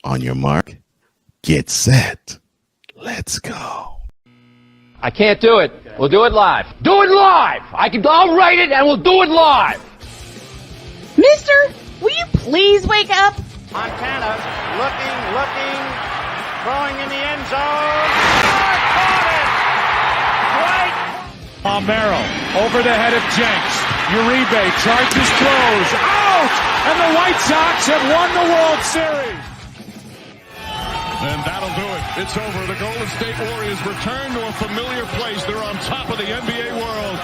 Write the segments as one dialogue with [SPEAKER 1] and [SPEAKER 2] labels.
[SPEAKER 1] On your mark, get set. Let's go.
[SPEAKER 2] I can't do it. We'll do it live. Do it live! I'll write it and we'll do it live!
[SPEAKER 3] Mister, will you please wake up?
[SPEAKER 4] Montana looking, throwing in the end zone. Caught it! Right.
[SPEAKER 5] Palmero over the head of Jenks. Uribe charges, throws, out! And the White Sox have won the World Series.
[SPEAKER 6] And that'll do it. It's over. The Golden State Warriors return to a familiar place. They're on top of the NBA world.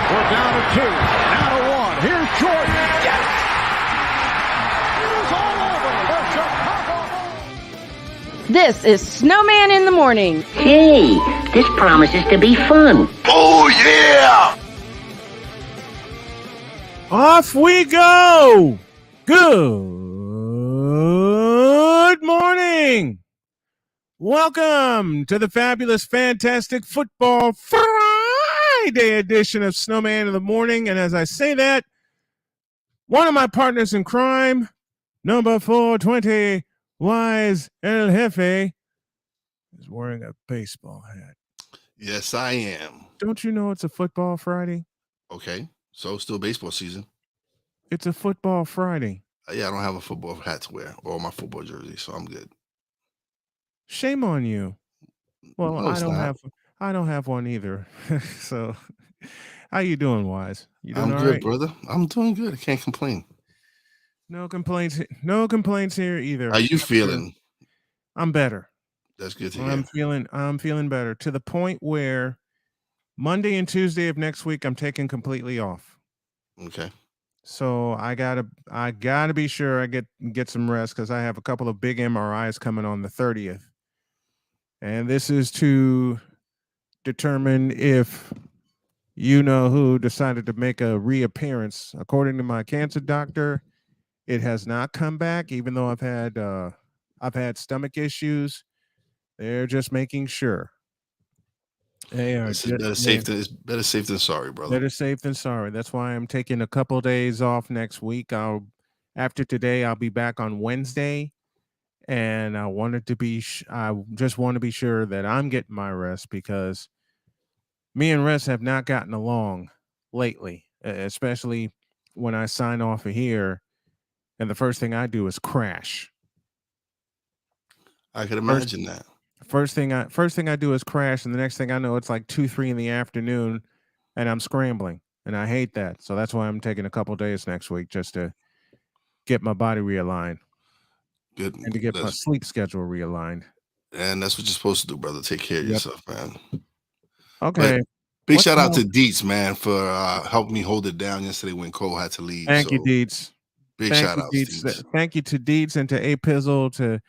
[SPEAKER 5] We're down to 2, now to 1. Here's Jordan. Yes! It is all over. The Chicago Bulls.
[SPEAKER 3] This is Snowman in the Morning.
[SPEAKER 7] Hey, this promises to be fun.
[SPEAKER 1] Oh, yeah!
[SPEAKER 8] Off we go. Good morning. Welcome to the fabulous, fantastic football Friday edition of Snowman in the Morning. And as I say that, one of my partners in crime, number 420, Wise El Jefe, is wearing a baseball hat.
[SPEAKER 1] Yes, I am.
[SPEAKER 8] Don't you know it's a football Friday?
[SPEAKER 1] Okay, so still baseball season.
[SPEAKER 8] It's a football Friday.
[SPEAKER 1] Yeah, I don't have a football hat to wear or my football jersey, so I'm good.
[SPEAKER 8] Shame on you. Well,
[SPEAKER 1] No,
[SPEAKER 8] I don't have one either. So, how you doing, Wise? You doing
[SPEAKER 1] I'm
[SPEAKER 8] all
[SPEAKER 1] good,
[SPEAKER 8] right?
[SPEAKER 1] brother. I'm doing good. I can't complain.
[SPEAKER 8] No complaints. No complaints here either.
[SPEAKER 1] How you feeling?
[SPEAKER 8] I'm better.
[SPEAKER 1] That's good to hear.
[SPEAKER 8] I'm feeling better to the point where Monday and Tuesday of next week I'm taking completely off.
[SPEAKER 1] Okay.
[SPEAKER 8] So I gotta be sure I get some rest because I have a couple of big MRIs coming on the 30th. And this is to determine if you know who decided to make a reappearance. According to my cancer doctor, it has not come back, even though I've had stomach issues. They're just making sure. They are
[SPEAKER 1] Better safe than sorry, brother.
[SPEAKER 8] Better safe than sorry. That's why I'm taking a couple of days off next week. After today, I'll be back on Wednesday. And I just want to be sure that I'm getting my rest because me and Rest have not gotten along lately, especially when I sign off of here. And the first thing I do is crash.
[SPEAKER 1] I can imagine that.
[SPEAKER 8] First thing I do is crash, and the next thing I know, it's like 2-3 in the afternoon, and I'm scrambling, and I hate that. So that's why I'm taking a couple days next week just to get my body realigned.
[SPEAKER 1] Good.
[SPEAKER 8] And to get my sleep schedule realigned.
[SPEAKER 1] And that's what you're supposed to do, brother. Take care of yourself, man.
[SPEAKER 8] Okay.
[SPEAKER 1] But big shout out to Dietz, man, for helping me hold it down yesterday when Cole had to leave.
[SPEAKER 8] Thank you, Dietz.
[SPEAKER 1] Big shout out, Dietz.
[SPEAKER 8] Thank you to Dietz and to A Pizzle, to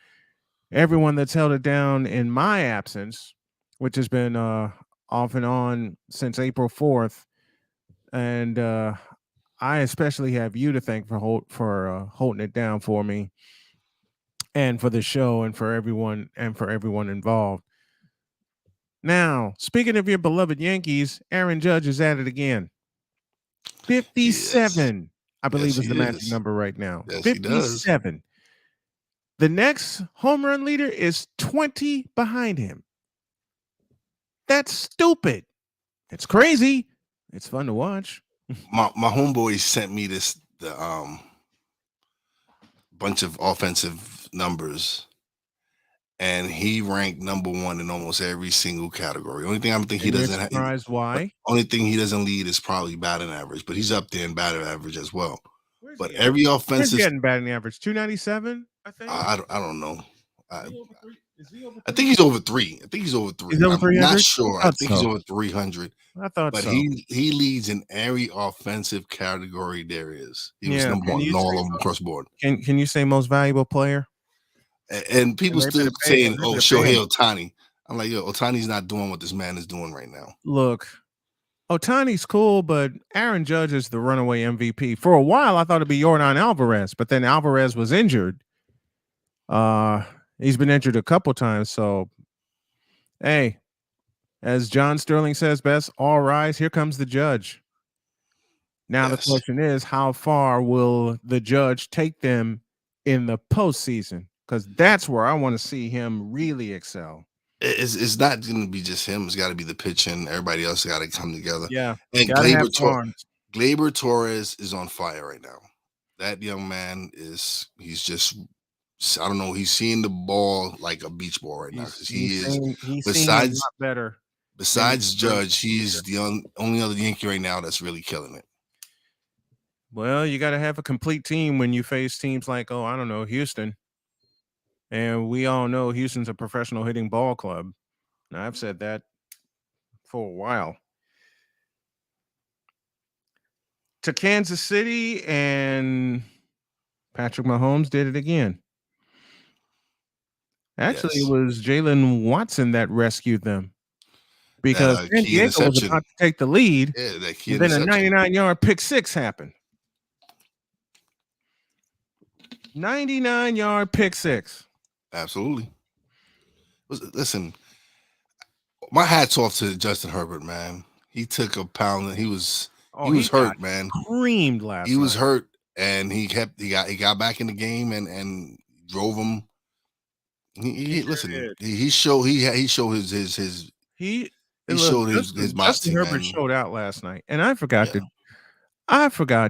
[SPEAKER 8] everyone that's held it down in my absence, which has been off and on since April 4th. And I especially have you to thank for holding it down for me, and for the show, and for everyone involved. Now, speaking of your beloved Yankees, Aaron Judge is at it again. 57, yes. I believe is the magic number right now.
[SPEAKER 1] Yes,
[SPEAKER 8] 57. The next home run leader is 20 behind him. That's stupid. It's crazy. It's fun to watch.
[SPEAKER 1] My homeboy sent me the bunch of offensive numbers, and he ranked number 1 in almost every single category. Only thing he doesn't have.
[SPEAKER 8] Surprised why?
[SPEAKER 1] Only thing he doesn't lead is probably batting average, but he's up there in batting average as well. But every offensive,
[SPEAKER 8] getting batting average 297. I think.
[SPEAKER 1] I don't know. I think he's over 3. I think he's over 3.
[SPEAKER 8] He's over 300?
[SPEAKER 1] I'm not sure. I think he's over 300.
[SPEAKER 8] I thought
[SPEAKER 1] but
[SPEAKER 8] so.
[SPEAKER 1] He leads in every offensive category there is. He was number 1 in all of them across the board.
[SPEAKER 8] Can you say most valuable player?
[SPEAKER 1] And people still saying, "Oh, Shohei Ohtani." I'm like, yo, Ohtani's not doing what this man is doing right now.
[SPEAKER 8] Look, Ohtani's cool, but Aaron Judge is the runaway MVP. For a while, I thought it'd be Yordan Alvarez, but then Alvarez was injured. He's been injured a couple times, so hey, as John Sterling says best, all rise, here comes the Judge. Now the question is, how far will the Judge take them in the postseason, because that's where I want to see him really excel.
[SPEAKER 1] It's not going to be just him. It's got to be the pitching. Everybody else got to come together.
[SPEAKER 8] Yeah,
[SPEAKER 1] And
[SPEAKER 8] gotta have arms.
[SPEAKER 1] Gleyber Torres is on fire right now. That young man he's just, I don't know, he's seeing the ball like a beach ball right now, because
[SPEAKER 8] He's seeing a
[SPEAKER 1] besides
[SPEAKER 8] lot better.
[SPEAKER 1] besides Judge, he's the only other Yankee right now that's really killing it.
[SPEAKER 8] Well, you got to have a complete team when you face teams like, I don't know, Houston. And we all know Houston's a professional hitting ball club. And I've said that for a while. To Kansas City, and Patrick Mahomes did it again. Actually,
[SPEAKER 1] Yes.
[SPEAKER 8] it was Jalen Watson that rescued them, because San Diego was about to take the lead.
[SPEAKER 1] Yeah, that key
[SPEAKER 8] and then a
[SPEAKER 1] interception.
[SPEAKER 8] 99-yard pick six happened. 99-yard pick six.
[SPEAKER 1] Absolutely. Listen, my hat's off to Justin Herbert, man. He took a pound. He was hurt, man.
[SPEAKER 8] Creamed last
[SPEAKER 1] He was
[SPEAKER 8] night.
[SPEAKER 1] hurt, and he got back in the game and drove him. He showed his
[SPEAKER 8] Justin Herbert showed out last night, and I forgot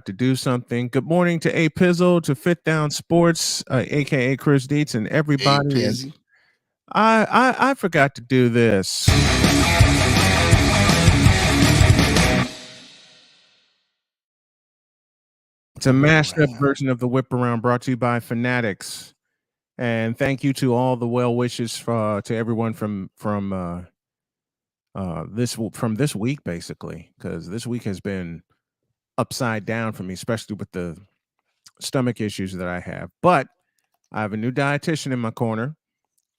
[SPEAKER 8] to do something. Good morning to A Pizzle, to Fit Down Sports, aka Chris Dietz, and everybody. And I forgot to do this. It's a mashed up version of the Whip Around, brought to you by Fanatics. And thank you to all the well wishes to everyone from this week, basically, because this week has been upside down for me, especially with the stomach issues that I have. But I have a new dietitian in my corner,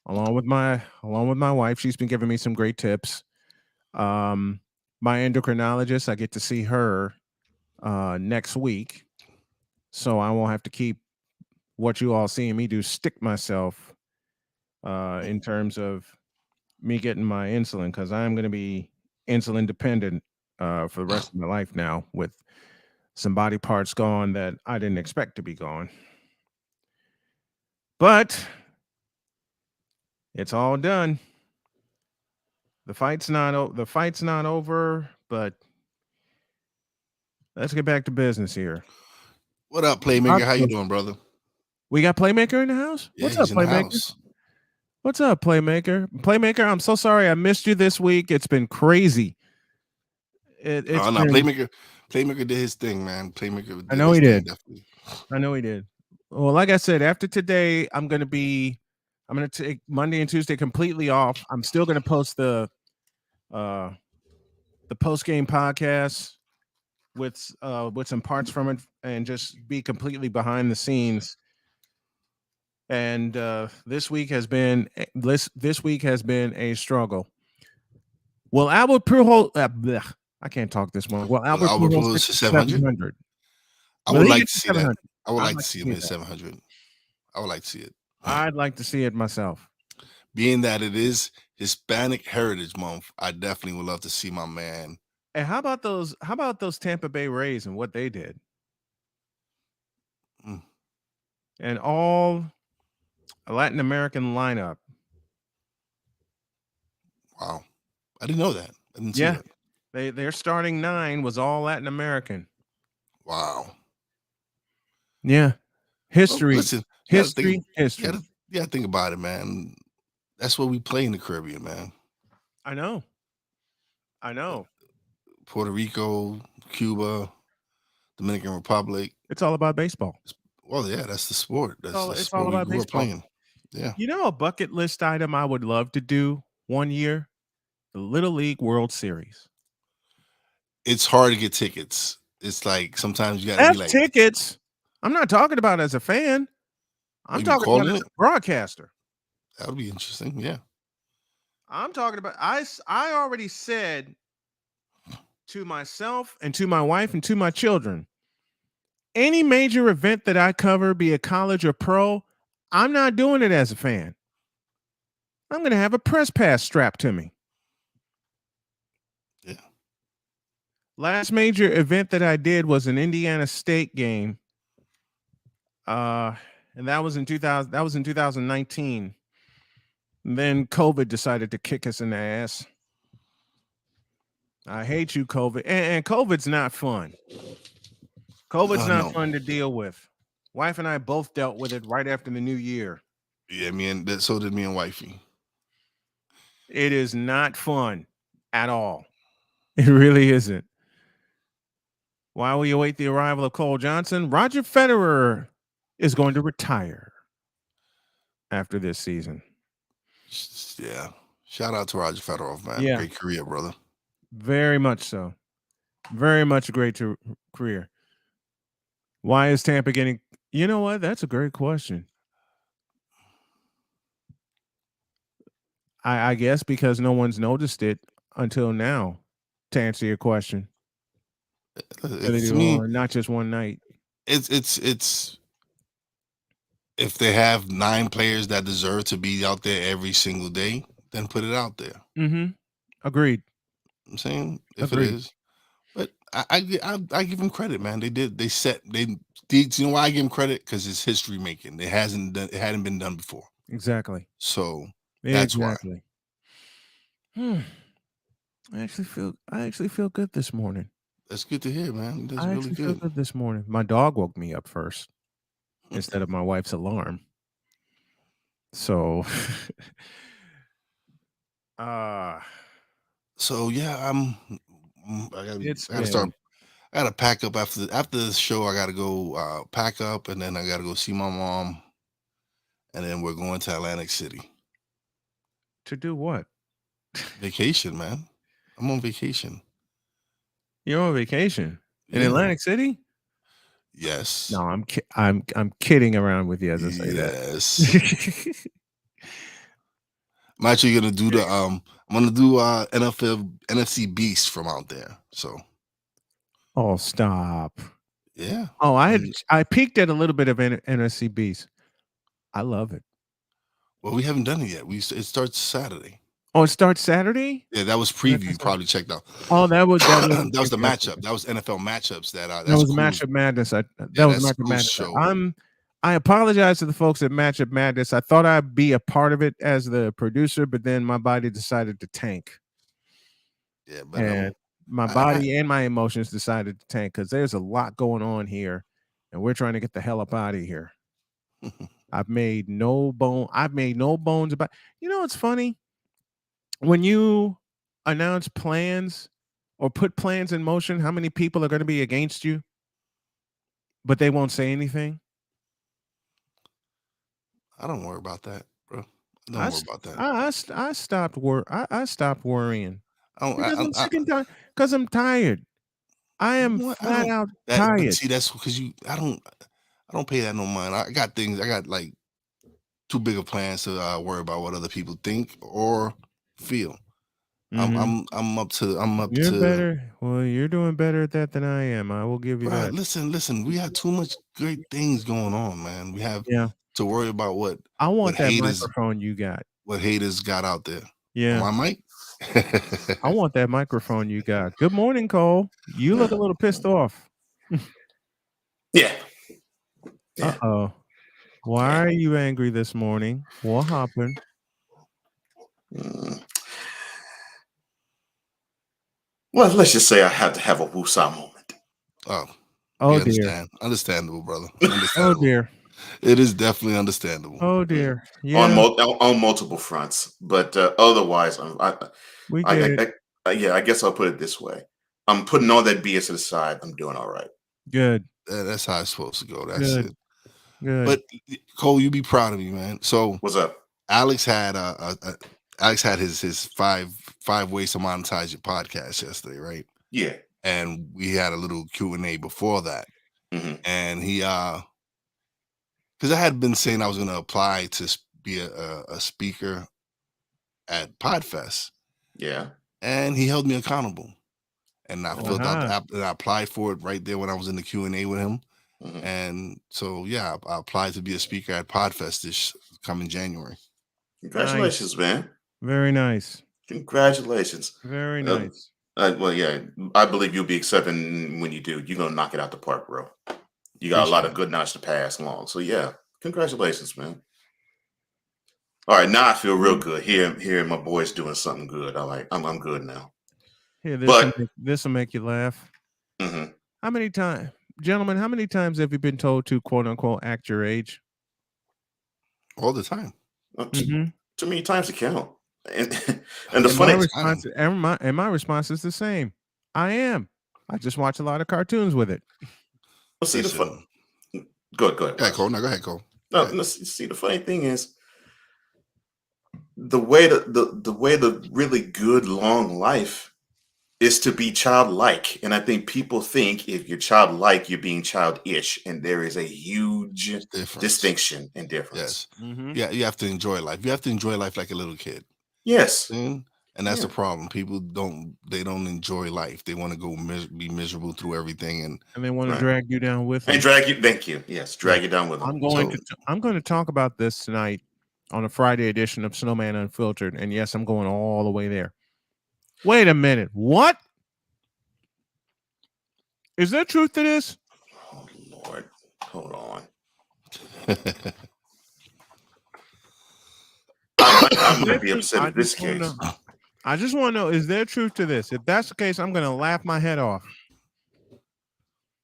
[SPEAKER 8] along with my wife. She's been giving me some great tips. My endocrinologist, I get to see her next week, so I won't have to keep what you all seeing me do stick myself in terms of me getting my insulin, because I'm going to be insulin dependent for the rest of my life now, with some body parts gone that I didn't expect to be gone. But it's all done. The fight's not over, but let's get back to business here.
[SPEAKER 1] What up, Playmaker? How you doing, brother?
[SPEAKER 8] We got Playmaker in the house?
[SPEAKER 1] Yeah,
[SPEAKER 8] What's up, Playmaker? What's up, Playmaker? Playmaker, I'm so sorry I missed you this week. It's been crazy.
[SPEAKER 1] Playmaker did his thing, man. Playmaker did
[SPEAKER 8] I know he did.
[SPEAKER 1] Definitely.
[SPEAKER 8] I know he did. Well, like I said, after today, I'm going to take Monday and Tuesday completely off. I'm still going to post the post-game podcast with some parts from it, and just be completely behind the scenes. And this week has been a struggle. Well, Albert Pujols, I can't talk this one. Well, Albert Pujols 700.
[SPEAKER 1] I would like to see that. I would like to see him at 700. I would like to see it.
[SPEAKER 8] I'd like to see it myself.
[SPEAKER 1] Being that it is Hispanic Heritage Month, I definitely would love to see my man.
[SPEAKER 8] And how about those Tampa Bay Rays and what they did? And all a Latin American lineup.
[SPEAKER 1] Wow. I didn't know that. I didn't see that.
[SPEAKER 8] Their starting 9 was all Latin American.
[SPEAKER 1] Wow.
[SPEAKER 8] Yeah. History.
[SPEAKER 1] Well, listen,
[SPEAKER 8] history.
[SPEAKER 1] Yeah, think about it, man. That's what we play in the Caribbean, man.
[SPEAKER 8] I know.
[SPEAKER 1] Puerto Rico, Cuba, Dominican Republic.
[SPEAKER 8] It's all about baseball.
[SPEAKER 1] Well, yeah, that's the sport. That's the
[SPEAKER 8] it's
[SPEAKER 1] sport
[SPEAKER 8] all about
[SPEAKER 1] we grew
[SPEAKER 8] baseball.
[SPEAKER 1] up playing. Yeah.
[SPEAKER 8] You know, a bucket list item I would love to do one year? The Little League World Series.
[SPEAKER 1] It's hard to get tickets. It's like sometimes you got to be like
[SPEAKER 8] tickets. I'm not talking about as a fan. I'm talking about as a broadcaster.
[SPEAKER 1] That would be interesting. Yeah.
[SPEAKER 8] I'm talking about. I already said to myself and to my wife and to my children, any major event that I cover, be it college or pro, I'm not doing it as a fan. I'm going to have a press pass strapped to me.
[SPEAKER 1] Yeah.
[SPEAKER 8] Last major event that I did was an Indiana State game. and that was in 2000. That was in 2019. And then COVID decided to kick us in the ass. I hate you, COVID, and COVID's not fun. COVID's not
[SPEAKER 1] No.
[SPEAKER 8] fun to deal with. Wife and I both dealt with it right after the new year.
[SPEAKER 1] Yeah, so did me and wifey.
[SPEAKER 8] It is not fun at all. It really isn't. While we await the arrival of Cole Johnson, Roger Federer is going to retire after this season.
[SPEAKER 1] Yeah. Shout out to Roger Federer, man.
[SPEAKER 8] Yeah.
[SPEAKER 1] Great career, brother.
[SPEAKER 8] Very much so. Very much a great career. Why is Tampa getting... You know what? That's a great question. I guess because no one's noticed it until now, to answer your question. Not just one night.
[SPEAKER 1] It's if they have 9 players that deserve to be out there every single day, then put it out there.
[SPEAKER 8] Mm-hmm. Agreed.
[SPEAKER 1] I'm saying if Agreed. It is, but I give them credit, man. You know why I give them credit? Because it's history making. It hadn't been done before.
[SPEAKER 8] Exactly.
[SPEAKER 1] So that's why.
[SPEAKER 8] I actually feel good this morning.
[SPEAKER 1] That's good to hear, man. That's
[SPEAKER 8] I
[SPEAKER 1] really
[SPEAKER 8] actually
[SPEAKER 1] good.
[SPEAKER 8] feel good this morning. My dog woke me up first instead of my wife's alarm. So,
[SPEAKER 1] so yeah, I gotta pack up after the show. I gotta go pack up, and then I gotta go see my mom, and then we're going to Atlantic City.
[SPEAKER 8] To do what?
[SPEAKER 1] Vacation, man. I'm on vacation.
[SPEAKER 8] You're on vacation in Atlantic City?
[SPEAKER 1] Yes.
[SPEAKER 8] No, I'm kidding around with you as I say
[SPEAKER 1] that. I'm actually gonna do I'm gonna do NFC Beast from out there. So.
[SPEAKER 8] Oh, stop.
[SPEAKER 1] Yeah.
[SPEAKER 8] Oh, I peeked at a little bit of NFC Beast. I love it.
[SPEAKER 1] Well, we haven't done it yet. It starts Saturday.
[SPEAKER 8] Oh, it starts Saturday?
[SPEAKER 1] Yeah, that was preview. You probably checked out.
[SPEAKER 8] Oh, that was
[SPEAKER 1] that was the matchup. That was NFL matchups. That
[SPEAKER 8] was
[SPEAKER 1] cool.
[SPEAKER 8] Matchup Madness. That was Matchup Madness. Show. I apologize to the folks at Matchup Madness. I thought I'd be a part of it as the producer, but then my body decided to tank.
[SPEAKER 1] Yeah, but
[SPEAKER 8] and my body and my emotions decided to tank because there's a lot going on here, and we're trying to get the hell up out of here. I've made no bones about. You know, it's funny. When you announce plans or put plans in motion, how many people are going to be against you, but they won't say anything?
[SPEAKER 1] I don't worry about that, bro. Don't worry about that.
[SPEAKER 8] I stopped worrying. Because I'm tired. I am flat out tired.
[SPEAKER 1] But see, that's because I don't pay that no mind. I got like too big of plans to worry about what other people think or feel. I'm up to.
[SPEAKER 8] You're better. Well, you're doing better at that than I am. I will give you that.
[SPEAKER 1] Listen. We have too much great things going on, man. We have to worry about what
[SPEAKER 8] I want that
[SPEAKER 1] haters,
[SPEAKER 8] microphone you got.
[SPEAKER 1] What haters got out there.
[SPEAKER 8] Yeah.
[SPEAKER 1] My mic.
[SPEAKER 8] I want that microphone you got. Good morning, Cole. You look a little pissed off.
[SPEAKER 9] Yeah.
[SPEAKER 8] Uh-oh. Why are you angry this morning? What happened?
[SPEAKER 9] Well, let's just say I had to have a woosah moment.
[SPEAKER 8] Oh dear.
[SPEAKER 1] Understandable, brother.
[SPEAKER 8] Oh dear.
[SPEAKER 1] It is definitely understandable.
[SPEAKER 8] Oh dear. Yeah.
[SPEAKER 9] On multiple fronts, but otherwise, I guess I'll put it this way: I'm putting all that BS to the side. I'm doing all right.
[SPEAKER 8] Good.
[SPEAKER 1] That's how it's supposed to go. That's it.
[SPEAKER 8] Good.
[SPEAKER 1] But Cole, you be proud of me, man. So
[SPEAKER 9] what's up?
[SPEAKER 1] Alex had his five ways to monetize your podcast yesterday, right?
[SPEAKER 9] Yeah.
[SPEAKER 1] And we had a little Q&A before that.
[SPEAKER 9] Mm-hmm.
[SPEAKER 1] And he because I had been saying I was going to apply to be a speaker at Podfest.
[SPEAKER 9] Yeah.
[SPEAKER 1] And he held me accountable. And I filled out the app, and I applied for it right there when I was in the Q&A with him.
[SPEAKER 9] Mm-hmm.
[SPEAKER 1] And so, yeah, I applied to be a speaker at Podfest this coming January.
[SPEAKER 9] Congratulations, man.
[SPEAKER 8] Very nice.
[SPEAKER 9] Congratulations.
[SPEAKER 8] Very nice.
[SPEAKER 9] Well, yeah, I believe you'll be accepting when you do. You're going to knock it out the park, bro. You got a lot of good knowledge to pass along. So, yeah, Congratulations, man. All right, now I feel real good. Hearing my boys doing something good. I'm good now.
[SPEAKER 8] Here,
[SPEAKER 9] But
[SPEAKER 8] this will make you laugh.
[SPEAKER 9] mhm.
[SPEAKER 8] How many times, gentlemen? How many times have you been told to quote unquote act your age?
[SPEAKER 1] All the time.
[SPEAKER 9] Too many times to count. And the
[SPEAKER 8] And
[SPEAKER 9] funny
[SPEAKER 8] my response is the same. I am. I just watch a lot of cartoons with it.
[SPEAKER 9] well, see
[SPEAKER 1] Listen.
[SPEAKER 9] Go ahead.
[SPEAKER 1] Go ahead, Cole. No, go ahead, Cole.
[SPEAKER 9] No, see, the funny thing is the way the really good long life is to be childlike. And I think people think if you're childlike, you're being childish. And there is a huge distinction and difference.
[SPEAKER 1] Yes. Yeah, you have to enjoy life. You have to enjoy life like a little kid.
[SPEAKER 9] Yes.
[SPEAKER 1] And that's the problem. People don't enjoy life. They want to go be miserable through everything, and
[SPEAKER 8] they want to drag you down with them.
[SPEAKER 9] And drag you. Thank you. Yes, drag you down with them.
[SPEAKER 8] I'm going to talk about this tonight on a Friday edition of Snowman Unfiltered, and yes, I'm going all the way there. Wait a minute. What? Is there truth to this?
[SPEAKER 9] Oh Lord, hold on. I might be upset in this case.
[SPEAKER 8] I just want to know, is there truth to this? If that's the case, I'm going to laugh my head off.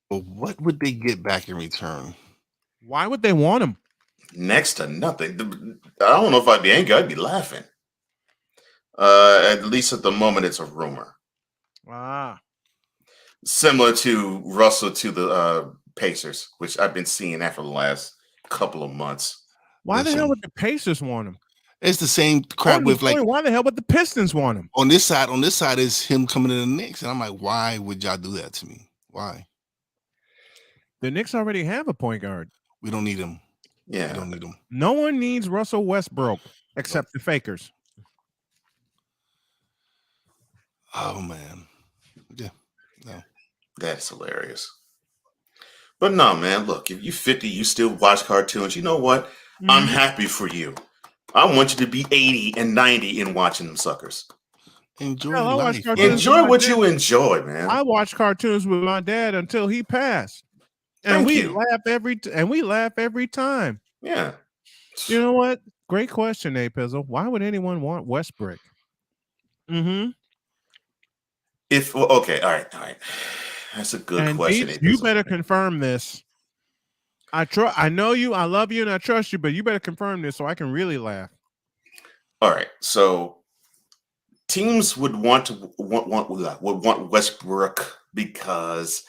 [SPEAKER 1] Well, what would they get back in return?
[SPEAKER 8] Why would they want him?
[SPEAKER 9] Next to nothing. I don't know if I'd be angry. I'd be laughing. At least at the moment, it's a rumor. Similar to Russell to the Pacers, which I've been seeing that for the last couple of months.
[SPEAKER 8] Why the hell would the Pacers want him?
[SPEAKER 1] It's the same crap with like.
[SPEAKER 8] Why the hell would the Pistons want him?
[SPEAKER 1] On this side is him coming to the Knicks, and I'm like, why would y'all do that to me? Why?
[SPEAKER 8] The Knicks already have a point guard.
[SPEAKER 1] We don't need him.
[SPEAKER 9] Yeah,
[SPEAKER 1] we don't need him.
[SPEAKER 8] No one needs Russell Westbrook except the fakers.
[SPEAKER 1] Oh man, yeah, no,
[SPEAKER 9] that's hilarious. But no, man, look, if you 50, you still watch cartoons. You know what? I'm happy for you. I want you to be 80 and 90 in watching them suckers.
[SPEAKER 1] Enjoy
[SPEAKER 9] life. Enjoy what you enjoy, man.
[SPEAKER 8] I watched cartoons with my dad until he passed. And we laugh every time.
[SPEAKER 9] Yeah.
[SPEAKER 8] You know what? Great question, Pizzle. Why would anyone want Westbrook?
[SPEAKER 9] Okay, all right. That's a good question.
[SPEAKER 8] Deeds, you better confirm this. I know you, I love you, and I trust you, but you better confirm this so I can really laugh.
[SPEAKER 9] All right. So teams would want Westbrook because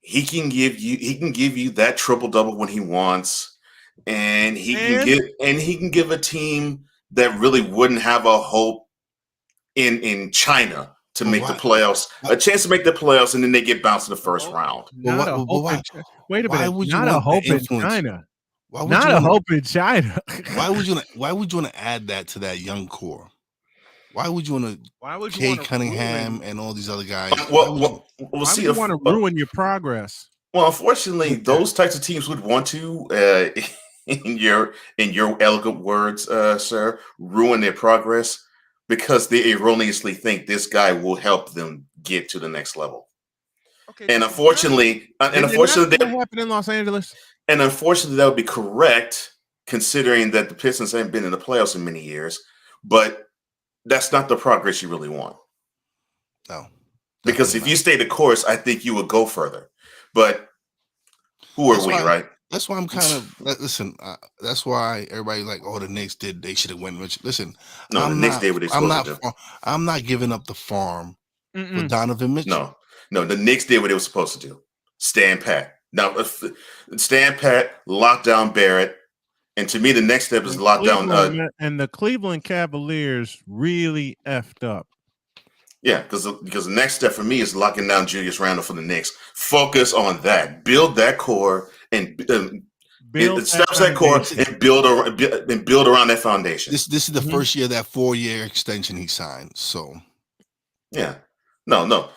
[SPEAKER 9] he can give you that triple double when he wants, and he can give a team that really wouldn't have a hope in China to make the playoffs, a chance to make the playoffs, and then they get bounced in the first round.
[SPEAKER 8] Wait a minute. Not a hope in China. Not a hope in China.
[SPEAKER 1] Why would you want to add that to that young core? Why would you want to Kay Cunningham and all these other guys?
[SPEAKER 8] Why would you want to ruin your progress?
[SPEAKER 9] Well, unfortunately, those types of teams would want to, in your elegant words, sir, ruin their progress because they erroneously think this guy will help them get to the next level. Okay, and unfortunately,
[SPEAKER 8] that happened in Los Angeles.
[SPEAKER 9] And unfortunately, that would be correct, considering that the Pistons haven't been in the playoffs in many years. But that's not the progress you really want.
[SPEAKER 1] No,
[SPEAKER 9] because if you stay the course, I think you would go further. But who are we, right?
[SPEAKER 1] That's why I'm kind of listen. That's why everybody like, oh, the Knicks did. They should have won. Listen,
[SPEAKER 9] no, the Knicks did what they supposed to do.
[SPEAKER 1] I'm not giving up the farm for Donovan Mitchell.
[SPEAKER 9] No, the Knicks did what they were supposed to do. Stand pat. Now, stand pat, lock down Barrett, and to me, the next step is lock down.
[SPEAKER 8] And the Cleveland Cavaliers really effed up.
[SPEAKER 9] Yeah, because the next step for me is locking down Julius Randle for the Knicks. Focus on that. Build that core and build around that foundation.
[SPEAKER 1] This is the first year of that 4-year extension he signed. So,
[SPEAKER 9] yeah. No.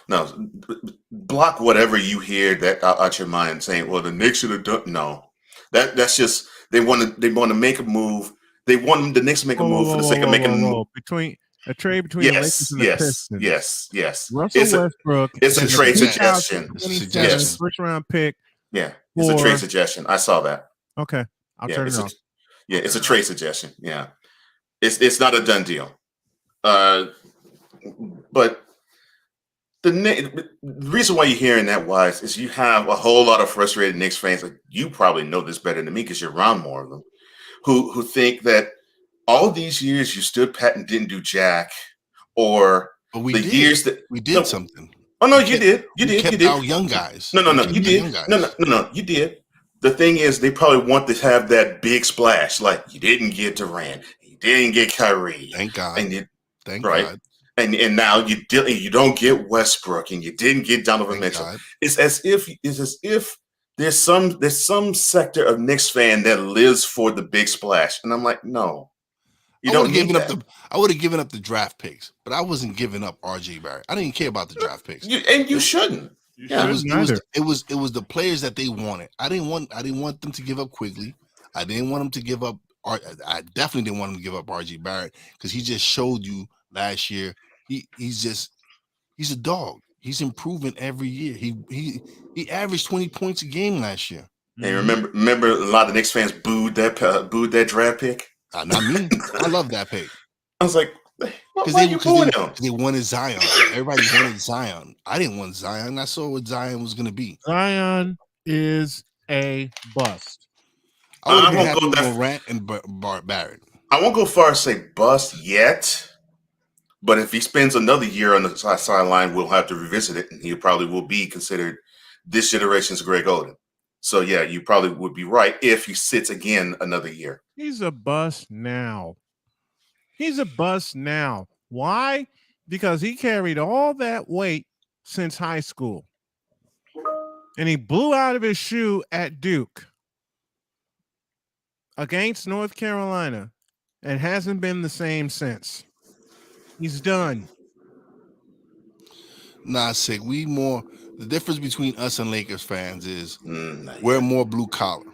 [SPEAKER 9] Block whatever you hear that out your mind saying, "Well, the Knicks should have done." No, that's just they want to make a move. They want the Knicks to make a move for the sake of making a move.
[SPEAKER 8] Between a trade between the Lakers and the Pistons.
[SPEAKER 9] Yes.
[SPEAKER 8] Russell Westbrook.
[SPEAKER 9] It's a trade suggestion.
[SPEAKER 8] Yes. First round pick.
[SPEAKER 9] Yeah, it's a trade suggestion. I saw that.
[SPEAKER 8] Okay, I'll
[SPEAKER 9] Yeah,
[SPEAKER 8] turn it off.
[SPEAKER 9] it's a trade suggestion. Yeah, it's not a done deal. But the reason why you're hearing that, Wise, is you have a whole lot of frustrated Knicks fans. Like, you probably know this better than me because you're around more of them, who think that all these years you stood pat and didn't do jack, or
[SPEAKER 1] But we
[SPEAKER 9] the
[SPEAKER 1] did.
[SPEAKER 9] years that
[SPEAKER 1] We did
[SPEAKER 9] no,
[SPEAKER 1] something.
[SPEAKER 9] oh no,
[SPEAKER 1] We
[SPEAKER 9] you
[SPEAKER 1] kept,
[SPEAKER 9] did, you
[SPEAKER 1] we
[SPEAKER 9] did, you
[SPEAKER 1] kept
[SPEAKER 9] did.
[SPEAKER 1] our young guys.
[SPEAKER 9] No,
[SPEAKER 1] We kept
[SPEAKER 9] you
[SPEAKER 1] our
[SPEAKER 9] did.
[SPEAKER 1] young guys.
[SPEAKER 9] No, you did. The thing is, they probably want to have that big splash. Like, you didn't get Durant, you didn't get Kyrie,
[SPEAKER 1] Thank God.
[SPEAKER 9] and you
[SPEAKER 1] Thank
[SPEAKER 9] right,
[SPEAKER 1] God.
[SPEAKER 9] and now you don't get Westbrook, and you didn't get Donovan
[SPEAKER 1] Thank
[SPEAKER 9] Mitchell.
[SPEAKER 1] God.
[SPEAKER 9] It's as if there's some sector of Knicks fan that lives for the big splash, and I'm like, no, you
[SPEAKER 1] I would
[SPEAKER 9] don't
[SPEAKER 1] have
[SPEAKER 9] need
[SPEAKER 1] given up
[SPEAKER 9] that.
[SPEAKER 1] I would have given up the draft picks, but I wasn't giving up RJ Barrett. I didn't care about the draft picks.
[SPEAKER 9] You shouldn't.
[SPEAKER 8] You
[SPEAKER 9] Yeah.
[SPEAKER 8] shouldn't
[SPEAKER 1] It was the players that they wanted. I didn't want them to give up Quigley. I didn't want them to give up. I definitely didn't want them to give up RJ Barrett because he just showed you last year. He's a dog. He's improving every year. He averaged 20 points a game last year.
[SPEAKER 9] And remember, a lot of Knicks fans booed that draft pick.
[SPEAKER 1] Not me. I love that pick.
[SPEAKER 9] I was like, why are you booing him?
[SPEAKER 1] They wanted Zion. Everybody wanted Zion. I didn't want Zion. I saw what Zion was going to be.
[SPEAKER 8] Zion is a bust.
[SPEAKER 1] I would have been happy with Morant and Barrett.
[SPEAKER 9] I won't go far as say bust yet, but if he spends another year on the sideline, we'll have to revisit it, and he probably will be considered this generation's Greg Oden. So yeah, you probably would be right if he sits again another year.
[SPEAKER 8] He's a bust now. Why? Because he carried all that weight since high school. And he blew out of his shoe at Duke against North Carolina and hasn't been the same since. He's done.
[SPEAKER 1] Nah, sick. The difference between us and Lakers fans is we're more blue collar.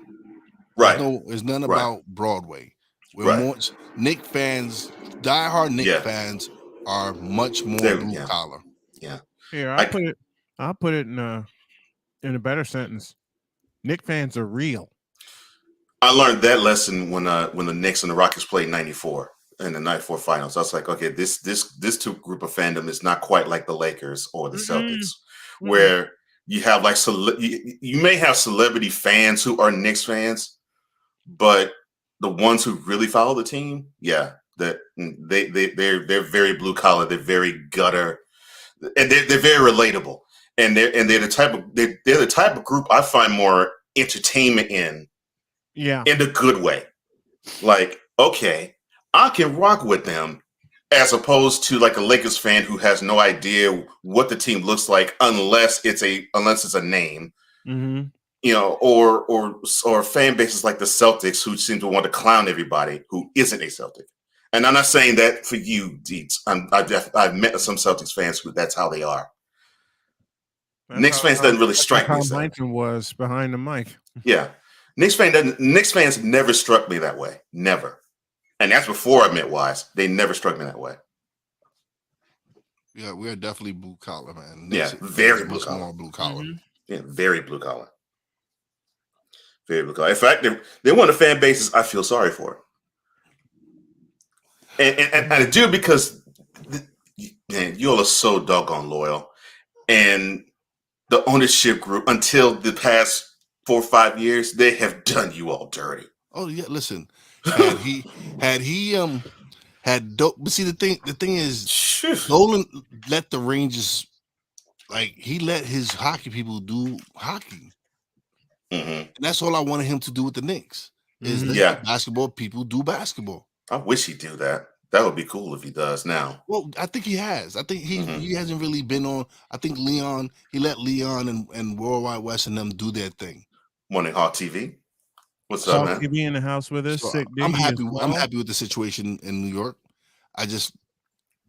[SPEAKER 9] Right.
[SPEAKER 1] There's none about Broadway. We're
[SPEAKER 9] Right.
[SPEAKER 1] more Knick fans, diehard Knick fans are much more blue collar.
[SPEAKER 9] Yeah.
[SPEAKER 8] Here, I'll put it in a better sentence. Knick fans are real.
[SPEAKER 9] I learned that lesson when the Knicks and the Rockets played '94 in the '94 finals. I was like, okay, this two group of fandom is not quite like the Lakers or the Celtics, where you have like you may have celebrity fans who are Knicks fans, but the ones who really follow the team, they're very blue collar, they're very gutter, and they're very relatable, and they're the type of group I find more entertainment in a good way. Like, okay, I can rock with them, as opposed to like a Lakers fan who has no idea what the team looks like unless it's a name.
[SPEAKER 8] Mm-hmm.
[SPEAKER 9] You know, or fan bases like the Celtics who seem to want to clown everybody who isn't a Celtic. And I'm not saying that for you, Deets. I've met some Celtics fans who that's how they are. Knicks fans doesn't really strike me.
[SPEAKER 8] Tom Hinton was behind the mic.
[SPEAKER 9] Yeah, Knicks fans never struck me that way. Never, and that's before I met Wise. They never struck me that way.
[SPEAKER 1] Yeah, we're definitely blue collar, man.
[SPEAKER 9] Knicks, very blue collar.
[SPEAKER 1] More blue collar.
[SPEAKER 8] Mm-hmm.
[SPEAKER 9] Yeah, very blue collar. Very blue collar. In fact, they're one of the fan bases I feel sorry for. And I do, because man, you all are so doggone loyal. And the onyship group, until the past 4 or 5 years, they have done you all dirty.
[SPEAKER 1] Oh yeah, listen. But see, the thing is, Dolan let the Rangers, like, he let his hockey people do hockey.
[SPEAKER 9] Mm-hmm.
[SPEAKER 1] And that's all I wanted him to do with the Knicks. Is let the basketball people do basketball.
[SPEAKER 9] I wish he'd do that. That would be cool if he does now.
[SPEAKER 1] Well, I think he has. I think he hasn't really been on. I think he let Leon and Worldwide West and them do their thing.
[SPEAKER 9] Morning Hawk TV. What's up, man?
[SPEAKER 8] TV in the house with us.
[SPEAKER 1] So I'm happy. I'm happy with the situation in New York.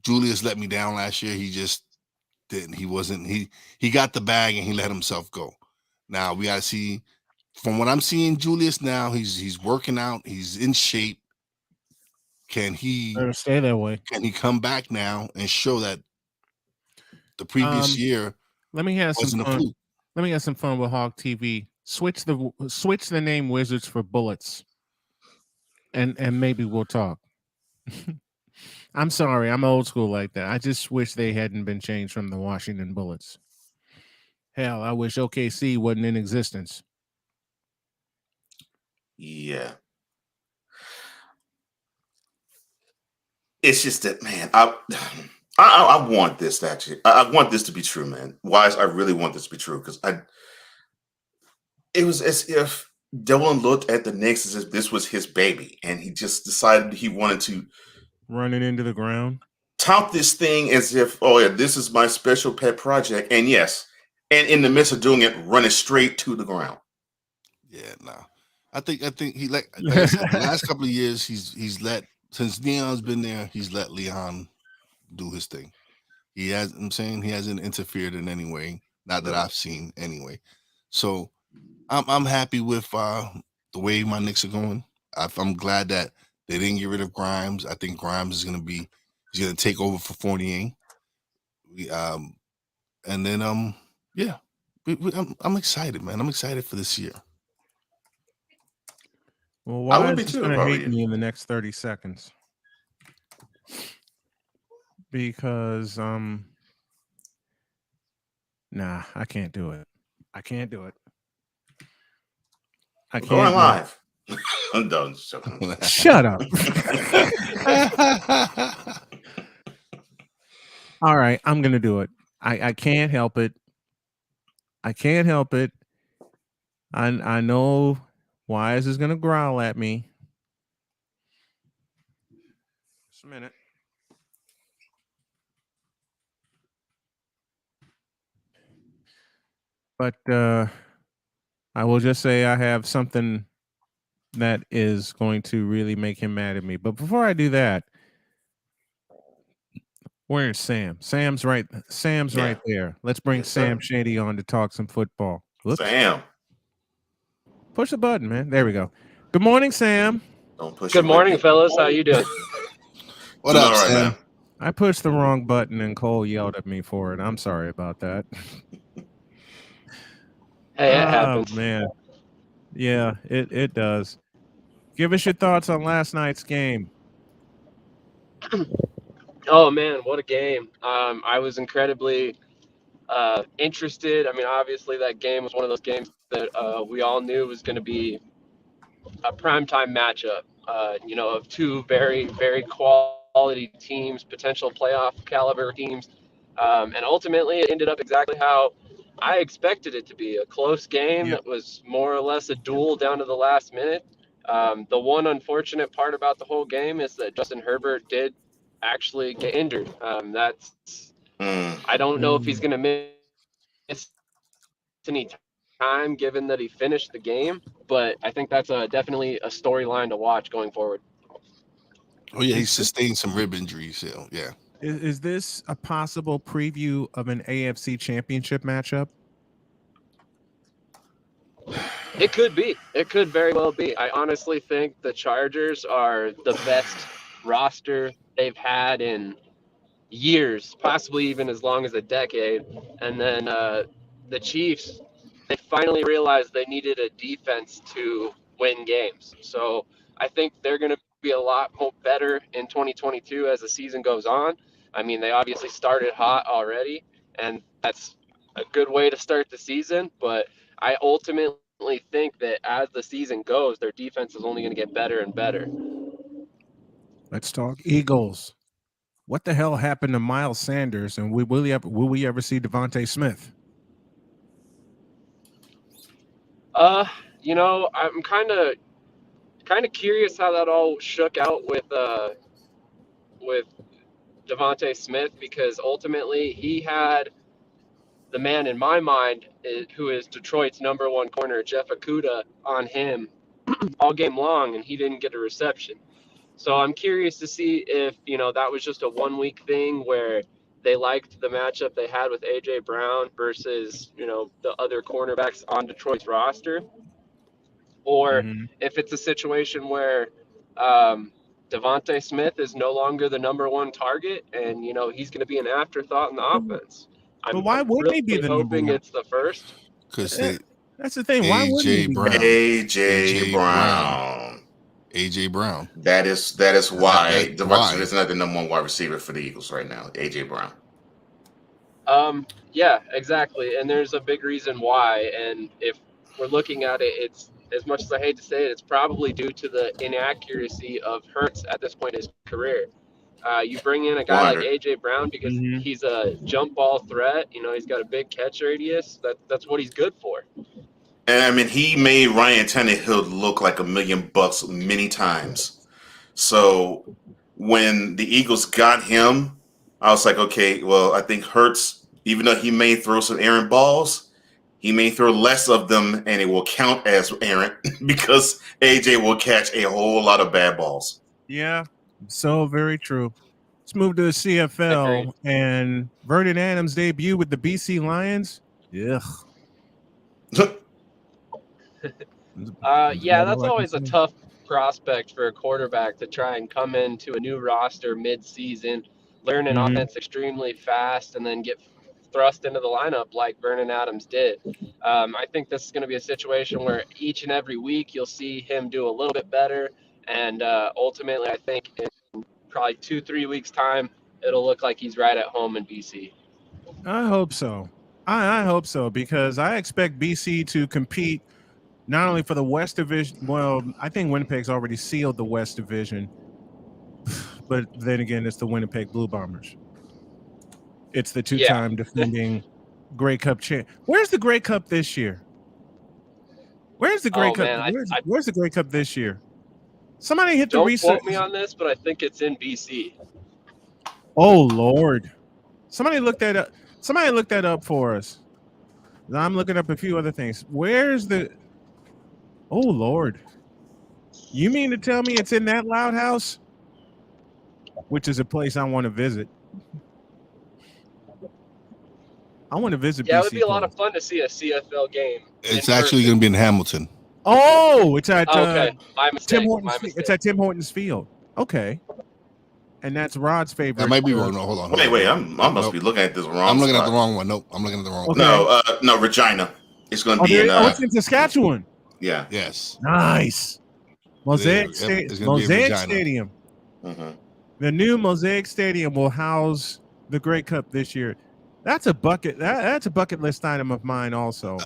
[SPEAKER 1] Julius let me down last year. He just didn't. He wasn't. He got the bag and he let himself go. Now we got to see. From what I'm seeing, Julius now, he's working out. He's in shape. Can he
[SPEAKER 8] stay that way?
[SPEAKER 1] Can he come back now and show that the previous year?
[SPEAKER 8] Let me have some fun.
[SPEAKER 1] Let
[SPEAKER 8] me have some fun with Hawk TV. Switch the name Wizards for Bullets. and maybe we'll talk. I'm sorry, I'm old school like that. I just wish they hadn't been changed from the Washington Bullets. Hell, I wish OKC wasn't in existence.
[SPEAKER 9] Yeah. It's just that, man, I want this actually. I want this to be true, man. Wise, I really want this to be true because it was as if Dylan looked at the Knicks as if this was his baby, and he just decided he wanted to
[SPEAKER 8] run it into the ground,
[SPEAKER 9] tout this thing as if, oh yeah, this is my special pet project, and yes, and in the midst of doing it, run it straight to the ground.
[SPEAKER 1] Yeah, no. I think he like I said, the last couple of years he's let, since Leon's been there, he's let Leon do his thing. He hasn't interfered in any way, not that I've seen anyway. So I'm happy with the way my Knicks are going. I'm glad that they didn't get rid of Grimes. I think Grimes is he's gonna take over for Fournier. And then yeah, I'm excited, man. I'm excited for this year.
[SPEAKER 8] Well, why is he going to hate me in the next 30 seconds? Because nah, I can't do it. I can't do it. I can't.
[SPEAKER 9] Going live. I'm done.
[SPEAKER 8] Shut up. All right, I'm gonna do it. I can't help it. I can't help it. I know Wise is gonna growl at me. Just a minute. But I will just say I have something that is going to really make him mad at me. But before I do that, where's Sam? Sam's right. Sam's right there. Let's bring Sam Shady on to talk some football. Whoops.
[SPEAKER 9] Sam.
[SPEAKER 8] Push the button, man. There we go. Good morning, Sam.
[SPEAKER 9] Don't push
[SPEAKER 10] Good morning, fellas. How you doing?
[SPEAKER 1] What up, Sam?
[SPEAKER 9] Man.
[SPEAKER 8] I pushed the wrong button and Cole yelled at me for it. I'm sorry about that.
[SPEAKER 10] Hey, it happens.
[SPEAKER 8] Man. Yeah, it does. Give us your thoughts on last night's game.
[SPEAKER 10] Oh man, what a game! I was incredibly interested. I mean, obviously that game was one of those games that we all knew was going to be a primetime matchup. Of two very, very quality teams, potential playoff caliber teams, and ultimately it ended up exactly how I expected it to be, a close game that was more or less a duel down to the last minute. The one unfortunate part about the whole game is that Justin Herbert did actually get injured. I don't know if he's going to miss any time given that he finished the game, but I think that's definitely a storyline to watch going forward.
[SPEAKER 1] Oh yeah, he sustained some rib injuries. So yeah.
[SPEAKER 8] Is this a possible preview of an AFC championship matchup?
[SPEAKER 10] It could be. It could very well be. I honestly think the Chargers are the best roster they've had in years, possibly even as long as a decade. And then the Chiefs, they finally realized they needed a defense to win games. So I think they're going to be a lot better in 2022 as the season goes on. I mean, they obviously started hot already, and that's a good way to start the season. But I ultimately think that as the season goes, their defense is only going to get better and better.
[SPEAKER 8] Let's talk Eagles. What the hell happened to Miles Sanders, and will we ever see Devontae Smith?
[SPEAKER 10] I'm kind of curious how that all shook out with Devontae Smith, because ultimately he had the man in my mind who is Detroit's number one corner, Jeff Okudah, on him all game long, and he didn't get a reception. So I'm curious to see if, that was just a 1 week thing where they liked the matchup they had with A.J. Brown versus, the other cornerbacks on Detroit's roster. Or if it's a situation where Devontae Smith is no longer the number one target and, he's going to be an afterthought in the offense.
[SPEAKER 8] But why wouldn't he be the number
[SPEAKER 10] hoping
[SPEAKER 8] one?
[SPEAKER 10] It's the first.
[SPEAKER 1] Because
[SPEAKER 8] that's the thing. Why wouldn't he be
[SPEAKER 9] A.J. Brown.
[SPEAKER 1] A.J. Brown.
[SPEAKER 9] That is why
[SPEAKER 1] That's
[SPEAKER 9] Devontae
[SPEAKER 1] why.
[SPEAKER 9] is not the number one wide receiver for the Eagles right now. A.J. Brown.
[SPEAKER 10] Yeah, exactly. And there's a big reason why. And if we're looking at it, it's as much as I hate to say it, it's probably due to the inaccuracy of Hurts at this point in his career. You bring in a guy like
[SPEAKER 9] 100.
[SPEAKER 10] A.J. Brown because he's a jump ball threat. You know, he's got a big catch radius. That's what he's good for.
[SPEAKER 9] And I mean, he made Ryan Tannehill look like $1 million many times. So when the Eagles got him, I was like, okay, well, I think Hurts, even though he may throw some errant balls, he may throw less of them, and it will count as errant because AJ will catch a whole lot of bad balls.
[SPEAKER 8] Yeah, so very true. Let's move to the CFL.
[SPEAKER 10] Agreed.
[SPEAKER 8] And Vernon Adams' debut with the BC Lions. Yeah.
[SPEAKER 10] Yeah, that's always a tough prospect for a quarterback to try and come into a new roster mid-season, learn an offense extremely fast, and then get thrust into the lineup like Vernon Adams did. I think this is going to be a situation where each and every week you'll see him do a little bit better, and ultimately I think in probably 2-3 weeks' time, it'll look like he's right at home in BC.
[SPEAKER 8] I hope so. I hope so, because I expect BC to compete not only for the West Division. Well, I think Winnipeg's already sealed the West Division, but then again, it's the Winnipeg Blue Bombers. It's the two-time defending Grey Cup champ. Where's the Grey Cup this year? Where's the Grey Cup?
[SPEAKER 10] Man,
[SPEAKER 8] where's the Grey Cup this year? Somebody hit the
[SPEAKER 10] don't
[SPEAKER 8] research.
[SPEAKER 10] quote me on this, but I think it's in BC.
[SPEAKER 8] Oh Lord! Somebody look that up. Somebody look that up for us. I'm looking up a few other things. Where's the? Oh Lord! You mean to tell me it's in that Loud House? Which is a place I want to visit. I want to visit.
[SPEAKER 10] Yeah,
[SPEAKER 8] BC
[SPEAKER 10] it would be a lot of fun to see a CFL game.
[SPEAKER 1] It's actually going to be in Hamilton.
[SPEAKER 8] Oh, it's at
[SPEAKER 10] okay. My mistake.
[SPEAKER 8] Tim Hortons. It's at Tim Hortons Field. Okay, and that's Rod's favorite.
[SPEAKER 1] I might be wrong. No, hold on.
[SPEAKER 9] Wait. I must be looking at this wrong.
[SPEAKER 1] I'm looking
[SPEAKER 9] spot.
[SPEAKER 1] at the wrong one. Nope, I'm looking at the wrong one.
[SPEAKER 9] No, Regina. It's going to be in.
[SPEAKER 8] It's in Saskatchewan.
[SPEAKER 9] Yeah.
[SPEAKER 1] Yes.
[SPEAKER 8] Nice. Mosaic Stadium.
[SPEAKER 9] Mm-hmm.
[SPEAKER 8] The new Mosaic Stadium will house the Grey Cup this year. That's a bucket. That's a bucket list item of mine. Also,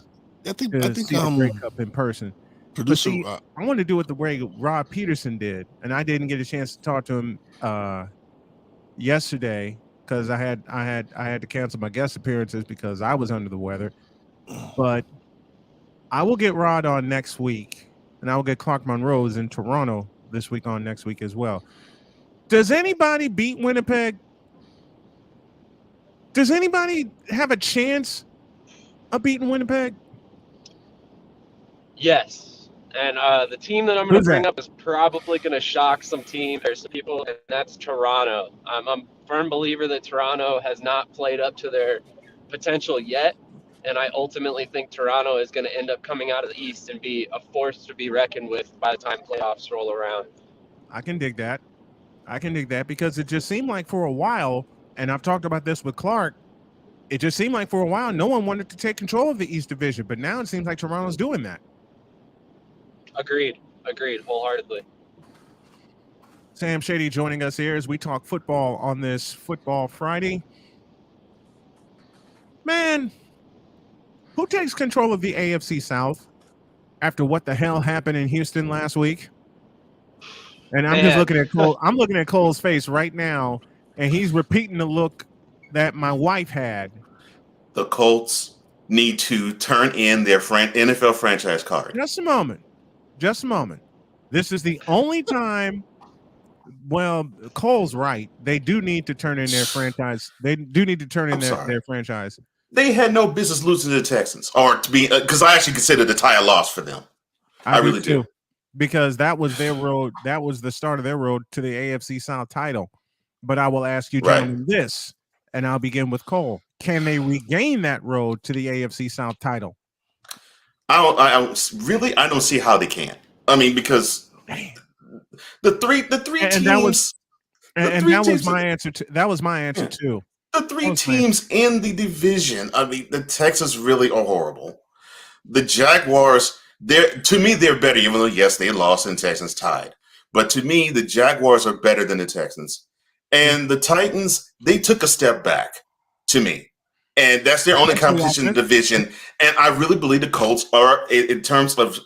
[SPEAKER 1] I think
[SPEAKER 8] the Grey Cup in person.
[SPEAKER 1] Producer,
[SPEAKER 8] I want to do it the way Rob Peterson did, and I didn't get a chance to talk to him yesterday because I had to cancel my guest appearances because I was under the weather. But I will get Rod on next week, and I will get Clark Monroe's in Toronto this week on next week as well. Does anybody beat Winnipeg? Does anybody have a chance of beating Winnipeg?
[SPEAKER 10] Yes. And the team that I'm going to bring up is probably going to shock some people, and that's Toronto. I'm a firm believer that Toronto has not played up to their potential yet, and I ultimately think Toronto is going to end up coming out of the East and be a force to be reckoned with by the time playoffs roll around.
[SPEAKER 8] I can dig that. Because it just seemed like for a while, and I've talked about this with Clark, it just seemed like for a while no one wanted to take control of the East Division, but now it seems like Toronto's doing that.
[SPEAKER 10] Agreed, wholeheartedly.
[SPEAKER 8] Sam Shady joining us here as we talk football on this Football Friday. Man, who takes control of the AFC South after what the hell happened in Houston last week? And I'm just looking at Cole. I'm looking at Cole's face right now, and he's repeating the look that my wife had.
[SPEAKER 9] The Colts need to turn in their NFL franchise card.
[SPEAKER 8] Just a moment. This is the only time. Well, Cole's right. They do need to turn in their franchise. They do need to turn in their franchise.
[SPEAKER 9] They had no business losing to the Texans, or to be because I actually consider the tie a loss for them. I really do.
[SPEAKER 8] Because that was their road. That was the start of their road to the AFC South title. But I will ask you, gentlemen, this, and I'll begin with Cole. Can they regain that road to the AFC South title?
[SPEAKER 9] I don't see how they can. I mean, because the three teams.
[SPEAKER 8] That was my answer too.
[SPEAKER 9] The three teams in the division. I mean, the Texans really are horrible. The Jaguars. To me, they're better, even though, yes, they lost and Texans tied. But to me, the Jaguars are better than the Texans. And the Titans, they took a step back to me. And that's their only competition in the division. And I really believe the Colts are, in terms of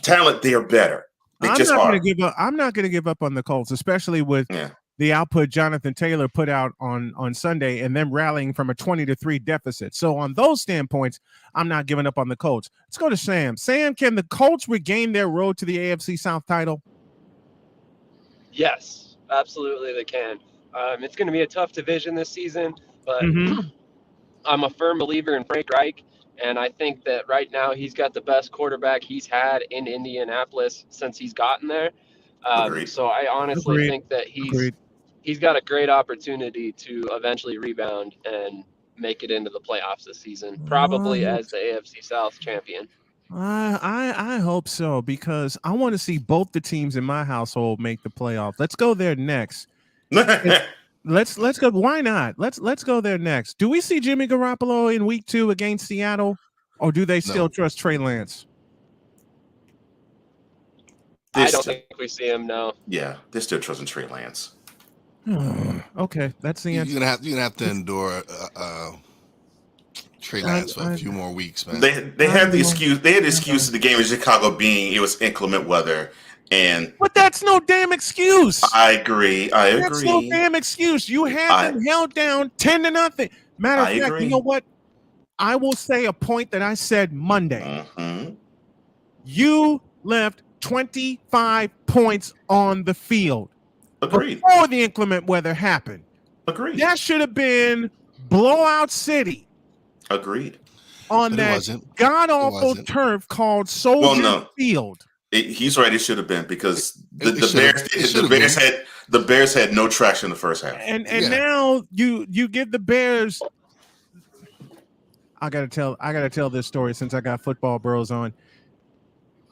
[SPEAKER 9] talent, they are better. They just are.
[SPEAKER 8] I'm not going to give up on the Colts, especially with the output Jonathan Taylor put out on Sunday and them rallying from a 20-3 deficit. So on those standpoints, I'm not giving up on the Colts. Let's go to Sam. Sam, can the Colts regain their road to the AFC South title?
[SPEAKER 10] Yes, absolutely they can. It's going to be a tough division this season, but I'm a firm believer in Frank Reich, and I think that right now he's got the best quarterback he's had in Indianapolis since he's gotten there. So I honestly think that he's got a great opportunity to eventually rebound and make it into the playoffs this season, probably as the AFC South champion.
[SPEAKER 8] I hope so, because I want to see both the teams in my household make the playoffs. Let's go there next. Let's go. Why not? Let's go there next. Do we see Jimmy Garoppolo in week 2 against Seattle, or do they still trust Trey Lance?
[SPEAKER 10] I don't think we see him. No.
[SPEAKER 9] Yeah, they're still trusting Trey Lance.
[SPEAKER 8] Okay, that's the answer.
[SPEAKER 1] You're gonna have to endure Trey Lance for a few more weeks, man.
[SPEAKER 9] They had the excuse. They had the excuse of the game in Chicago being it was inclement weather.
[SPEAKER 8] But that's no damn excuse.
[SPEAKER 9] I agree.
[SPEAKER 8] That's no damn excuse. You had them held down 10-0. Matter of fact, you know what? I will say a point that I said Monday. You left 25 points on the field.
[SPEAKER 9] Agreed.
[SPEAKER 8] Before the inclement weather happened.
[SPEAKER 9] Agreed.
[SPEAKER 8] That should have been blowout city.
[SPEAKER 9] Agreed.
[SPEAKER 8] On that god-awful turf called Soldier Field.
[SPEAKER 9] He's right. It should have been, because the Bears had no traction in the first half.
[SPEAKER 8] And now you give the Bears. I gotta tell this story since I got Football Bros on.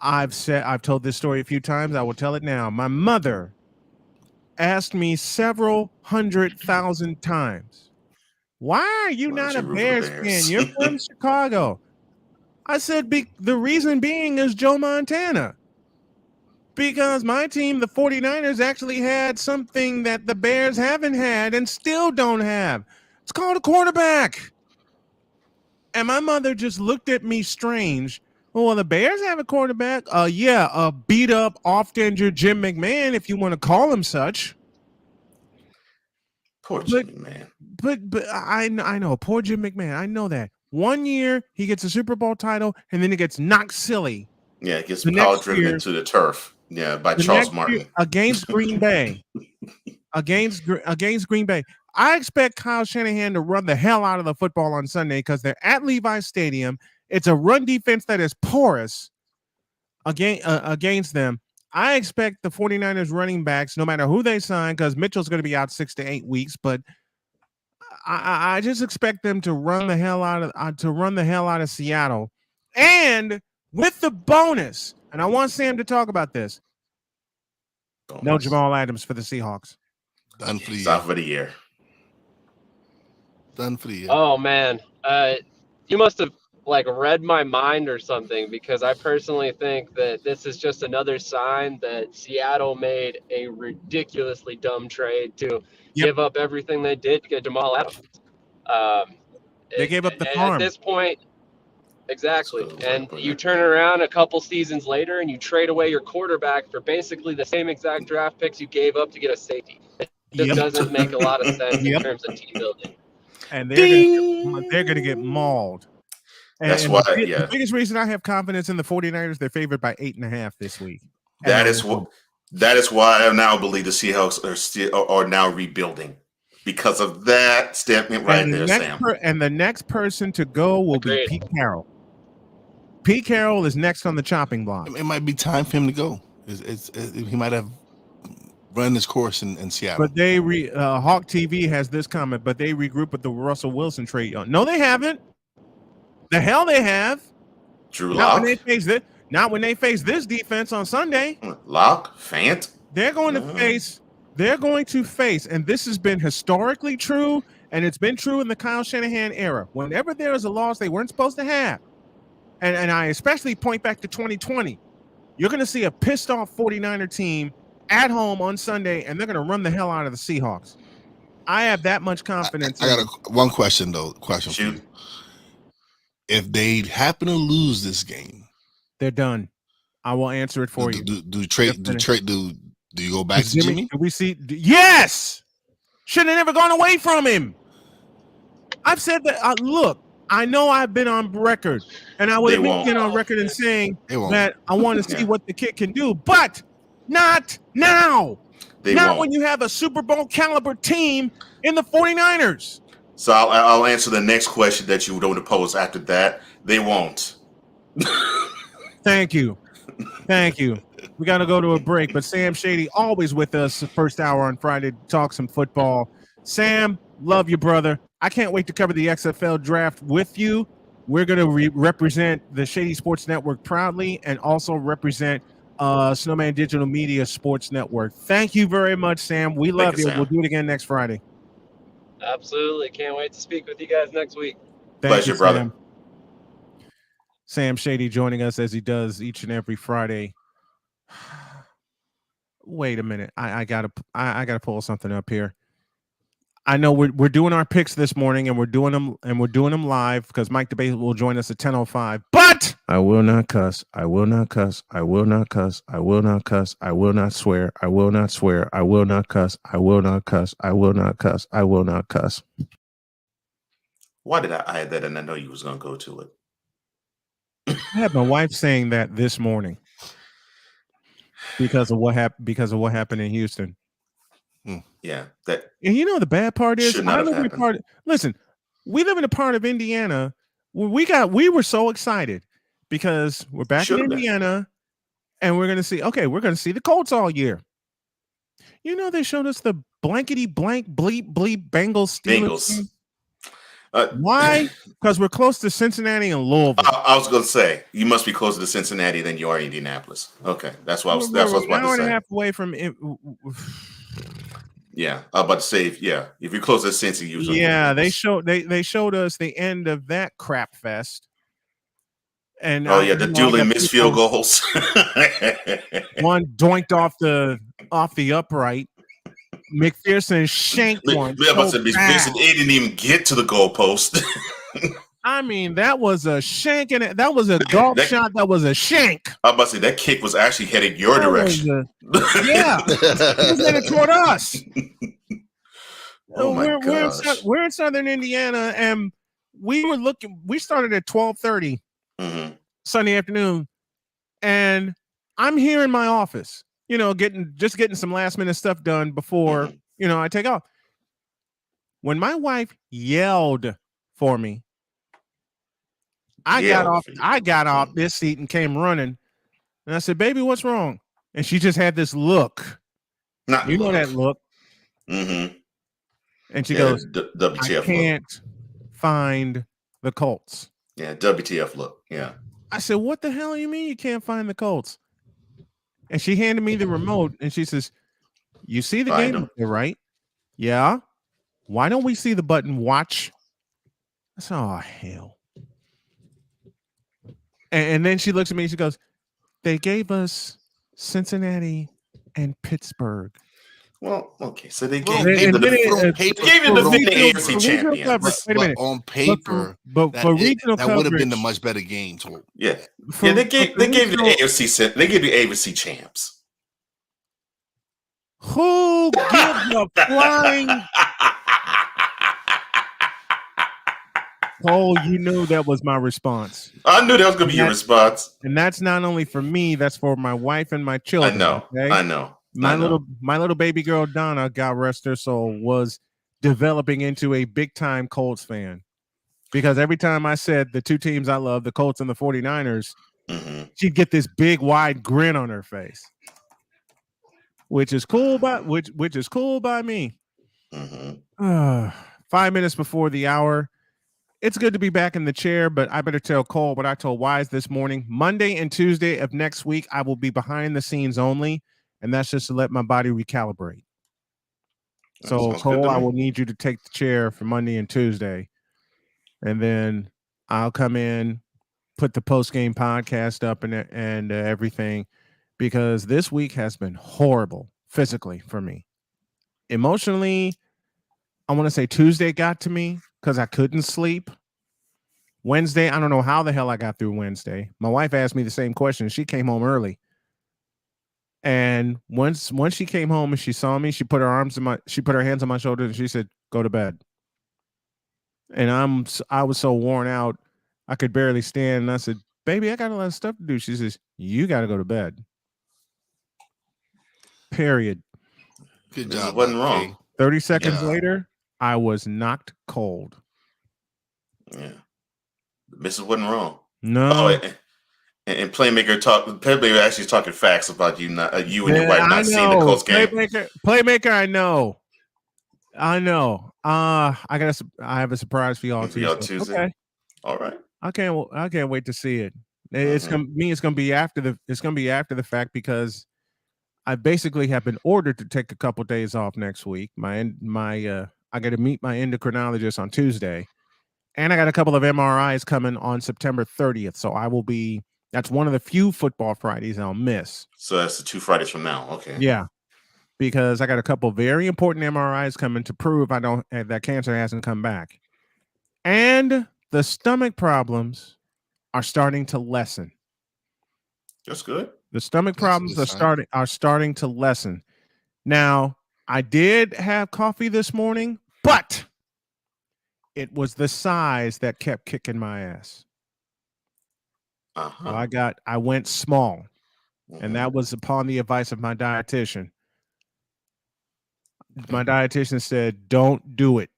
[SPEAKER 8] I've told this story a few times. I will tell it now. My mother asked me several 100,000 times, "Why are you not a Bears fan? You're from Chicago." I said, the reason being is Joe Montana. Because my team, the 49ers, actually had something that the Bears haven't had and still don't have. It's called a quarterback. And my mother just looked at me strange. Well, the Bears have a quarterback. Yeah, a beat up, oft-injured Jim McMahon, if you want to call him such.
[SPEAKER 9] Poor Jim McMahon.
[SPEAKER 8] But I know, poor Jim McMahon. I know that. 1 year, he gets a Super Bowl title, and then he gets knocked silly.
[SPEAKER 9] Yeah, it gets power driven into the turf. Yeah, by Charles Martin.
[SPEAKER 8] Against Green Bay. against Green Bay. I expect Kyle Shanahan to run the hell out of the football on Sunday because they're at Levi's Stadium. It's a run defense that is porous against them. I expect the 49ers running backs, no matter who they sign, because Mitchell's going to be out 6 to 8 weeks, but I just expect them to run the hell out of Seattle. And with the bonus, and I want Sam to talk about this. No Jamal Adams for the Seahawks.
[SPEAKER 1] Done for the year.
[SPEAKER 9] Stop for the year.
[SPEAKER 1] Done for the year.
[SPEAKER 10] Oh man, you must have read my mind or something, because I personally think that this is just another sign that Seattle made a ridiculously dumb trade to give up everything they did to get Jamal Adams.
[SPEAKER 8] They gave up the farm.
[SPEAKER 10] At this point, exactly. And you turn around a couple seasons later and you trade away your quarterback for basically the same exact draft picks you gave up to get a safety. It just doesn't make a lot of sense in terms of team building.
[SPEAKER 8] And they're going to get mauled. And
[SPEAKER 9] that's why,
[SPEAKER 8] the biggest reason I have confidence in the 49ers, they're favored by 8.5 this week.
[SPEAKER 9] That is why I now believe the Seahawks are now rebuilding, because of that statement right there, Sam.
[SPEAKER 8] And the next person to go will be Pete Carroll. Pete Carroll is next on the chopping block.
[SPEAKER 1] It might be time for him to go. He might have run his course in Seattle.
[SPEAKER 8] But Hawk TV has this comment, but they regroup with the Russell Wilson trade. No, they haven't. The hell they have.
[SPEAKER 9] Drew
[SPEAKER 8] Not
[SPEAKER 9] Lock.
[SPEAKER 8] when they face this defense on Sunday.
[SPEAKER 9] Lock, Fant.
[SPEAKER 8] They're going to face, and this has been historically true, and it's been true in the Kyle Shanahan era. Whenever there is a loss they weren't supposed to have, and I especially point back to 2020, You're going to see a pissed off 49er team at home on Sunday, and they're going to run the hell out of the Seahawks. I have that much confidence.
[SPEAKER 1] I got one question though. Question for you. If they happen to lose this game,
[SPEAKER 8] they're done. I will answer it for you.
[SPEAKER 1] Do you go back to Jimmy?
[SPEAKER 8] Do we see? Yes. Should have never gone away from him. I've said that. Look, I know I've been on record, and I would have been on record in saying that I want to see what the kid can do, but not now. Not when you have a Super Bowl caliber team in the 49ers.
[SPEAKER 9] So I'll answer the next question that you would pose after that. They won't.
[SPEAKER 8] Thank you. We got to go to a break, but Sam Shady always with us the first hour on Friday to talk some football. Sam, love you, brother. I can't wait to cover the XFL draft with you. We're going to represent the Shady Sports Network proudly and also represent Snowman Digital Media Sports Network. Thank you very much, Sam. We love you. We'll do it again next Friday.
[SPEAKER 10] Absolutely. Can't wait to speak with you guys next week.
[SPEAKER 9] Pleasure, brother.
[SPEAKER 8] Sam Shady joining us as he does each and every Friday. Wait a minute. I gotta pull something up here. I know we're doing our picks this morning, and we're doing them live because Mike DeBate will join us at 10:05. But I will not cuss. I will not cuss. I will not cuss. I will not cuss. I will not swear. I will not swear. I will not cuss. I will not cuss. I will not cuss. I will not cuss.
[SPEAKER 9] Why did I add that? And I know you was gonna go to it.
[SPEAKER 8] I had my wife saying that this morning because of what happened in Houston.
[SPEAKER 9] Yeah, that.
[SPEAKER 8] And you know the bad part is, listen, we live in a part of Indiana where we were so excited because we're back in Indiana, and we're gonna see the Colts all year. You know they showed us the blankety blank bleep bleep Bengals Steelers. Why? Because we're close to Cincinnati and Louisville.
[SPEAKER 9] I was going to say you must be closer to Cincinnati than you are Indianapolis. Okay, that's what I was about to say.
[SPEAKER 8] An hour and a half away from it.
[SPEAKER 9] Yeah, I was about to say, if you're close to Cincy, usually.
[SPEAKER 8] Yeah, they showed us the end of that crap fest. And
[SPEAKER 9] the duly missed field goals.
[SPEAKER 8] One doinked off the upright. McPherson shanked one.
[SPEAKER 9] McPherson didn't even get to the goalpost.
[SPEAKER 8] I mean, that was a shank, and that was a golf shot. That was a shank.
[SPEAKER 9] I was about to say that kick was actually headed your direction.
[SPEAKER 8] Yeah, it was headed toward us.
[SPEAKER 9] Oh my gosh.
[SPEAKER 8] We're in Southern Indiana, and we started at 12:30 Sunday afternoon, and I'm here in my office. You know, getting some last minute stuff done before I take off. When my wife yelled for me, I got off this seat and came running, and I said, "Baby, what's wrong?" And she just had this look. Know that look.
[SPEAKER 9] Mm-hmm.
[SPEAKER 8] And she goes,
[SPEAKER 9] WTF
[SPEAKER 8] "I can't find the Colts."
[SPEAKER 9] Yeah, WTF look. Yeah.
[SPEAKER 8] I said, "What the hell you mean you can't find the Colts?" And she handed me the remote, and she says, "You see the game up there, right?" "Yeah." "Why don't we see the button watch?" I said, "Oh, hell." And then she looks at me and she goes, "They gave us Cincinnati and Pittsburgh."
[SPEAKER 9] Well, okay. So they gave you the AFC champions.
[SPEAKER 1] Wait a minute. On paper,
[SPEAKER 8] but for regional
[SPEAKER 1] that would have been a much better game.
[SPEAKER 9] Yeah. They gave you the AFC. They gave you AFC champs.
[SPEAKER 8] Who gives a flying? Oh, you knew that was my response.
[SPEAKER 9] I knew that was going to be your response.
[SPEAKER 8] And that's not only for me, that's for my wife and my children.
[SPEAKER 9] I know.
[SPEAKER 8] My little baby girl, Donna, God rest her soul, was developing into a big-time Colts fan. Because every time I said the two teams I love, the Colts and the 49ers, she'd get this big, wide grin on her face. Which is cool by me. 5 minutes before the hour. It's good to be back in the chair, but I better tell Cole what I told Wise this morning. Monday and Tuesday of next week, I will be behind the scenes only, and that's just to let my body recalibrate. So, Cole, I will need you to take the chair for Monday and Tuesday, and then I'll come in, put the post-game podcast up and everything, because this week has been horrible physically for me. Emotionally, I want to say Tuesday got to me because I couldn't sleep. Wednesday, I don't know how the hell I got through Wednesday. My wife asked me the same question. She came home early. And once she came home and she saw me, she put her hands on my shoulders and she said, "Go to bed." And I was so worn out, I could barely stand. And I said, "Baby, I got a lot of stuff to do." She says, "You got to go to bed." Period.
[SPEAKER 1] Good
[SPEAKER 9] This
[SPEAKER 1] job,
[SPEAKER 9] wasn't
[SPEAKER 1] Dr.
[SPEAKER 9] wrong.
[SPEAKER 1] K.
[SPEAKER 8] 30 seconds
[SPEAKER 1] Yeah.
[SPEAKER 8] later, I was knocked cold.
[SPEAKER 9] Yeah. The missus wasn't wrong.
[SPEAKER 8] No.
[SPEAKER 9] Oh, and Playmaker actually talking facts about you and your wife not seeing the Colts game.
[SPEAKER 8] Playmaker, I know. I have a surprise for y'all Tuesday. Okay.
[SPEAKER 9] All right.
[SPEAKER 8] I can't wait to see it. It's gonna be after the fact because I basically have been ordered to take a couple days off next week. I got to meet my endocrinologist on Tuesday, and I got a couple of MRIs coming on September 30th. So that's one of the few football Fridays I'll miss.
[SPEAKER 9] So that's the 2 Fridays from now. Okay.
[SPEAKER 8] Yeah, because I got a couple very important MRIs coming to prove that cancer hasn't come back, and the stomach problems are starting to lessen.
[SPEAKER 9] That's good.
[SPEAKER 8] The stomach problems are starting to lessen. Now, I did have coffee this morning, but it was the size that kept kicking my ass. So I went small, and that was upon the advice of my dietitian. My dietitian said, "Don't do it.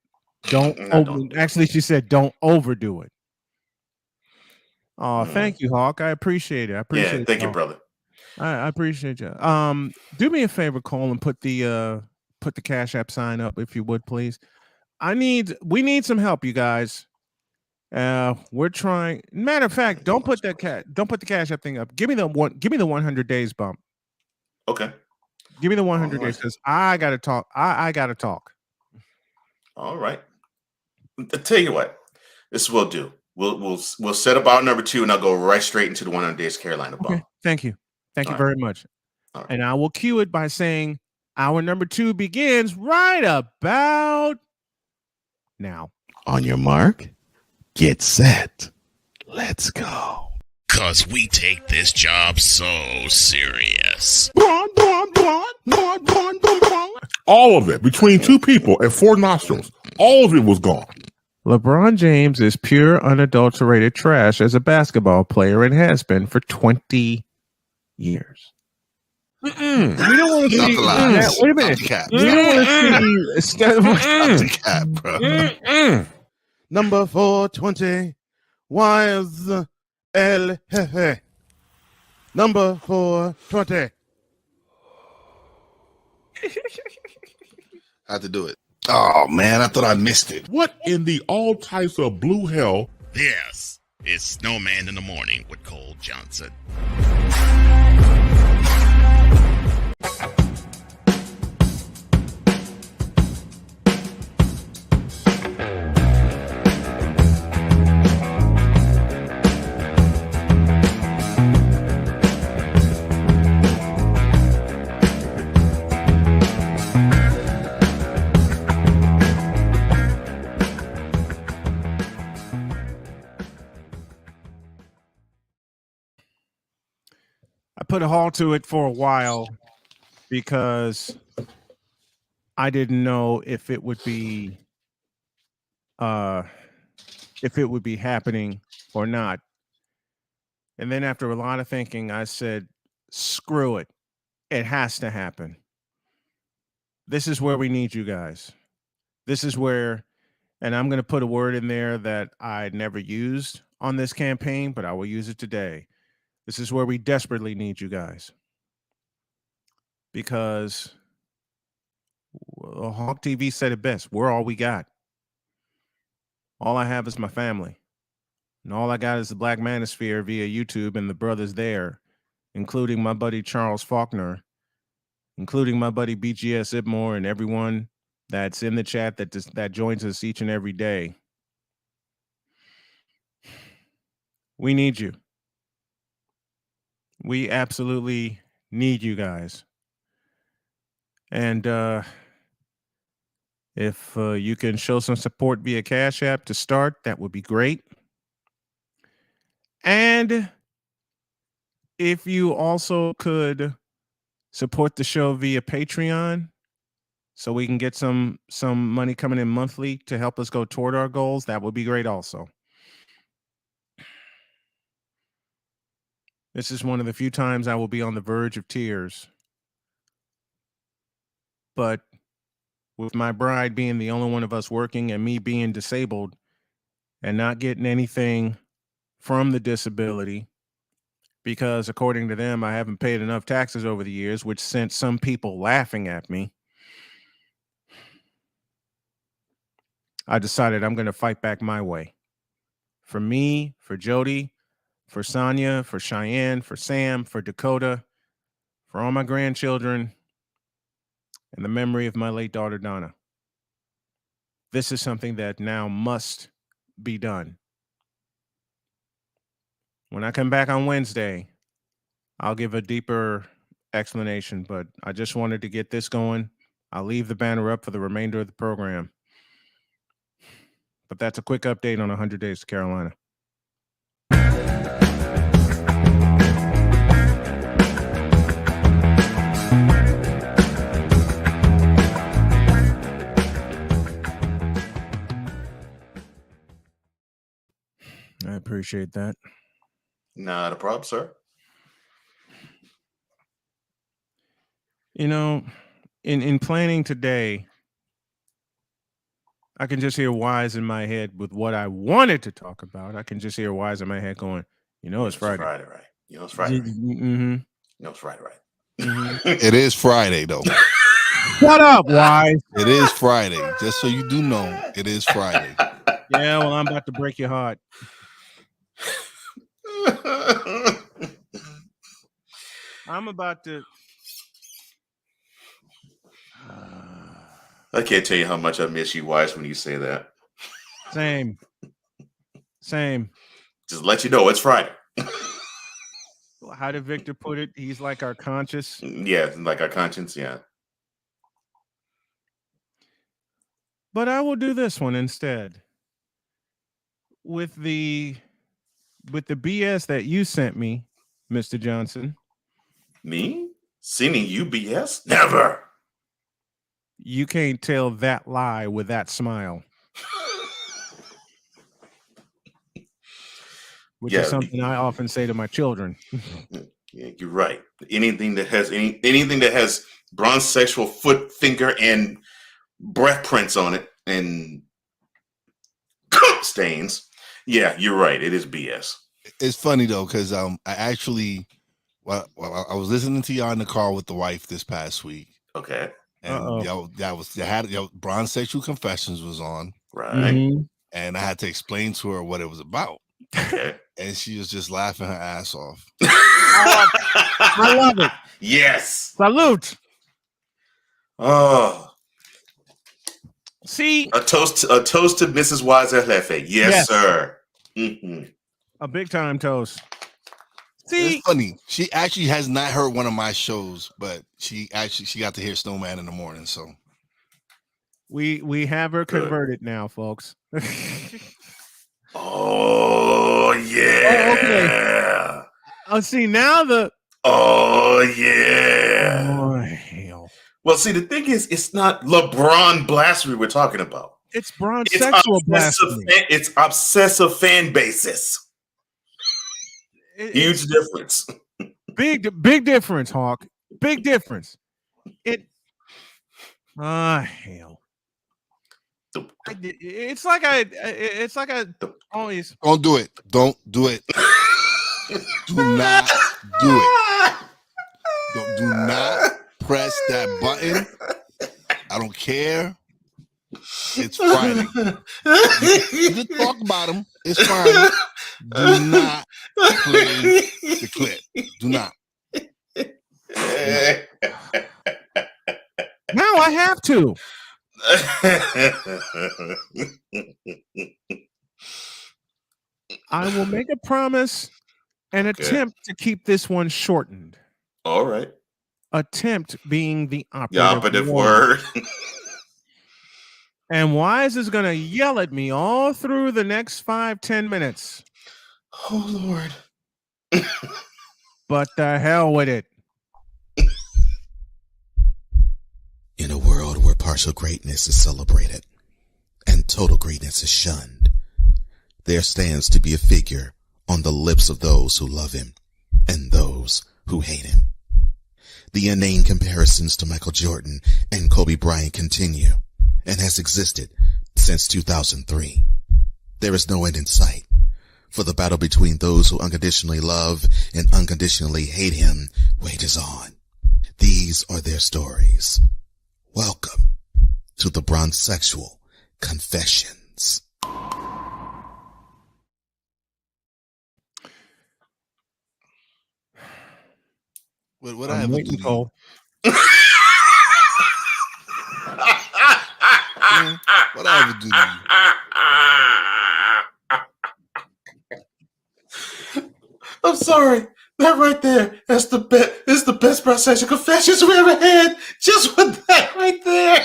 [SPEAKER 8] Actually, she said, don't overdo it." Oh, thank you, Hawk. I appreciate it.
[SPEAKER 9] Thank you, brother.
[SPEAKER 8] I appreciate you. Do me a favor, Cole, and put the Cash App sign up if you would, please. We need some help, you guys. We're trying. Matter of fact, don't put the Cash App thing up. Give me the 100 days bump.
[SPEAKER 9] Okay.
[SPEAKER 8] Give me the 100 days because I gotta talk. I gotta talk.
[SPEAKER 9] All right. I'll tell you what. This is what we'll do. We'll set up our number 2, and I'll go right straight into the 100 days Carolina bump.
[SPEAKER 8] Okay. Thank you. Thank you very much.
[SPEAKER 9] All right.
[SPEAKER 8] And I will cue it by saying our number 2 begins right about now.
[SPEAKER 11] On your mark, get set. Let's go. 'Cause we take this job so serious.
[SPEAKER 6] All of it, between 2 people and 4 nostrils, all of it was gone.
[SPEAKER 8] LeBron James is pure, unadulterated trash as a basketball player and has been for 20 years. We don't want to see that. Wait a minute. We don't want to see
[SPEAKER 1] bro.
[SPEAKER 11] Number 420. YSL. Number 420.
[SPEAKER 1] I had to do it. Oh man, I thought I missed it.
[SPEAKER 6] What in the all types of blue hell?
[SPEAKER 11] This is Snowman in the Morning with Cole Johnson.
[SPEAKER 8] I put a halt to it for a while because I didn't know if it would be happening or not. And then after a lot of thinking, I said, screw it. It has to happen. This is where we need you guys. This is where, and I'm going to put a word in there that I never used on this campaign, but I will use it today. This is where we desperately need you guys. Because Hawk TV said it best. We're all we got. All I have is my family. And all I got is the Black Manosphere via YouTube and the brothers there, including my buddy Charles Faulkner, including my buddy BGS Ibmore, and everyone that's in the chat that joins us each and every day. We need you. We absolutely need you guys. And if you can show some support via Cash App to start, that would be great. And if you also could support the show via Patreon, so we can get some money coming in monthly to help us go toward our goals, that would be great also. This is one of the few times I will be on the verge of tears. But with my bride being the only one of us working and me being disabled and not getting anything from the disability, because according to them, I haven't paid enough taxes over the years, which sent some people laughing at me, I decided I'm going to fight back my way. For me, for Jody, for Sonia, for Cheyenne, for Sam, for Dakota, for all my grandchildren, and the memory of my late daughter, Donna. This is something that now must be done. When I come back on Wednesday, I'll give a deeper explanation, but I just wanted to get this going. I'll leave the banner up for the remainder of the program. But that's a quick update on 100 Days to Carolina. I appreciate that.
[SPEAKER 9] Not a problem, sir.
[SPEAKER 8] You know, in planning today, I can just hear Wise in my head with what I wanted to talk about. I can just hear Wise in my head going, it's Friday.
[SPEAKER 9] Friday, right? It's Friday, right?
[SPEAKER 8] Mm-hmm.
[SPEAKER 9] It's Friday, right?
[SPEAKER 8] Mm-hmm.
[SPEAKER 1] It is Friday, though.
[SPEAKER 8] Shut up, Wise.
[SPEAKER 1] It is Friday. Just so you do know, it is Friday.
[SPEAKER 8] Yeah, well, I'm about to break your heart. I'm about to.
[SPEAKER 9] I can't tell you how much I miss you, Wise, when you say that.
[SPEAKER 8] Same.
[SPEAKER 9] Just let you know it's Friday.
[SPEAKER 8] How did Victor put it? He's like our conscience.
[SPEAKER 9] Yeah, like our conscience, yeah.
[SPEAKER 8] But I will do this one instead. With the BS that you sent me, Mr. Johnson.
[SPEAKER 9] Me? Sending you BS? Never.
[SPEAKER 8] You can't tell that lie with that smile. Which is something I often say to my children.
[SPEAKER 9] Yeah, you're right. Anything that has bronze sexual foot, finger, and breath prints on it and stains. Yeah, you're right. It is BS.
[SPEAKER 1] It's funny though, because I actually, I was listening to y'all in the car with the wife this past week.
[SPEAKER 9] Okay.
[SPEAKER 1] And Bronze Sexual Confessions was on.
[SPEAKER 9] Right.
[SPEAKER 8] Mm-hmm.
[SPEAKER 1] And I had to explain to her what it was about.
[SPEAKER 9] Okay.
[SPEAKER 1] And she was just laughing her ass off.
[SPEAKER 8] I love it.
[SPEAKER 9] Yes.
[SPEAKER 8] Salute.
[SPEAKER 9] Oh.
[SPEAKER 8] See,
[SPEAKER 9] a toast to Mrs. Wise Jefe. Yes, sir. Mm-hmm.
[SPEAKER 8] A big time toast. See,
[SPEAKER 1] it's funny. She actually has not heard one of my shows, but she got to hear Snowman in the morning. So
[SPEAKER 8] we have her converted now, folks.
[SPEAKER 9] Oh yeah.
[SPEAKER 8] Oh, okay. Oh, see now the.
[SPEAKER 9] Oh yeah.
[SPEAKER 8] Oh hell.
[SPEAKER 9] Well, see, the thing is, it's not LeBron blasphemy we're talking about.
[SPEAKER 8] It's bronze sexual blasphemy.
[SPEAKER 9] It's obsessive fan bases. Huge difference.
[SPEAKER 8] Big difference, Hawk. Big difference. Hell. It's like I always
[SPEAKER 1] don't do it. Don't do it. Do not do it. Do not press that button. I don't care. It's Friday. You can talk about them. It's fine. Do not play the clip. Do not.
[SPEAKER 8] Now I have to. I will make a promise and attempt to keep this one shortened.
[SPEAKER 9] All right.
[SPEAKER 8] Attempt being the
[SPEAKER 9] The
[SPEAKER 8] operative
[SPEAKER 9] operative
[SPEAKER 8] word.
[SPEAKER 9] word.
[SPEAKER 8] And Wise is going to yell at me all through the next 5-10 minutes.
[SPEAKER 9] Oh, Lord.
[SPEAKER 8] But the hell with it.
[SPEAKER 11] In a world where partial greatness is celebrated and total greatness is shunned, there stands to be a figure on the lips of those who love him and those who hate him. The inane comparisons to Michael Jordan and Kobe Bryant continue and has existed since 2003. There is no end in sight, for the battle between those who unconditionally love and unconditionally hate him wages on. These are their stories. Welcome to the Bronzexual Confessions.
[SPEAKER 1] What I have to do to
[SPEAKER 8] Cole.
[SPEAKER 1] what I have to do to you?
[SPEAKER 9] I'm sorry. That right there, that's the best. It's the best Bronzexual Confessions we ever had. Just with that right there.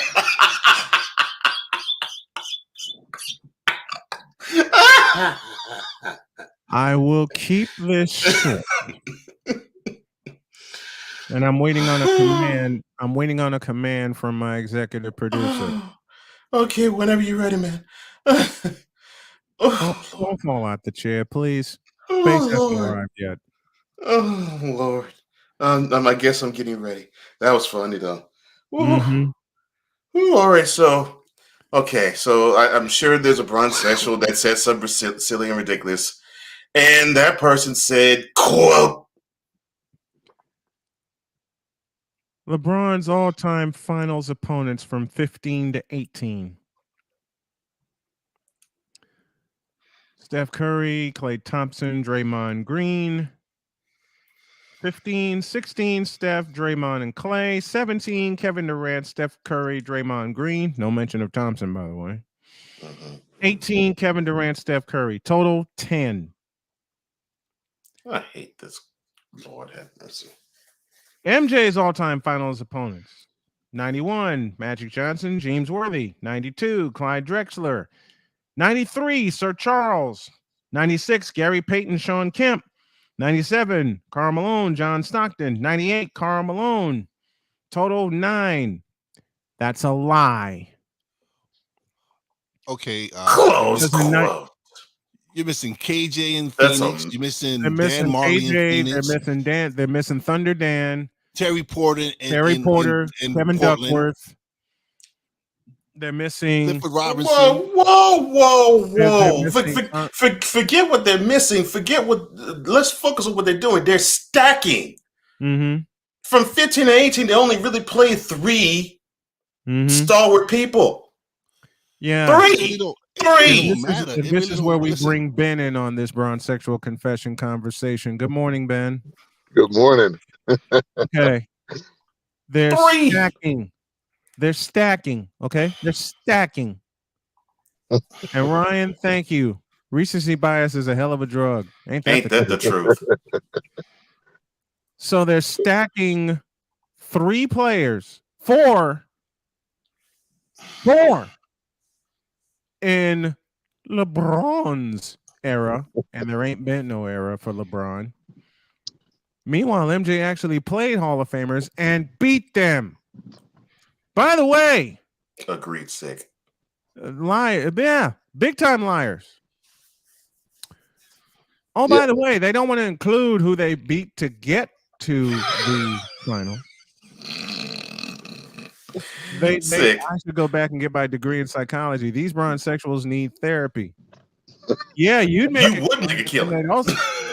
[SPEAKER 8] I will keep this short. And I'm waiting on a command. I'm waiting on a command from my executive producer.
[SPEAKER 9] Okay, whenever you're ready, man.
[SPEAKER 8] Don't fall out the chair, please. Space hasn't arrived yet.
[SPEAKER 9] Oh, Lord. I guess I'm getting ready. That was funny, though.
[SPEAKER 8] Mm-hmm.
[SPEAKER 9] Ooh, all right, so, okay, so I'm sure there's a Bronzexual that said something silly and ridiculous. And that person said, quote,
[SPEAKER 8] LeBron's all-time finals opponents from 15 to 18. Steph Curry, Klay Thompson, Draymond Green. 15, 16, Steph, Draymond, and Klay. 17, Kevin Durant, Steph Curry, Draymond Green. No mention of Thompson, by the way. 18, Kevin Durant, Steph Curry. Total 10.
[SPEAKER 9] I hate this. Lord have mercy.
[SPEAKER 8] MJ's all-time finals opponents. 91, Magic Johnson, James Worthy. 92, Clyde Drexler. 93, Sir Charles. 96, Gary Payton, Sean Kemp. 97, Karl Malone, John Stockton. 98, Karl Malone. Total 9. That's a lie.
[SPEAKER 1] Okay.
[SPEAKER 9] Close.
[SPEAKER 1] You're missing KJ in Phoenix. You're missing Dan Marley in Phoenix.
[SPEAKER 8] They're missing Thunder Dan.
[SPEAKER 1] Terry Porter in
[SPEAKER 8] Kevin
[SPEAKER 1] Portland.
[SPEAKER 8] Duckworth. They're missing
[SPEAKER 1] Clifford Robinson.
[SPEAKER 9] Whoa. Forget what they're missing. Let's focus on what they're doing. They're stacking.
[SPEAKER 8] Mm-hmm.
[SPEAKER 9] From 15 to 18, they only really played 3 stalwart people.
[SPEAKER 8] Yeah.
[SPEAKER 9] 3.
[SPEAKER 8] This is where we bring Ben in on this Bronzexual Confession conversation. Good morning, Ben.
[SPEAKER 12] Good morning.
[SPEAKER 8] Okay. They're stacking. Okay. They're stacking. And Ryan, thank you. Recency bias is a hell of a drug. Ain't that
[SPEAKER 9] the truth?
[SPEAKER 8] So they're stacking 3 players. 4 in LeBron's era, and there ain't been no era for LeBron. Meanwhile, MJ actually played Hall of Famers and beat them. By the way,
[SPEAKER 9] agreed, sick.
[SPEAKER 8] Big time liars. Oh, by the way, they don't want to include who they beat to get to the final. I should go back and get my degree in psychology. These Bronzexuals need therapy. Yeah, you'd make a killing.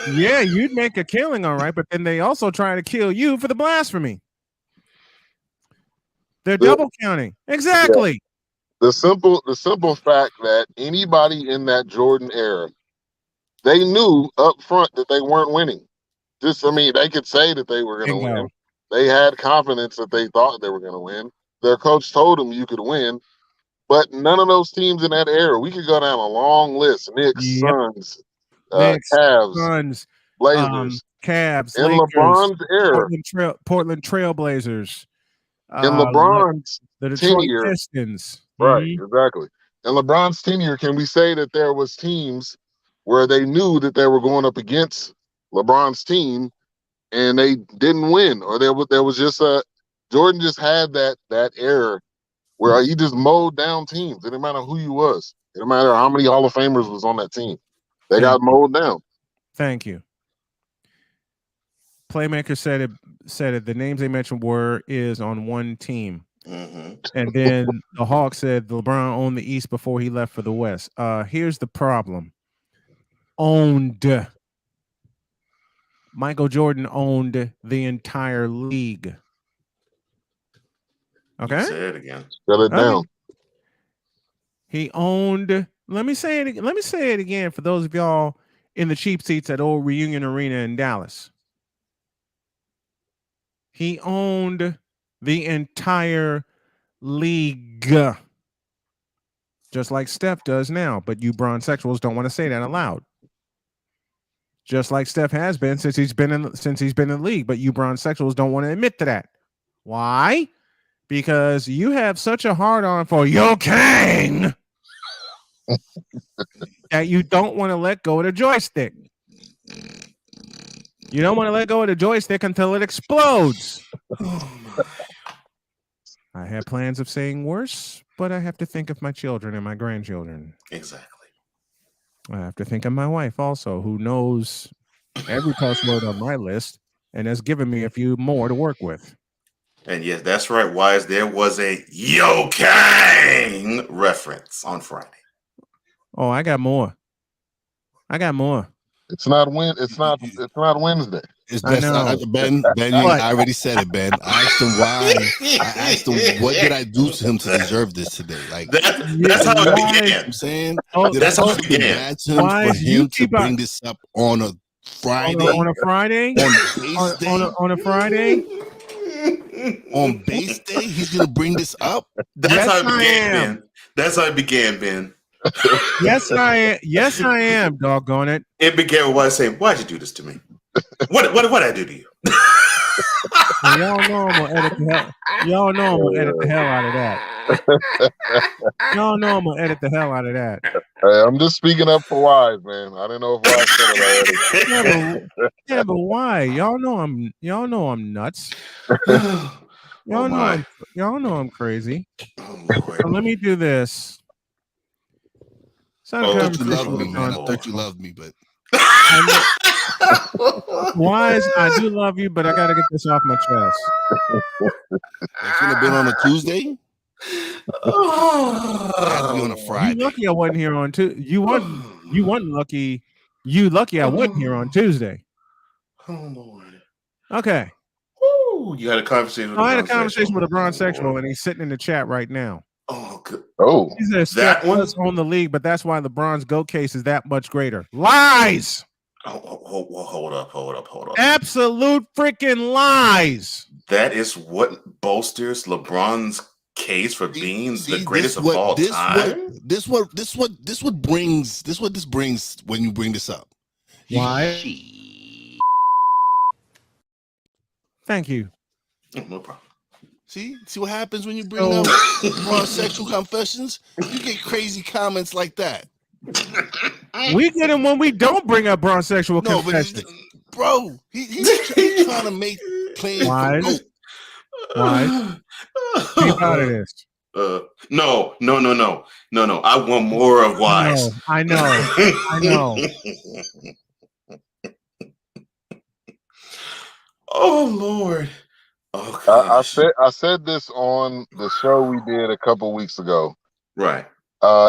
[SPEAKER 8] You'd make a killing, all right, but then they also try to kill you for the blasphemy. They're double counting. Exactly.
[SPEAKER 12] Yeah. The simple fact that anybody in that Jordan era, they knew up front that they weren't winning. They could say that they were going to win. They had confidence that they thought they were going to win. Their coach told them you could win, but none of those teams in that era, we could go down a long list. Knicks, Suns, Cavs.
[SPEAKER 8] Suns.
[SPEAKER 12] Blazers.
[SPEAKER 8] Cavs,
[SPEAKER 12] In
[SPEAKER 8] Lakers,
[SPEAKER 12] LeBron's era.
[SPEAKER 8] Portland Trailblazers,
[SPEAKER 12] In LeBron's
[SPEAKER 8] the Detroit
[SPEAKER 12] tenure.
[SPEAKER 8] Pistons.
[SPEAKER 12] Right, exactly. In LeBron's tenure, can we say that there was teams where they knew that they were going up against LeBron's team and they didn't win, or there was just Jordan just had that era where he just mowed down teams. It didn't matter who you was. It didn't matter how many Hall of Famers was on that team. They got mowed down.
[SPEAKER 8] Thank you. Playmaker said it. The names they mentioned is on one team.
[SPEAKER 9] Mm-hmm.
[SPEAKER 8] And then the Hawks said LeBron owned the East before he left for the West. Here's the problem. Owned. Michael Jordan owned the entire league. Okay?
[SPEAKER 9] Say it again.
[SPEAKER 12] Shut it down.
[SPEAKER 8] He owned. Let me say it again for those of y'all in the cheap seats at Old Reunion Arena in Dallas. He owned the entire league. Just like Steph does now, but you bronsexuals don't want to say that aloud. Just like Steph has been since he's been in the league, but you bronsexuals don't want to admit to that. Why? Because you have such a hard on for your king that you don't want to let go of the joystick. You don't want to let go of the joystick until it explodes. I have plans of saying worse, but I have to think of my children and my grandchildren.
[SPEAKER 9] Exactly.
[SPEAKER 8] I have to think of my wife also, who knows every cuss word on my list and has given me a few more to work with.
[SPEAKER 9] And yes, that's right, Wise. There was a Yo Kang reference on Friday.
[SPEAKER 8] Oh, I got more.
[SPEAKER 12] It's not Wednesday.
[SPEAKER 1] It's best. Ben, I already said it, Ben. I asked him why. I asked him what did I do to him to deserve this today. Like
[SPEAKER 9] that's how it began.
[SPEAKER 1] I'm saying
[SPEAKER 9] that's how it began.
[SPEAKER 1] For him to bring this up on a Friday.
[SPEAKER 8] On a Friday. On a Friday.
[SPEAKER 1] On base day, he's gonna bring this up.
[SPEAKER 9] That's how it began, Ben. That's how it began, Ben.
[SPEAKER 8] Yes, I am. Yes, I am. Doggone it!
[SPEAKER 9] It began with Wise saying, "Why'd you do this to me? What did I do to you?"
[SPEAKER 8] Y'all know I'm gonna edit the hell. Y'all know I'm gonna edit the hell out of that. Y'all know I'm gonna edit the hell out of that.
[SPEAKER 12] Hey, I'm just speaking up for Wise, man. I didn't know if Wise said it already.
[SPEAKER 8] Yeah, but why? Y'all know I'm nuts. Y'all know I'm crazy. So let me do this.
[SPEAKER 1] I thought you loved me, man. I thought you loved me, but
[SPEAKER 8] Wise, I do love you, but I gotta get this off my chest.
[SPEAKER 1] It should have been on a Tuesday. On a Friday.
[SPEAKER 8] You lucky I wasn't here on Tuesday. You wasn't lucky. You lucky I wasn't here on Tuesday.
[SPEAKER 9] Oh Lord.
[SPEAKER 8] Okay.
[SPEAKER 9] Ooh, you had a conversation with
[SPEAKER 8] I had a conversation with a bronsexual, and he's sitting in the chat right now.
[SPEAKER 9] Oh, good.
[SPEAKER 12] Oh,
[SPEAKER 8] he says Steph was on the league, but that's why LeBron's GOAT case is that much greater. Lies.
[SPEAKER 9] Hold up.
[SPEAKER 8] Absolute freaking lies.
[SPEAKER 9] That is what bolsters LeBron's case for being the greatest of all time.
[SPEAKER 1] This brings when you bring this up.
[SPEAKER 8] Why? Thank you.
[SPEAKER 9] No problem.
[SPEAKER 1] See what happens when you bring up sexual confessions? You get crazy comments like that.
[SPEAKER 8] We get them when we don't bring up bronsexual confessions.
[SPEAKER 1] Bro, he's trying to make claims.
[SPEAKER 8] Wise. Be proud of this.
[SPEAKER 9] No. I want more of Wise.
[SPEAKER 8] I know.
[SPEAKER 9] Oh Lord. Oh,
[SPEAKER 12] I said this on the show we did a couple weeks ago.
[SPEAKER 9] Right.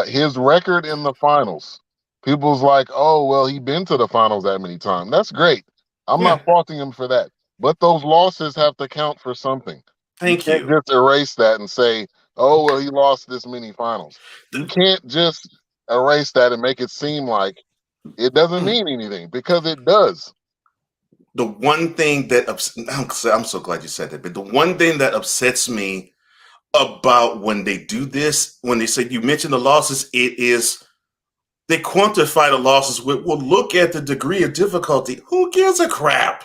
[SPEAKER 12] His record in the finals. People's like, oh, well, he's been to the finals that many times. That's great. I'm not faulting him for that. But those losses have to count for something.
[SPEAKER 9] Thank you.
[SPEAKER 12] You can't just erase that and say, oh, well, he lost this many finals. You can't just erase that and make it seem like it doesn't mean anything, because it does.
[SPEAKER 9] The one thing that I'm so glad you said that, but the one thing that upsets me about when they do this, when they say you mention the losses, it is they quantify the losses with, well, look at the degree of difficulty. Who gives a crap?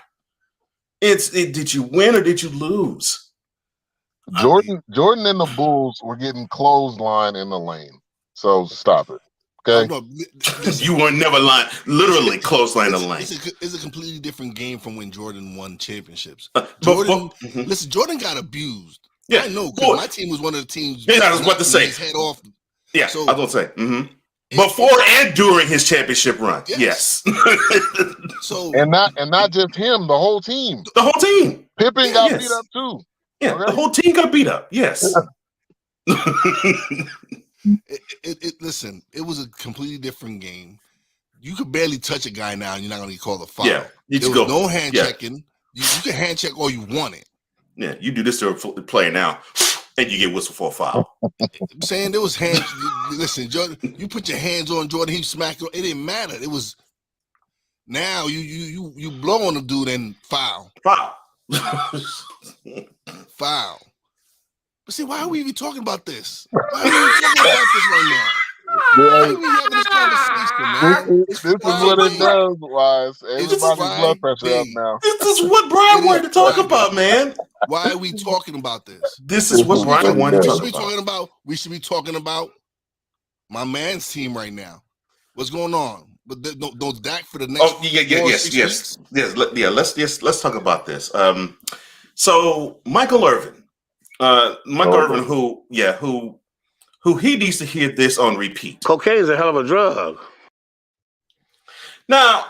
[SPEAKER 9] Did you win or did you lose?
[SPEAKER 12] Jordan and the Bulls were getting clothesline in the lane. So stop it. Okay.
[SPEAKER 1] No, listen,
[SPEAKER 9] you were never lying. Literally clothesline in the lane.
[SPEAKER 1] It's a completely different game from when Jordan won championships. Jordan got abused. Yeah, I know, because my team was one of the teams.
[SPEAKER 9] Yeah, I was about to say.
[SPEAKER 1] His head off.
[SPEAKER 9] Yeah, so, I was going to say. Before and during his championship run. Yes.
[SPEAKER 1] So
[SPEAKER 12] and not just him, the whole team.
[SPEAKER 9] The whole team.
[SPEAKER 12] Pippen got beat up too.
[SPEAKER 9] Yeah, okay? The whole team got beat up. Yes.
[SPEAKER 1] Listen, it was a completely different game. You could barely touch a guy now, and you're not going to call a foul.
[SPEAKER 9] Yeah,
[SPEAKER 1] there was no hand checking. You can hand check all you wanted.
[SPEAKER 9] Yeah, you do this to a player now, and you get whistled for a foul.
[SPEAKER 1] I'm saying there was hands. Listen, Jordan, you put your hands on Jordan, he smacked. It didn't matter. It was now you blow on the dude and foul. Foul. But see, why are we even talking about this? Why are we even talking about this right now? Why are we having this conversation, man?
[SPEAKER 12] This is what it does, Wise. Everybody's blood pressure up now.
[SPEAKER 9] This is what Brian wanted to talk about, man.
[SPEAKER 1] Why are we talking about this?
[SPEAKER 9] This is what Brian wanted to talk about.
[SPEAKER 1] We should be talking about my man's team right now. What's going on? But don't Dak for the next.
[SPEAKER 9] Oh yes. Let's talk about this. So Michael Irvin, who he needs to hear this on repeat.
[SPEAKER 13] Cocaine is a hell of a drug.
[SPEAKER 9] Now,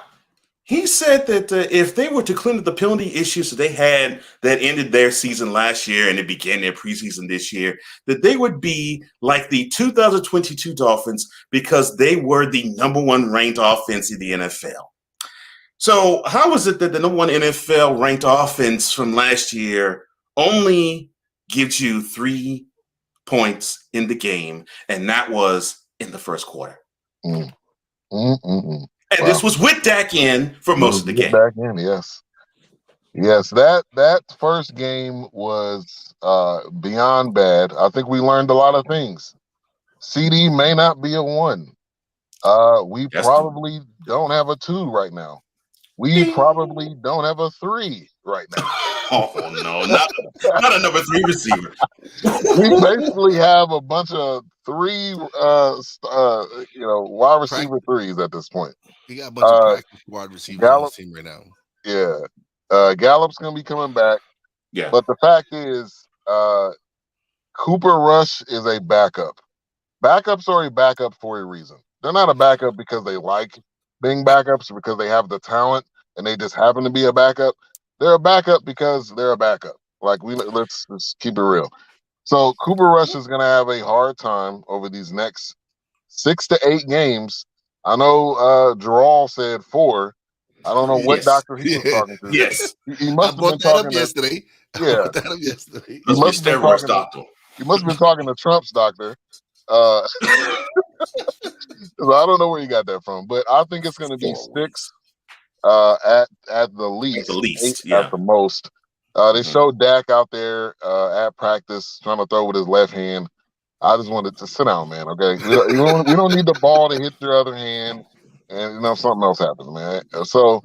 [SPEAKER 9] he said that if they were to clean up the penalty issues that they had that ended their season last year and it began their preseason this year, that they would be like the 2022 Dolphins because they were the number one ranked offense in the NFL. So how is it that the number one NFL ranked offense from last year only gives you 3 points in the game, and that was in the first quarter? And this was with Dak in for most of the game.
[SPEAKER 12] Dak in, yes. That first game was beyond bad. I think we learned a lot of things. CD may not be a 1. We probably don't have a 2 right now. We probably don't have a 3 right now.
[SPEAKER 9] Oh no, not a number 3 receiver.
[SPEAKER 12] We basically have a bunch of 3 wide receiver 3s at this point.
[SPEAKER 1] He got a bunch of practice wide receivers on the team right now.
[SPEAKER 12] Yeah. Gallup's gonna be coming back.
[SPEAKER 9] Yeah.
[SPEAKER 12] But the fact is, Cooper Rush is a backup. Backups are a backup for a reason. They're not a backup because they like being backups or because they have the talent and they just happen to be a backup. They're a backup because they're a backup. Like let's keep it real. So Cooper Rush is gonna have a hard time over these next 6 to 8 games. I know Gerald said 4. I don't know what doctor he was talking to.
[SPEAKER 9] Yes.
[SPEAKER 12] He must have been talking
[SPEAKER 1] yesterday.
[SPEAKER 12] Yeah.
[SPEAKER 1] Yesterday.
[SPEAKER 9] He must have been doctor.
[SPEAKER 12] He must have been talking to Trump's doctor. So I don't know where you got that from, but I think it's going to be 6 at the least.
[SPEAKER 9] At the least,
[SPEAKER 12] 8 at the most. They showed Dak out there at practice trying to throw with his left hand. I just wanted to sit down, man. Okay, we don't need the ball to hit your other hand, and something else happens, man. So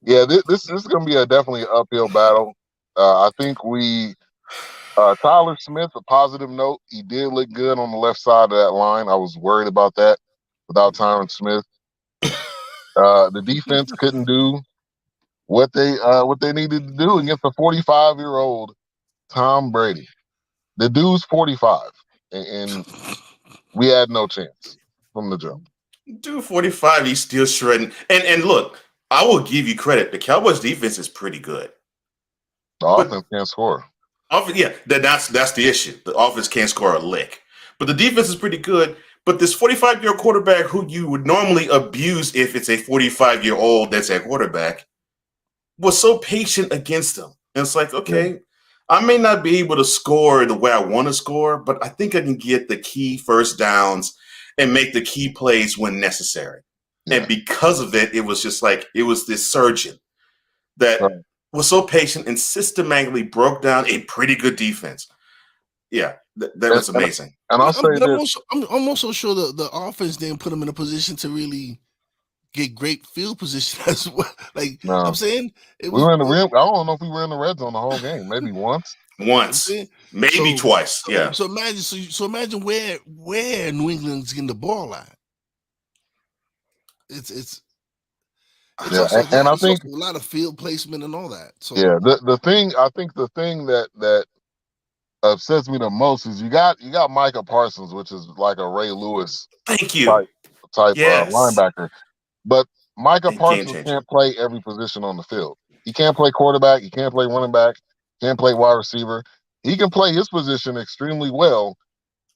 [SPEAKER 12] yeah, this is going to be definitely an uphill battle. I think Tyler Smith, a positive note, he did look good on the left side of that line. I was worried about that without Tyron Smith. The defense couldn't do what they needed to do against a 45-year-old Tom Brady. The dude's 45, and we had no chance from the jump.
[SPEAKER 9] Dude, 45, he's still shredding. And look, I will give you credit. The Cowboys defense is pretty good.
[SPEAKER 12] The offense can't score.
[SPEAKER 9] Yeah, that's the issue. The offense can't score a lick. But the defense is pretty good. But this 45-year-old quarterback who you would normally abuse if it's a 45-year-old that's at quarterback was so patient against them. And it's like, okay, I may not be able to score the way I want to score, but I think I can get the key first downs and make the key plays when necessary. Yeah. And because of it, it was just like it was this surgeon that was so patient and systematically broke down a pretty good defense. Yeah. That was amazing.
[SPEAKER 12] And I'll say
[SPEAKER 1] I'm
[SPEAKER 12] this.
[SPEAKER 1] also sure the offense didn't put him in a position to really get great field position as well. Like
[SPEAKER 12] No.
[SPEAKER 1] I'm saying,
[SPEAKER 12] I don't know if we were in the red zone the whole game. Maybe once.
[SPEAKER 9] Maybe twice. Yeah.
[SPEAKER 1] So imagine where New England's getting the ball at. It's also a lot of field placement and all that. So
[SPEAKER 12] the thing that upsets me the most is you got Micah Parsons, which is like a Ray Lewis type linebacker, but Micah Parsons can't play every position on the field. He can't play quarterback. He can't play running back. Can't play wide receiver. He can play his position extremely well,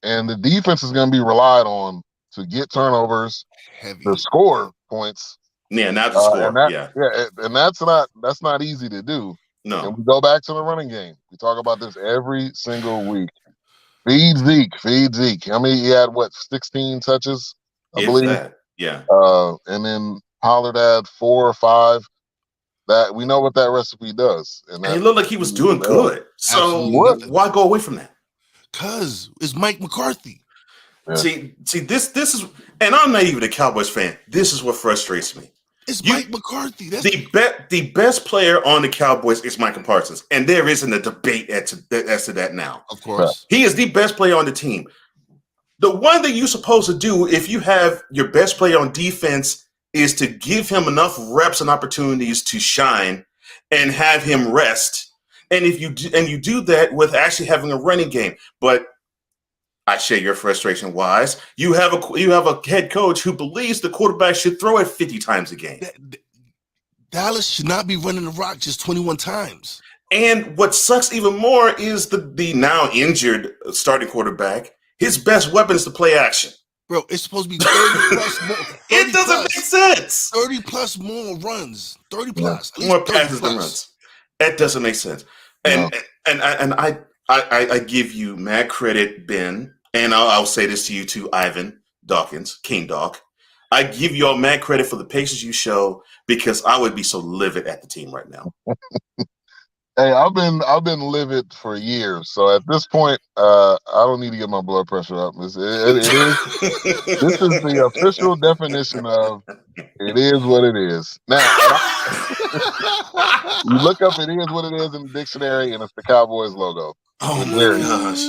[SPEAKER 12] and the defense is going to be relied on to get turnovers, to score points.
[SPEAKER 9] Yeah, not to score.
[SPEAKER 12] And that's not easy to do.
[SPEAKER 9] No.
[SPEAKER 12] And we go back to the running game. We talk about this every single week. Feed Zeke. I mean, he had 16 touches, I believe.
[SPEAKER 9] That. Yeah.
[SPEAKER 12] And then Pollard had 4 or 5. That we know what that recipe does. And
[SPEAKER 9] he looked like he was doing good. So why go away from that?
[SPEAKER 1] Because it's Mike McCarthy.
[SPEAKER 12] Yeah.
[SPEAKER 9] See, this is, and I'm not even a Cowboys fan. This is what frustrates me.
[SPEAKER 1] It's Mike McCarthy. That's
[SPEAKER 9] the best player on the Cowboys is Micah Parsons, and there isn't a debate as to that now.
[SPEAKER 1] Of course,
[SPEAKER 9] he is the best player on the team. The one thing you're supposed to do if you have your best player on defense is to give him enough reps and opportunities to shine, and have him rest. And if you do that with actually having a running game, but I share your frustration. Wise, you have a head coach who believes the quarterback should throw it 50 times a game.
[SPEAKER 1] Dallas should not be running the rock just 21 times.
[SPEAKER 9] And what sucks even more is the now injured starting quarterback. His best weapon is the play action.
[SPEAKER 1] Bro, it's supposed to be 30 plus more.
[SPEAKER 9] It doesn't make sense.
[SPEAKER 1] 30 plus more runs. 30 plus.
[SPEAKER 9] More passes than runs. That doesn't make sense. And I give you mad credit, Ben, and I'll say this to you too, Ivan Dawkins, King Doc. I give you all mad credit for the patience you show, because I would be so livid at the team right now.
[SPEAKER 12] Hey, I've been livid for years, so at this point, I don't need to get my blood pressure up. This is the official definition of it is what it is. Now, you look up "it is what it is" in the dictionary, and it's the Cowboys logo.
[SPEAKER 9] Oh my gosh!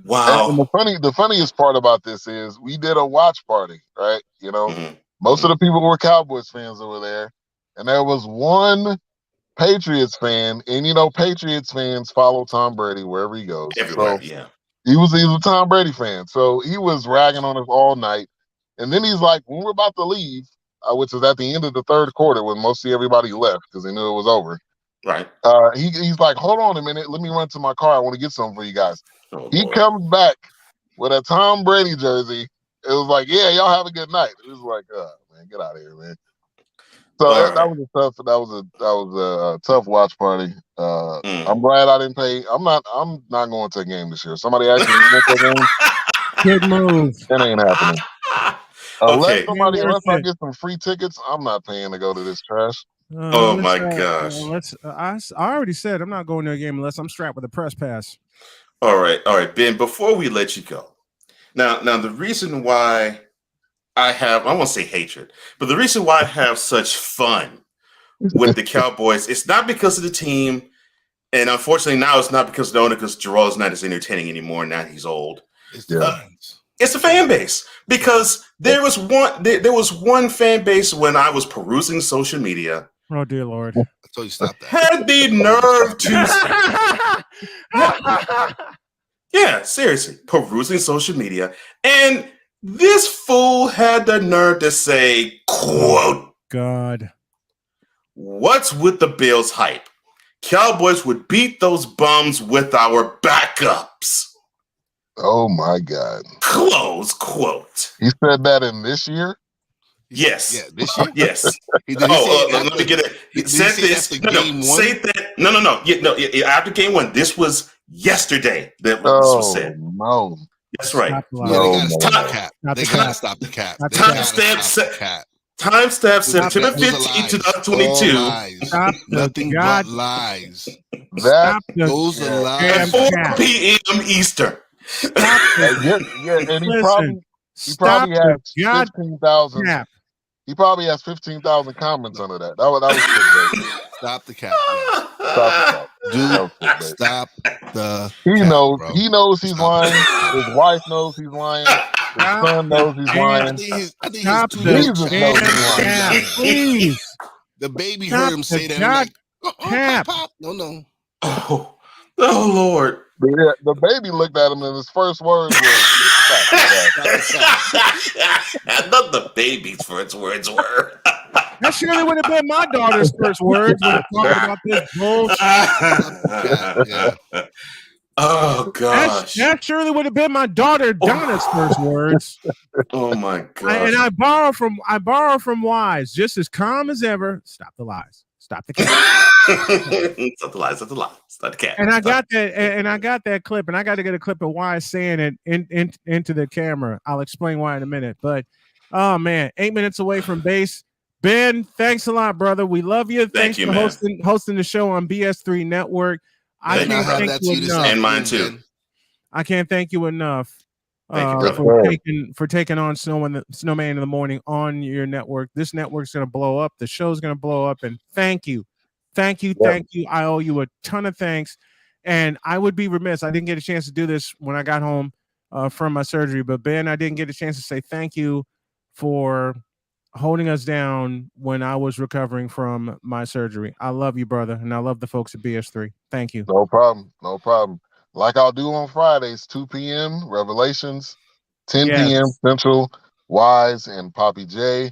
[SPEAKER 9] Wow.
[SPEAKER 12] And the funniest part about this is we did a watch party, right? You know, most of the people were Cowboys fans over there, and there was one Patriots fan, and you know, Patriots fans follow Tom Brady wherever he goes.
[SPEAKER 9] Everywhere,
[SPEAKER 12] so he was a Tom Brady fan, so he was ragging on us all night. And then he's like, when we're about to leave, which is at the end of the third quarter when mostly everybody left because they knew it was over.
[SPEAKER 9] Right.
[SPEAKER 12] He's like, hold on a minute, let me run to my car. I want to get something for you guys. He comes back with a Tom Brady jersey. It was like, yeah, y'all have a good night. It was like, man, get out of here, man. So that was a tough watch party. I'm glad I didn't pay. I'm not going to a game this year. Somebody asked me to go to a game.
[SPEAKER 8] Good move.
[SPEAKER 12] That ain't happening. Unless I get some free tickets, I'm not paying to go to this trash.
[SPEAKER 9] Oh my gosh!
[SPEAKER 8] I already said I'm not going to a game unless I'm strapped with a press pass.
[SPEAKER 9] All right, Ben. Before we let you go, now the reason why I won't say hatred, but the reason why I have such fun with the Cowboys, it's not because of the team, and unfortunately now it's not because of the owner, because Jarrell is not as entertaining anymore. Now he's old.
[SPEAKER 1] It's the fans.
[SPEAKER 9] It's the fan base, because there was one fan base when I was perusing social media.
[SPEAKER 8] Oh dear Lord!
[SPEAKER 1] I told you stop that.
[SPEAKER 9] Had the nerve to, yeah, seriously, perusing social media, and this fool had the nerve to say, quote,
[SPEAKER 8] God,
[SPEAKER 9] what's with the Bills hype? Cowboys would beat those bums with our backups.
[SPEAKER 12] Oh my God.
[SPEAKER 9] Close quote.
[SPEAKER 12] He said that in this year?
[SPEAKER 9] Yes.
[SPEAKER 1] Yeah, this year?
[SPEAKER 9] Yes. Let me get it. He said this. Say that. No. Yeah, after game one. This was yesterday that this was said.
[SPEAKER 12] No.
[SPEAKER 9] That's right.
[SPEAKER 1] They gotta stop the cap.
[SPEAKER 9] Timestamp September 15, 2022.
[SPEAKER 1] Nothing but lies.
[SPEAKER 12] Those
[SPEAKER 1] are lies.
[SPEAKER 9] At 4 p.m. Eastern.
[SPEAKER 8] Stop it.
[SPEAKER 12] Yeah, and he
[SPEAKER 8] Listen,
[SPEAKER 12] probably
[SPEAKER 8] stop
[SPEAKER 12] has
[SPEAKER 8] the god
[SPEAKER 12] 15,000.
[SPEAKER 8] cap.
[SPEAKER 12] He probably has 15,000 comments under that. That was clickbait.
[SPEAKER 1] Stop the cap. Yes.
[SPEAKER 12] Stop the cap.
[SPEAKER 1] Dude, stop the
[SPEAKER 12] He
[SPEAKER 1] cap,
[SPEAKER 12] knows.
[SPEAKER 1] bro.
[SPEAKER 12] He knows he's
[SPEAKER 1] Stop
[SPEAKER 12] lying. His wife knows he's lying. His son knows he's lying.
[SPEAKER 1] I think his
[SPEAKER 8] Stop
[SPEAKER 1] two
[SPEAKER 8] the
[SPEAKER 1] little
[SPEAKER 12] Jesus
[SPEAKER 1] child
[SPEAKER 12] knows
[SPEAKER 1] is
[SPEAKER 12] he's
[SPEAKER 1] lying.
[SPEAKER 8] cap, please.
[SPEAKER 1] The baby
[SPEAKER 8] Stop
[SPEAKER 1] heard him
[SPEAKER 8] the
[SPEAKER 1] say that. And
[SPEAKER 8] god
[SPEAKER 1] like,
[SPEAKER 8] cap.
[SPEAKER 1] pop. No.
[SPEAKER 9] Oh Lord.
[SPEAKER 12] Yeah, the baby looked at him and his first words were,
[SPEAKER 9] Not the baby's first words were.
[SPEAKER 8] That surely would have been my daughter's first words when talking about this bullshit.
[SPEAKER 1] Yeah.
[SPEAKER 9] Oh gosh.
[SPEAKER 8] That surely would have been my daughter Donna's first words.
[SPEAKER 9] Oh my gosh.
[SPEAKER 8] And I borrow from Wise, just as calm as ever. Stop the lies. Stop the cap.
[SPEAKER 9] Stop the lies. Stop the lies. Stop the cap.
[SPEAKER 8] And I got that. And I got that clip. And I got to get a clip of Wise saying it into the camera. I'll explain why in a minute. But oh man, 8 minutes away from base. Ben, thanks a lot, brother. We love you. Thanks
[SPEAKER 9] you,
[SPEAKER 8] for
[SPEAKER 9] man.
[SPEAKER 8] hosting the show on BS3 Network. I can't thank you enough.
[SPEAKER 9] And mine too.
[SPEAKER 8] I can't thank you enough
[SPEAKER 9] Thank you,
[SPEAKER 8] for taking on Snowman in the Morning on your network. This network's going to blow up. The show's going to blow up. And thank you. Thank you. I owe you a ton of thanks. And I would be remiss. I didn't get a chance to do this when I got home from my surgery. But Ben, I didn't get a chance to say thank you for holding us down when I was recovering from my surgery. I love you, brother. And I love the folks at BS3. Thank you.
[SPEAKER 12] No problem. No problem. Like I'll do on Fridays, 2 p.m. Revelations, 10 p.m. Central, Wise and Poppy J.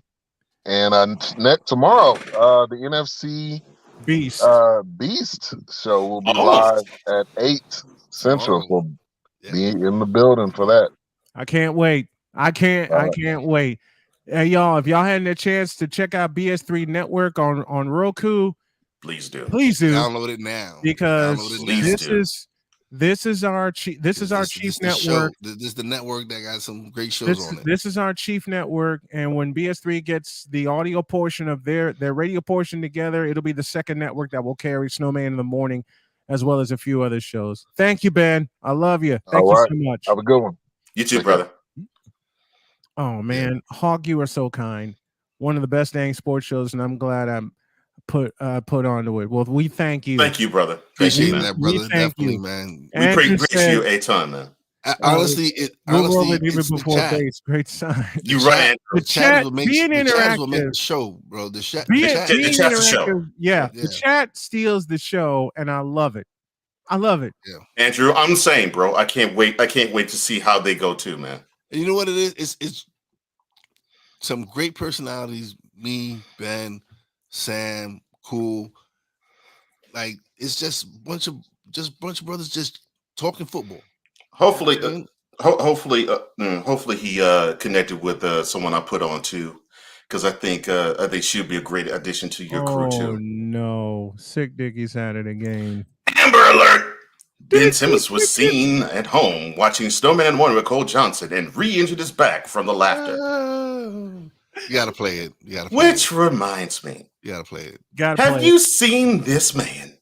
[SPEAKER 12] And tomorrow, the NFC
[SPEAKER 8] Beast
[SPEAKER 12] show will be live at 8 Central. We'll be in the building for that.
[SPEAKER 8] I can't wait. I can't wait. Hey, y'all, if y'all hadn't a chance to check out BS3 Network on Roku,
[SPEAKER 9] please do.
[SPEAKER 1] Download it now.
[SPEAKER 8] Because this is our chief network.
[SPEAKER 1] This is the network that got some great shows on it.
[SPEAKER 8] This is our chief network, and when BS3 gets the audio portion of their radio portion together, it'll be the second network that will carry Snowman in the Morning, as well as a few other shows. Thank you, Ben. I love you. Thank you so much.
[SPEAKER 12] Have a good one.
[SPEAKER 9] You too, brother.
[SPEAKER 8] Oh man, Hawk, you are so kind. One of the best dang sports shows, and I'm glad I'm put onto it. Well, we thank you.
[SPEAKER 9] Thank you, brother.
[SPEAKER 1] Appreciate that, brother. Definitely, man.
[SPEAKER 9] We appreciate you a ton, man.
[SPEAKER 1] Honestly, it's
[SPEAKER 8] before base. Great sign.
[SPEAKER 9] You're right.
[SPEAKER 1] The chat will make the show, bro. The chat's the show.
[SPEAKER 8] Yeah, the chat steals the show, and I love it. I love it.
[SPEAKER 1] Yeah,
[SPEAKER 9] Andrew, I'm saying, bro, I can't wait. I can't wait to see how they go too, man.
[SPEAKER 1] And you know what it is? It's some great personalities. Me, Ben, Sam, Cool. Like it's just bunch of brothers just talking football.
[SPEAKER 9] Hopefully, hopefully he connected with someone I put on too, because I think she'll be a great addition to your crew too.
[SPEAKER 8] Oh no, Sick Dickie's had it again.
[SPEAKER 9] Amber alert! Ben Simmons was seen at home watching Snowman in the Morning with Cole Johnson and re-injured his back from the laughter.
[SPEAKER 1] You gotta play it.
[SPEAKER 9] Which reminds me,
[SPEAKER 1] you gotta play it.
[SPEAKER 9] Have you seen this man?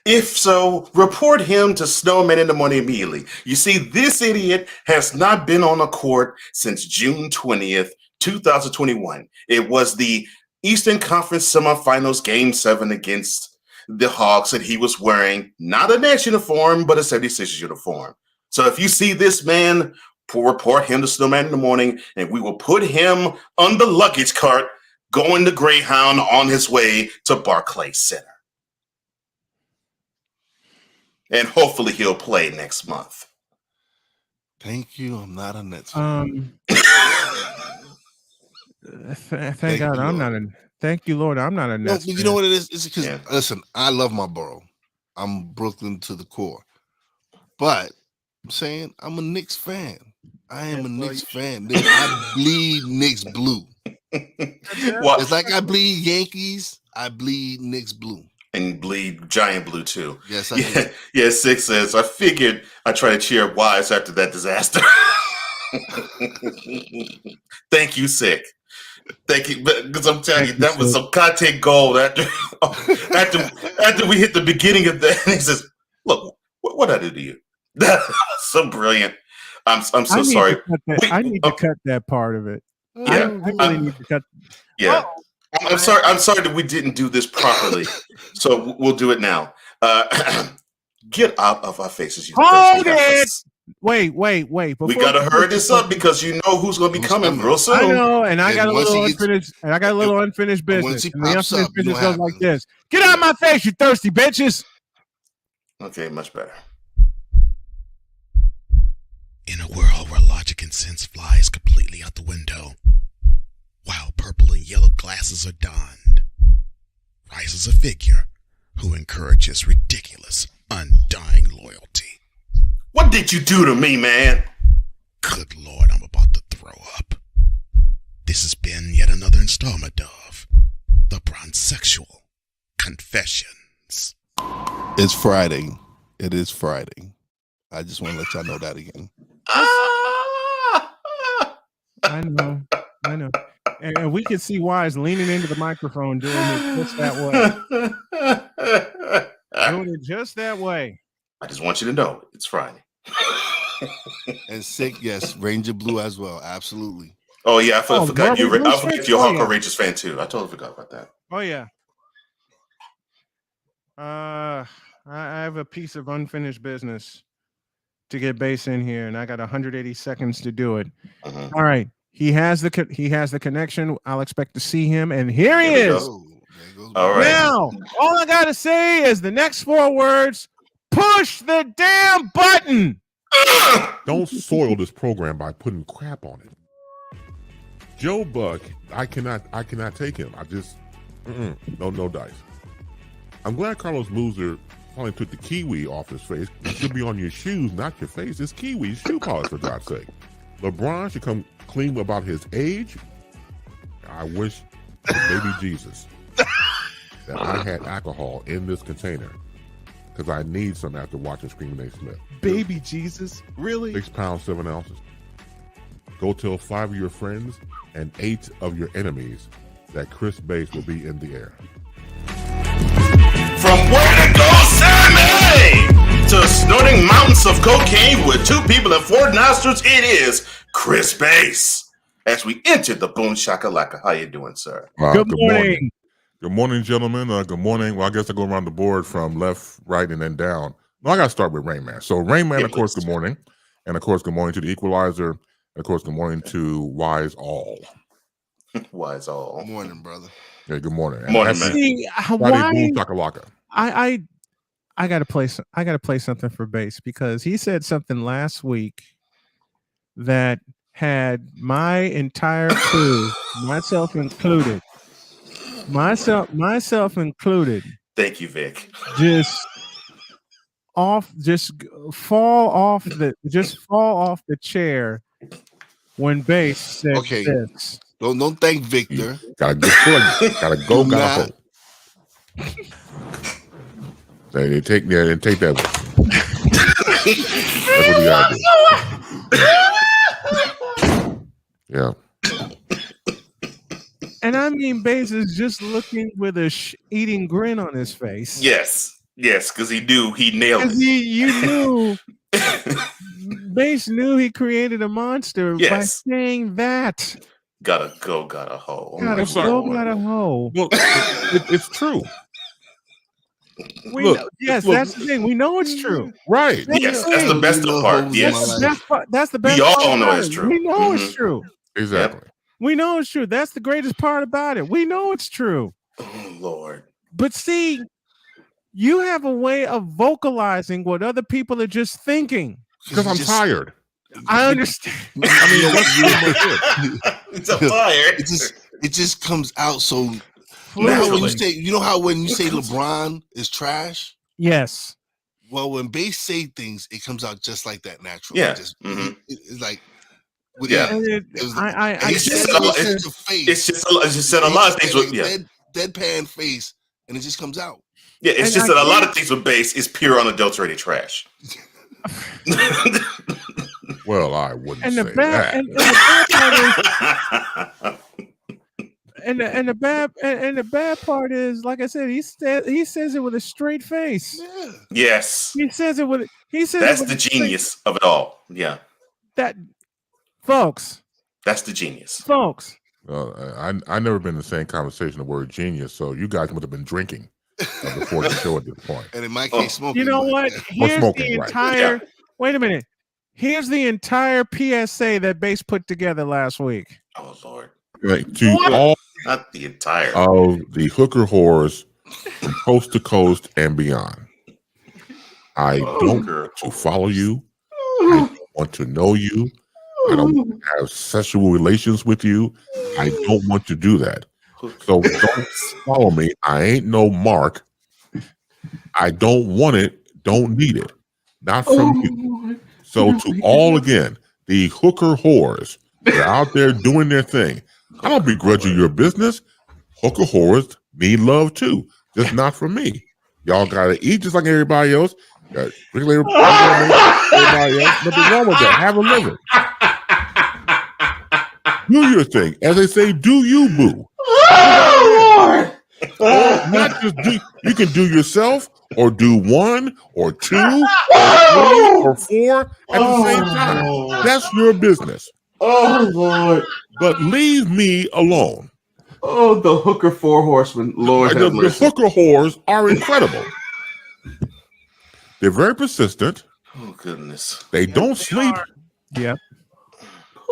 [SPEAKER 9] If so, report him to Snowman in the Morning immediately. You see, this idiot has not been on a court since June 20th, 2021. It was the Eastern Conference Semifinals Game 7 against the Hawks, and he was wearing not a Nets uniform, but a 76ers uniform. So if you see this man, report him to Snowman in the Morning, and we will put him on the luggage cart going to Greyhound on his way to Barclays Center. And hopefully he'll play next month.
[SPEAKER 1] Thank you. I'm not a Nets fan.
[SPEAKER 8] Thank God I'm not a. Thank you, Lord. I'm not a Nets fan.
[SPEAKER 1] You know what it is? It's because listen, I love my borough. I'm Brooklyn to the core, but I'm saying I'm a Knicks fan. I am a Knicks fan. I bleed Knicks blue. It's like I bleed Yankees. I bleed Knicks blue.
[SPEAKER 9] And bleed Giant blue too.
[SPEAKER 1] Yes, I do.
[SPEAKER 9] Yeah, Six says, I figured I'd try to cheer up Wise after that disaster. Thank you, Sick. Thank you, because I'm telling you, that was some content gold after we hit the beginning of that. And he says, look, what I do to you? That was so brilliant. I'm so sorry.
[SPEAKER 8] I need to cut that part of it.
[SPEAKER 9] Yeah,
[SPEAKER 8] I really need to cut.
[SPEAKER 9] Yeah, I'm sorry. I'm sorry that we didn't do this properly. So we'll do it now. Get out of our faces, you.
[SPEAKER 8] Hold it. Wait.
[SPEAKER 9] We got to hurry this up because you know who's going to be coming real soon.
[SPEAKER 8] I know, and I got a little unfinished. And I got a little unfinished business. And the unfinished business goes like this: Get out of my face, you thirsty bitches.
[SPEAKER 9] Okay, much better.
[SPEAKER 11] In a world where logic and sense flies completely out the window, while purple and yellow glasses are donned, rises a figure who encourages ridiculous, undying loyalty.
[SPEAKER 9] What did you do to me, man?
[SPEAKER 11] Good Lord, I'm about to throw up. This has been yet another installment of The Bronsexual Confessions.
[SPEAKER 1] It's Friday. It is Friday. I just want to let y'all know that again.
[SPEAKER 8] I know. And we can see Wise leaning into the microphone, doing it just that way. Doing it just that way.
[SPEAKER 9] I just want you to know it's Friday.
[SPEAKER 1] And sick, yes, Ranger Blue as well. Absolutely.
[SPEAKER 9] Oh yeah, I forgot you're a Hawk Rangers fan too. I totally forgot about that.
[SPEAKER 8] Oh yeah. I have a piece of unfinished business to get Base in here, and I got 180 seconds to do it.
[SPEAKER 9] Uh-huh.
[SPEAKER 8] All right. He has the connection. I'll expect to see him, and here he is.
[SPEAKER 9] All right.
[SPEAKER 8] Now, all I gotta say is the next 4 words. Push the damn button.
[SPEAKER 13] Don't soil this program by putting crap on it. Joe Buck, I cannot take him. I just no dice. I'm glad Carlos Boozer finally took the kiwi off his face. It should be on your shoes, not your face. It's kiwi shoe polish, for God's sake. LeBron should come clean about his age. I wish, baby Jesus, that I had alcohol in this container, because I need some after watching Screaming A. Smith.
[SPEAKER 14] Baby Jesus? Really?
[SPEAKER 13] 6 pounds, 7 ounces. Go tell 5 of your friends and 8 of your enemies that Chris Base will be in the air.
[SPEAKER 9] From where to go, Sammy, to snorting mountains of cocaine with 2 people and 4 nostrils, it is Chris Base. As we enter the Boom Shakalaka. How you doing, sir?
[SPEAKER 8] Good morning.
[SPEAKER 13] Good morning, gentlemen. Good morning. Well, I guess I go around the board from left, right, and then down. No, I got to start with Rain Man. So Rain Man, of course, good morning. And of course, good morning to the Equalizer. And of course, good morning to Wise All.
[SPEAKER 9] Wise All.
[SPEAKER 1] Good morning, brother.
[SPEAKER 13] Yeah, good morning.
[SPEAKER 9] Morning, man.
[SPEAKER 8] See,
[SPEAKER 13] Boom Shakalaka.
[SPEAKER 8] I gotta play something for Base, because he said something last week that had my entire crew, myself included.
[SPEAKER 9] Thank you, Vic.
[SPEAKER 8] Just fall off the chair when Base said this.
[SPEAKER 1] Don't thank Victor.
[SPEAKER 13] Gotta go. They take that one. That's what you gotta do. Yeah.
[SPEAKER 8] And I mean, Base is just looking with a eating grin on his face.
[SPEAKER 9] Yes, because he knew he nailed it.
[SPEAKER 8] You knew. Base knew he created a monster by saying that.
[SPEAKER 9] Gotta go, got a hoe.
[SPEAKER 8] Gotta go, got a hoe.
[SPEAKER 13] Well, it's true.
[SPEAKER 8] That's the thing. We know it's true.
[SPEAKER 13] Right.
[SPEAKER 9] That's the best part. Yes.
[SPEAKER 8] That's the best
[SPEAKER 9] part.
[SPEAKER 8] We all
[SPEAKER 9] know it's true.
[SPEAKER 8] We know it's true.
[SPEAKER 13] Exactly.
[SPEAKER 9] Yep.
[SPEAKER 8] We know it's true. That's the greatest part about it. We know it's true.
[SPEAKER 9] Oh, Lord.
[SPEAKER 8] But see, you have a way of vocalizing what other people are just thinking.
[SPEAKER 13] Because I'm tired.
[SPEAKER 8] I understand.
[SPEAKER 9] It's a fire.
[SPEAKER 1] It just comes out so
[SPEAKER 9] naturally.
[SPEAKER 1] You know how when you say LeBron is trash?
[SPEAKER 8] Yes.
[SPEAKER 1] Well, when Base say things, it comes out just like that naturally.
[SPEAKER 9] Yeah.
[SPEAKER 1] It's like
[SPEAKER 9] It's just said a lot of things with
[SPEAKER 1] deadpan face, and it just comes out.
[SPEAKER 9] Yeah, it's just that a lot of things with Base is pure unadulterated trash.
[SPEAKER 13] Well, I wouldn't
[SPEAKER 8] and
[SPEAKER 13] say
[SPEAKER 8] the bad,
[SPEAKER 13] that.
[SPEAKER 8] And the bad part is, like I said, he says it with a straight face.
[SPEAKER 1] Yeah.
[SPEAKER 9] Yes.
[SPEAKER 8] He says it with.
[SPEAKER 9] That's the genius of it all. Yeah.
[SPEAKER 8] That, folks.
[SPEAKER 9] That's the genius.
[SPEAKER 8] Folks.
[SPEAKER 13] I never been in the same conversation the word genius, so you guys must have been drinking before the show at this point.
[SPEAKER 1] And in my case, smoking.
[SPEAKER 8] You know what? Here's
[SPEAKER 13] smoking,
[SPEAKER 8] the
[SPEAKER 13] right.
[SPEAKER 8] entire.
[SPEAKER 9] Yeah.
[SPEAKER 8] Wait a minute. Here's the entire PSA that Base put together last week.
[SPEAKER 9] Oh Lord!
[SPEAKER 13] Right, to all
[SPEAKER 9] Not the entire
[SPEAKER 13] of the hooker whores from coast to coast and beyond. I don't want to follow you. I don't want to know you. I don't want to have sexual relations with you. I don't want to do that. So don't follow me. I ain't no Mark. I don't want it. Don't need it. Not from you. So to all again, the hooker whores, they're out there doing their thing. I don't begrudge you your business. Hooker whores need love too, just not from me. Y'all gotta eat just like everybody else. Everybody else. Nothing wrong with that. Have a living. Do your thing. As they say, do you, boo. Not just do. You can do yourself, or do one, or two, or three, or four at the same time. That's your business.
[SPEAKER 15] Oh Lord!
[SPEAKER 13] But leave me alone.
[SPEAKER 15] Oh, the hooker four horsemen. Lord have
[SPEAKER 13] The
[SPEAKER 15] mercy.
[SPEAKER 13] hooker whores are incredible. They're very persistent.
[SPEAKER 9] Oh goodness!
[SPEAKER 13] They don't sleep.
[SPEAKER 8] Yep.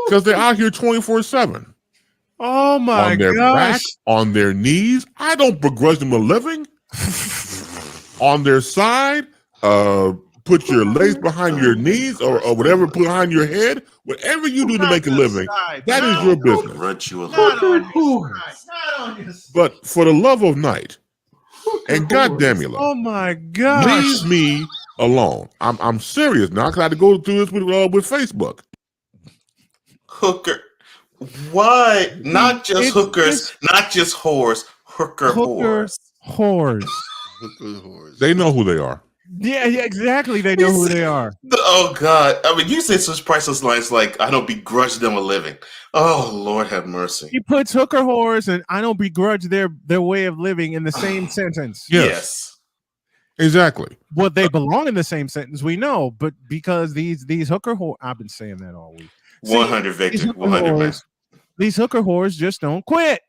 [SPEAKER 13] Because they're out here 24/7.
[SPEAKER 8] Oh my
[SPEAKER 13] On their back, on their knees. I don't begrudge them a living. On their side, put your legs behind your knees or whatever behind your head. Whatever you do to make a living, that is your business.
[SPEAKER 9] Begrudge you a
[SPEAKER 13] But for the love of night, and goddamn you,
[SPEAKER 8] Oh my gosh.
[SPEAKER 13] leave me alone. I'm serious now. I had to go through this with Facebook.
[SPEAKER 9] Hooker. Why? Not just hookers, not just whores. Hooker whores.
[SPEAKER 8] Whores.
[SPEAKER 13] They know who they are.
[SPEAKER 8] Yeah, exactly. They know who they are.
[SPEAKER 9] Oh God! I mean, you say such priceless lines like "I don't begrudge them a living." Oh Lord, have mercy.
[SPEAKER 8] He puts hooker whores and I don't begrudge their way of living in the same sentence.
[SPEAKER 9] Yes.
[SPEAKER 13] Exactly.
[SPEAKER 8] Well, they belong in the same sentence, we know, but because these hooker whores, I've been saying that all week.
[SPEAKER 9] 100, Victor. 100, man.
[SPEAKER 8] These hooker whores just don't quit.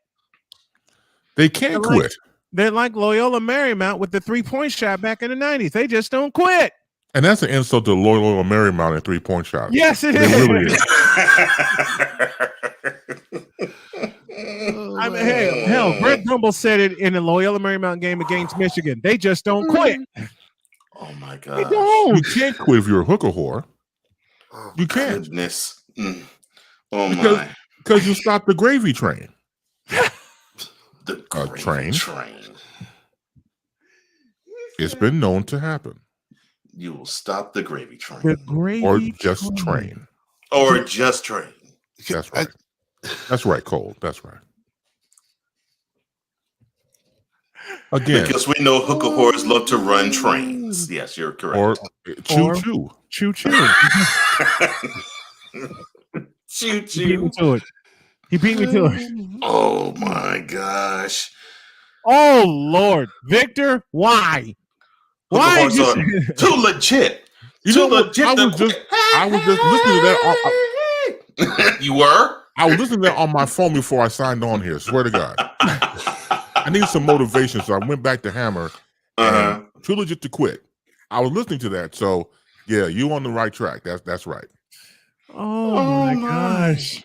[SPEAKER 13] They can't quit.
[SPEAKER 8] They're like Loyola Marymount with the 3-point shot back in the 90s. They just don't quit.
[SPEAKER 13] And that's an insult to Loyola Marymount and 3-point shot.
[SPEAKER 8] Yes, it
[SPEAKER 13] really is.
[SPEAKER 8] I mean, hell, Greg Gumbel said it in the Loyola Marymount game against Michigan. They just don't quit.
[SPEAKER 9] Oh my
[SPEAKER 8] They
[SPEAKER 9] God!
[SPEAKER 8] don't.
[SPEAKER 13] You can't quit if you're a hooker whore. You can't.
[SPEAKER 9] Goodness. Oh my!
[SPEAKER 13] Because you stop the gravy train.
[SPEAKER 9] The
[SPEAKER 13] train.
[SPEAKER 9] train.
[SPEAKER 13] It's been known to happen.
[SPEAKER 9] You will stop the gravy train.
[SPEAKER 8] The gravy
[SPEAKER 13] Or just train.
[SPEAKER 9] Or just train.
[SPEAKER 13] That's right. That's right, Cole. That's right. Again.
[SPEAKER 9] Because we know hooker whores love to run trains. Yes, you're correct.
[SPEAKER 13] Or choo-choo.
[SPEAKER 8] Choo-choo.
[SPEAKER 9] Choo-choo.
[SPEAKER 8] He beat me to it.
[SPEAKER 9] Oh my gosh.
[SPEAKER 8] Oh Lord. Victor, why? Why?
[SPEAKER 9] Hooker whores are too legit.
[SPEAKER 13] You
[SPEAKER 9] Too
[SPEAKER 13] know what?
[SPEAKER 9] legit.
[SPEAKER 13] I was just listening to that.
[SPEAKER 9] You were?
[SPEAKER 13] I was listening to that on my phone before I signed on here. Swear to God. I need some motivation, so I went back to Hammer. Too legit to quit. I was listening to that, so yeah, you on the right track. That's right.
[SPEAKER 8] Oh my gosh.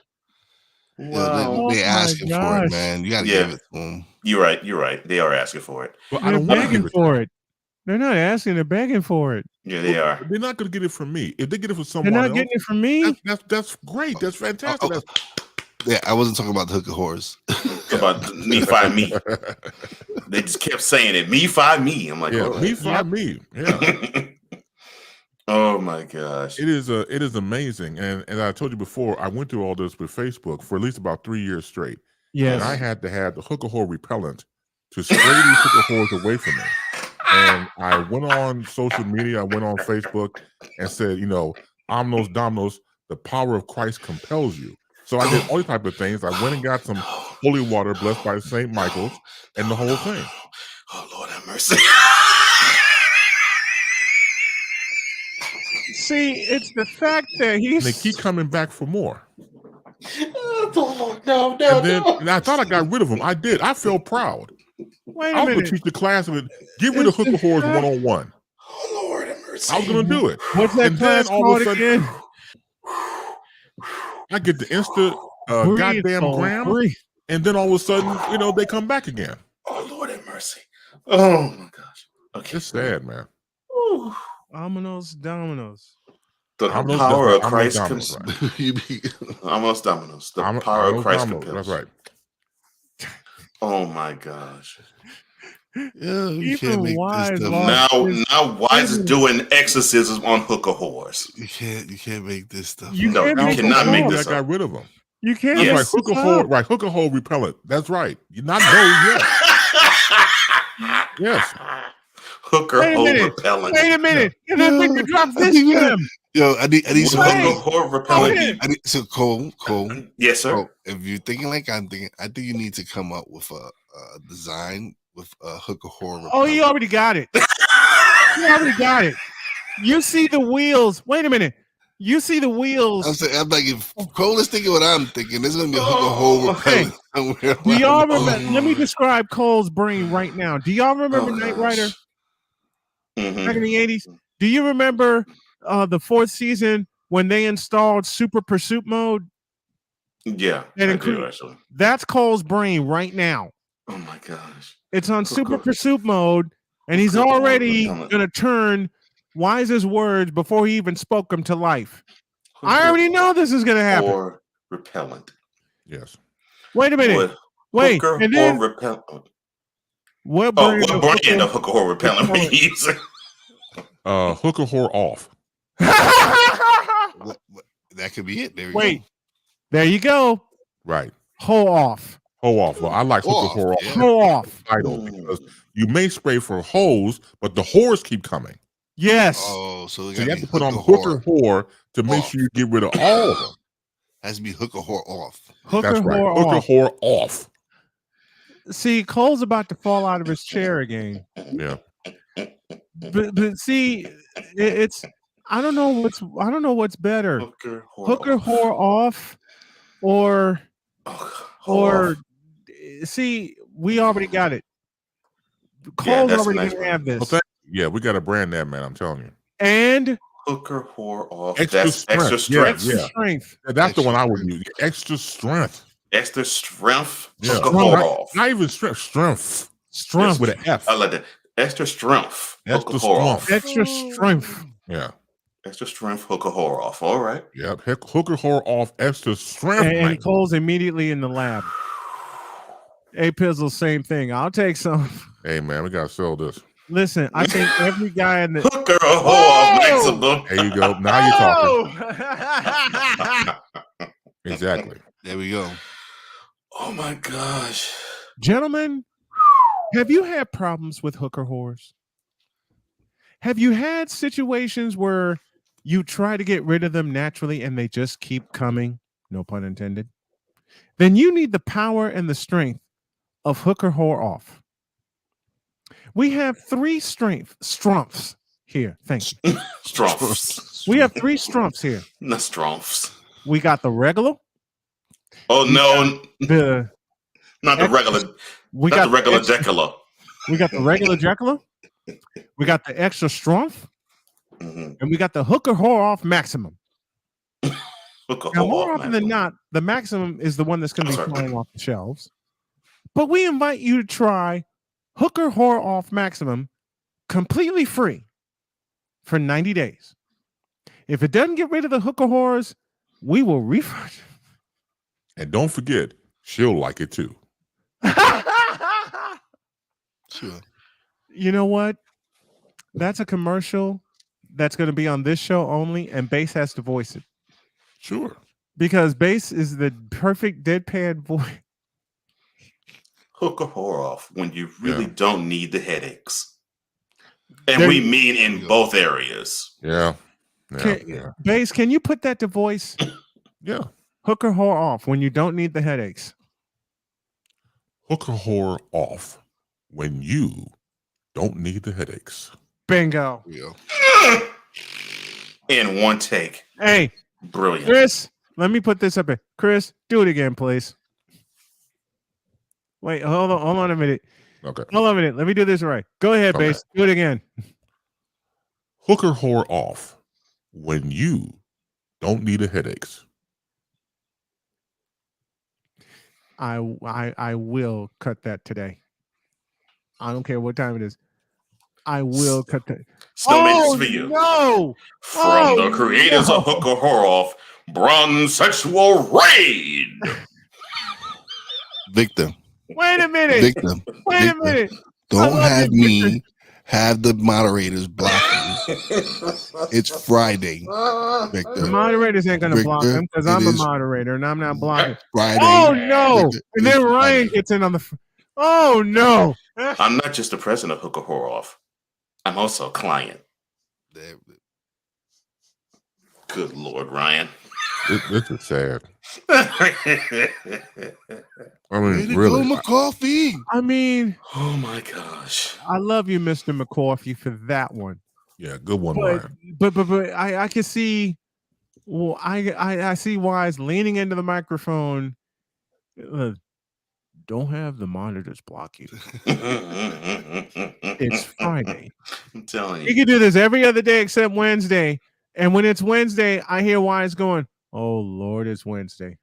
[SPEAKER 1] Wow. They're asking for it, man. You got to give it to them.
[SPEAKER 9] You're right. You're right. They are asking for it.
[SPEAKER 13] Well, I
[SPEAKER 8] They're
[SPEAKER 13] don't want to
[SPEAKER 8] begging
[SPEAKER 13] give it.
[SPEAKER 8] for it. They're not asking, they're begging for it.
[SPEAKER 9] Yeah, they are.
[SPEAKER 13] They're not going to get it from me. If they get it from
[SPEAKER 8] They're
[SPEAKER 13] someone
[SPEAKER 8] not
[SPEAKER 13] else,
[SPEAKER 8] getting it from me.
[SPEAKER 13] that's great. That's fantastic.
[SPEAKER 1] Yeah, I wasn't talking about the hooker whores.
[SPEAKER 9] About me find me. They just kept saying it. Me find me. I'm like,
[SPEAKER 13] yeah,
[SPEAKER 9] oh,
[SPEAKER 13] me find me. Yeah.
[SPEAKER 9] Oh my gosh.
[SPEAKER 13] It is amazing. And I told you before, I went through all this with Facebook for at least about 3 years straight.
[SPEAKER 8] Yes.
[SPEAKER 13] And I had to have the hooker whore repellent to spray these hooker whores away from me. And I went on social media, I went on Facebook and said, Omnos Domnos, the power of Christ compels you. So I did all these type of things. I went and got some holy water blessed by St. Michael's and the whole thing.
[SPEAKER 9] Oh Lord have mercy.
[SPEAKER 8] See, it's the fact that
[SPEAKER 13] And they keep coming back for more. And I thought I got rid of them. I did. I felt proud.
[SPEAKER 8] Wait
[SPEAKER 13] I
[SPEAKER 8] a
[SPEAKER 13] was going
[SPEAKER 8] minute.
[SPEAKER 13] to teach the class of it. Get rid of hooker whores 101.
[SPEAKER 9] Oh, Lord have mercy.
[SPEAKER 13] I was going to do it.
[SPEAKER 8] What's that
[SPEAKER 13] And
[SPEAKER 8] class
[SPEAKER 13] then all
[SPEAKER 8] called
[SPEAKER 13] of a sudden,
[SPEAKER 8] again?
[SPEAKER 13] I get the Insta
[SPEAKER 8] Breathe,
[SPEAKER 13] goddamn
[SPEAKER 8] Cole,
[SPEAKER 13] gram.
[SPEAKER 8] breathe.
[SPEAKER 13] And then all of a sudden, they come back again.
[SPEAKER 9] Oh, Lord have mercy. Oh, my gosh. Okay.
[SPEAKER 13] It's sad, man.
[SPEAKER 9] Ooh.
[SPEAKER 8] Dominoes.
[SPEAKER 9] The
[SPEAKER 13] Almost
[SPEAKER 9] power of
[SPEAKER 13] Almost
[SPEAKER 9] Christ
[SPEAKER 13] Dominoes,
[SPEAKER 9] Almost Dominoes. The
[SPEAKER 13] Almost
[SPEAKER 9] power of Christ
[SPEAKER 13] Dominoes,
[SPEAKER 9] compels.
[SPEAKER 13] that's right.
[SPEAKER 9] Oh my gosh.
[SPEAKER 1] Yeah, you
[SPEAKER 8] Even
[SPEAKER 1] can't make
[SPEAKER 8] Wise
[SPEAKER 1] this stuff
[SPEAKER 8] lost
[SPEAKER 1] up.
[SPEAKER 9] Now Wise is doing exorcisms on hooker whores.
[SPEAKER 1] You can't make this stuff
[SPEAKER 8] You
[SPEAKER 1] up.
[SPEAKER 9] No,
[SPEAKER 8] can't
[SPEAKER 9] you
[SPEAKER 8] make
[SPEAKER 9] cannot
[SPEAKER 8] this
[SPEAKER 9] make
[SPEAKER 8] up.
[SPEAKER 9] this
[SPEAKER 13] I got
[SPEAKER 9] up.
[SPEAKER 13] rid of them.
[SPEAKER 8] You can't
[SPEAKER 13] That's
[SPEAKER 8] make
[SPEAKER 13] right.
[SPEAKER 8] this
[SPEAKER 13] Hooker
[SPEAKER 8] up.
[SPEAKER 13] hole repellent. That's right. You're not those yet. Yes.
[SPEAKER 9] Hooker
[SPEAKER 8] Wait a
[SPEAKER 9] hole
[SPEAKER 8] minute.
[SPEAKER 9] repellent.
[SPEAKER 8] Wait a minute. And I think the drops
[SPEAKER 1] I
[SPEAKER 8] this
[SPEAKER 1] think that-
[SPEAKER 8] time.
[SPEAKER 1] Yo, I need
[SPEAKER 9] Would
[SPEAKER 1] some.
[SPEAKER 9] hooker hole repellent
[SPEAKER 8] ahead.
[SPEAKER 9] be?
[SPEAKER 1] So Cole.
[SPEAKER 9] Yes, sir.
[SPEAKER 1] Cole, if you're thinking like I'm thinking, I think you need to come up with a design with a hooker horror.
[SPEAKER 8] Oh, you already got it. You already got it. You see the wheels. Wait a minute. You see the wheels.
[SPEAKER 1] I'm saying, I'm like, if Cole is thinking what I'm thinking, there's gonna be a hooker hole repellent somewhere.
[SPEAKER 8] Do y'all remember?
[SPEAKER 9] Oh,
[SPEAKER 8] Let me describe Cole's brain right now. Do y'all remember Knight Rider back in the 80s? Do you remember the 4th season when they installed Super Pursuit mode?
[SPEAKER 9] Yeah,
[SPEAKER 8] And
[SPEAKER 9] I do actually.
[SPEAKER 8] That's Cole's brain right now.
[SPEAKER 9] Oh my gosh.
[SPEAKER 8] It's on Super Pursuit mode, and he's already gonna turn Wise's words before he even spoke them to life. I already know this is gonna happen.
[SPEAKER 9] Or repellent.
[SPEAKER 13] Yes.
[SPEAKER 8] Wait a minute. Wait,
[SPEAKER 9] hooker
[SPEAKER 8] and then
[SPEAKER 9] or repellent.
[SPEAKER 8] what
[SPEAKER 9] brand of hooker or repellent are you using?
[SPEAKER 13] Hooker whore off.
[SPEAKER 1] That could be it. There we
[SPEAKER 8] Wait.
[SPEAKER 1] go.
[SPEAKER 8] There you go.
[SPEAKER 13] Right.
[SPEAKER 8] Hoe off.
[SPEAKER 13] Hoe off. Well, I like hooker whore off.
[SPEAKER 1] yeah.
[SPEAKER 8] Hoe off.
[SPEAKER 13] Title because you may spray for hoes, but the whores keep coming.
[SPEAKER 8] Yes.
[SPEAKER 1] Oh, so
[SPEAKER 13] So you have to put on hooker whore to make sure you get rid of all of them.
[SPEAKER 1] Has to be hooker whore off.
[SPEAKER 8] Hooker
[SPEAKER 13] That's right.
[SPEAKER 8] whore
[SPEAKER 13] Hooker
[SPEAKER 8] off.
[SPEAKER 13] whore off.
[SPEAKER 8] See, Cole's about to fall out of his chair again.
[SPEAKER 13] Yeah.
[SPEAKER 8] But see, it's I don't know what's better.
[SPEAKER 9] Hooker
[SPEAKER 8] Whore off or see, we already got it. Cole's
[SPEAKER 9] that's
[SPEAKER 8] already
[SPEAKER 9] nice,
[SPEAKER 8] gonna have this.
[SPEAKER 13] Well, yeah, we got to brand that, man. I'm telling you.
[SPEAKER 8] And
[SPEAKER 9] hooker whore off.
[SPEAKER 13] Extra
[SPEAKER 9] That's
[SPEAKER 13] strength.
[SPEAKER 9] extra strength.
[SPEAKER 13] Yeah.
[SPEAKER 8] strength.
[SPEAKER 13] Yeah, that's the one I would use. Extra strength.
[SPEAKER 9] Extra strength.
[SPEAKER 13] Yeah.
[SPEAKER 9] Hooker whore off.
[SPEAKER 13] Not even strength. Strength.
[SPEAKER 8] Strength
[SPEAKER 13] with an F.
[SPEAKER 9] I like that. Extra strength.
[SPEAKER 13] Extra
[SPEAKER 9] Hooker whore off.
[SPEAKER 8] Extra strength.
[SPEAKER 13] Yeah.
[SPEAKER 9] Extra strength. Hooker whore off. All right.
[SPEAKER 13] Yep. Hooker whore off. Extra strength.
[SPEAKER 8] And Cole's immediately in the lab. A Pizzle, same thing. I'll take some.
[SPEAKER 13] Hey man, we gotta sell this.
[SPEAKER 8] Listen, I think every guy in the
[SPEAKER 9] hooker whore off maximum.
[SPEAKER 13] There you go. Now you're talking. Exactly.
[SPEAKER 1] There we go.
[SPEAKER 9] Oh my gosh.
[SPEAKER 8] Gentlemen, have you had problems with hooker whores? Have you had situations where you try to get rid of them naturally and they just keep coming? No pun intended. Then you need the power and the strength of hooker whore off. We have 3 strumps here. Thank you.
[SPEAKER 9] Strumps.
[SPEAKER 8] We have 3 strumps here.
[SPEAKER 9] The strumps.
[SPEAKER 8] We got the regular.
[SPEAKER 9] Oh no. Not the regular.
[SPEAKER 8] We
[SPEAKER 9] not
[SPEAKER 8] got
[SPEAKER 9] the regular
[SPEAKER 8] extra,
[SPEAKER 9] Jekyll.
[SPEAKER 8] We got the regular Jekyll. We got the extra strength. And we got the hooker whore off maximum.
[SPEAKER 9] Hooker
[SPEAKER 8] Now,
[SPEAKER 9] whore
[SPEAKER 8] more
[SPEAKER 9] off
[SPEAKER 8] often than not, the maximum is the one that's going to be
[SPEAKER 9] Sorry.
[SPEAKER 8] flying off the shelves. But we invite you to try hooker whore off maximum completely free for 90 days. If it doesn't get rid of the hooker whores, we will refund.
[SPEAKER 13] And don't forget, she'll like it too.
[SPEAKER 1] Sure.
[SPEAKER 8] You know what? That's a commercial that's going to be on this show only, and Bass has to voice it.
[SPEAKER 13] Sure.
[SPEAKER 8] Because Bass is the perfect deadpan voice.
[SPEAKER 9] Hooker whore off when you really don't need the headaches. And
[SPEAKER 8] There
[SPEAKER 9] we
[SPEAKER 8] you
[SPEAKER 9] mean in both areas.
[SPEAKER 13] Yeah.
[SPEAKER 8] Bass, can you put that to voice?
[SPEAKER 13] Yeah.
[SPEAKER 8] Hooker whore off when you don't need the headaches.
[SPEAKER 13] Hooker whore off when you don't need the headaches.
[SPEAKER 8] Bingo.
[SPEAKER 1] Yeah.
[SPEAKER 9] in one take.
[SPEAKER 8] Hey,
[SPEAKER 9] brilliant.
[SPEAKER 8] Chris, let me put this up here. Chris, do it again, please. Wait, hold on a minute.
[SPEAKER 13] Okay.
[SPEAKER 8] Hold on a minute. Let me do this right. Go ahead,
[SPEAKER 13] Okay.
[SPEAKER 8] Bass. Do it again.
[SPEAKER 13] Hook or whore off when you don't need a headaches.
[SPEAKER 8] I will cut that today. I don't care what time it is. I will cut that.
[SPEAKER 9] Still made this video.
[SPEAKER 8] No!
[SPEAKER 9] From the creators of Hook or Whore Off, Bronze Sexual Raid.
[SPEAKER 1] Victor.
[SPEAKER 8] Wait a minute.
[SPEAKER 1] Victor.
[SPEAKER 8] Wait a minute.
[SPEAKER 1] Don't have me have the moderators block you. It's Friday, Victor.
[SPEAKER 8] The moderators ain't gonna block
[SPEAKER 1] Victor,
[SPEAKER 8] him because I'm a moderator and I'm not blocking.
[SPEAKER 1] Friday.
[SPEAKER 8] Oh no!
[SPEAKER 1] Victor,
[SPEAKER 8] And then
[SPEAKER 1] it's
[SPEAKER 8] Ryan
[SPEAKER 1] Friday.
[SPEAKER 8] gets in on the. Oh no!
[SPEAKER 9] I'm not just the president of Hook or Whore Off. I'm also a client. Good Lord, Ryan.
[SPEAKER 13] This is sad.
[SPEAKER 1] Way
[SPEAKER 13] mean,
[SPEAKER 1] to
[SPEAKER 13] really.
[SPEAKER 1] go, McCoffee.
[SPEAKER 8] I mean,
[SPEAKER 9] oh my gosh.
[SPEAKER 8] I love you, Mr. McCoffee, for that one.
[SPEAKER 13] Yeah, good one,
[SPEAKER 8] But
[SPEAKER 13] Ryan.
[SPEAKER 8] but I can see. Well, I see Wise leaning into the microphone. Don't have the monitors block you. It's Friday.
[SPEAKER 9] I'm telling you.
[SPEAKER 8] He can do this every other day except Wednesday. And when it's Wednesday, I hear Wise going, "Oh Lord, it's Wednesday."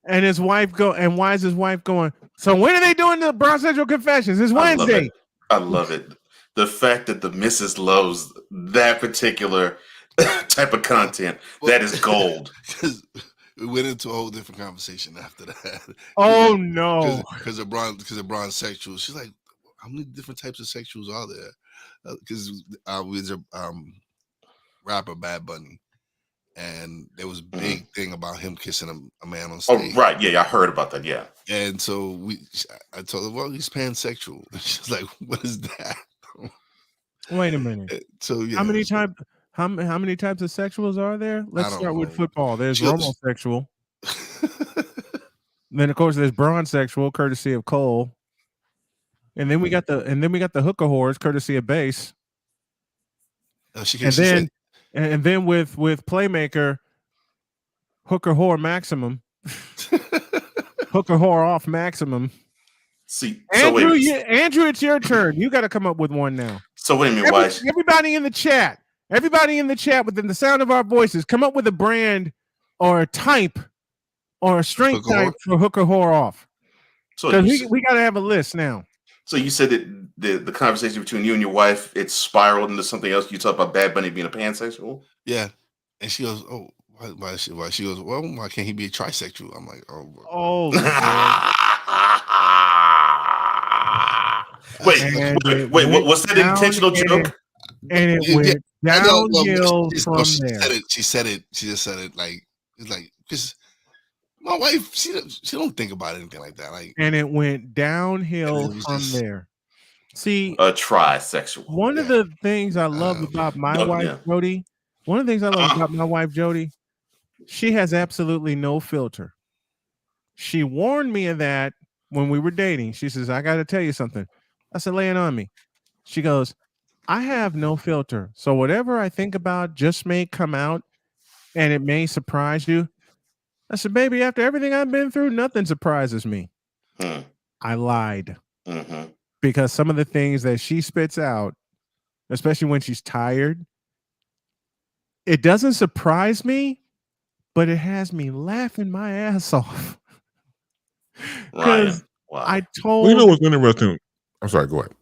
[SPEAKER 8] And his wife Wise's wife going, "So when are they doing the Bronx Central Confessions? It's Wednesday."
[SPEAKER 9] I love it. The fact that the missus loves that particular type of content, that is gold.
[SPEAKER 1] We went into a whole different conversation after that.
[SPEAKER 8] Oh no!
[SPEAKER 1] Because of bronze sexuals. She's like, how many different types of sexuals are there? Because we was a rapper Bad Bunny, and there was a big thing about him kissing a man on stage.
[SPEAKER 9] Oh right, yeah, I heard about that. Yeah,
[SPEAKER 1] and so I told her, well, he's pansexual. She's like, what is that?
[SPEAKER 8] Wait a minute.
[SPEAKER 1] So yeah,
[SPEAKER 8] how many types of sexuals are there? Let's start with football. There's homosexual. Then of course there's bronze-sexual, courtesy of Cole. And then we got the hooker whores, courtesy of Bass. And then with Playmaker, hooker whore maximum. Hooker whore off maximum.
[SPEAKER 9] See,
[SPEAKER 8] Andrew, Andrew, it's your turn. You got to come up with one now.
[SPEAKER 9] So wait a minute, why?
[SPEAKER 8] Everybody in the chat within the sound of our voices, come up with a brand or a type or a strength type for hooker whore off. So we got to have a list now.
[SPEAKER 9] So you said that the conversation between you and your wife, it spiraled into something else. You talk about Bad Bunny being a pansexual.
[SPEAKER 1] Yeah, and she goes, "Oh, why?" She goes, "Well, why can't he be a trisexual?" I'm like, "Oh,
[SPEAKER 9] wait. Was that an intentional joke?"
[SPEAKER 8] And it went downhill from there.
[SPEAKER 1] She said it. She just said it like it's like because my wife, she don't think about anything like that. Like,
[SPEAKER 8] and it went downhill from there. See,
[SPEAKER 9] a trisexual.
[SPEAKER 8] One of the things I love about my wife, Jody. One of the things I love about my wife, Jody. She has absolutely no filter. She warned me of that when we were dating. She says, "I got to tell you something." I said, "Lay it on me." She goes, "I have no filter. So whatever I think about just may come out and it may surprise you." I said, "Baby, after everything I've been through, nothing surprises me." I lied. Because some of the things that she spits out, especially when she's tired, it doesn't surprise me, but it has me laughing my ass off. Because I told...
[SPEAKER 13] Well, you know what's interesting? I'm sorry, go ahead.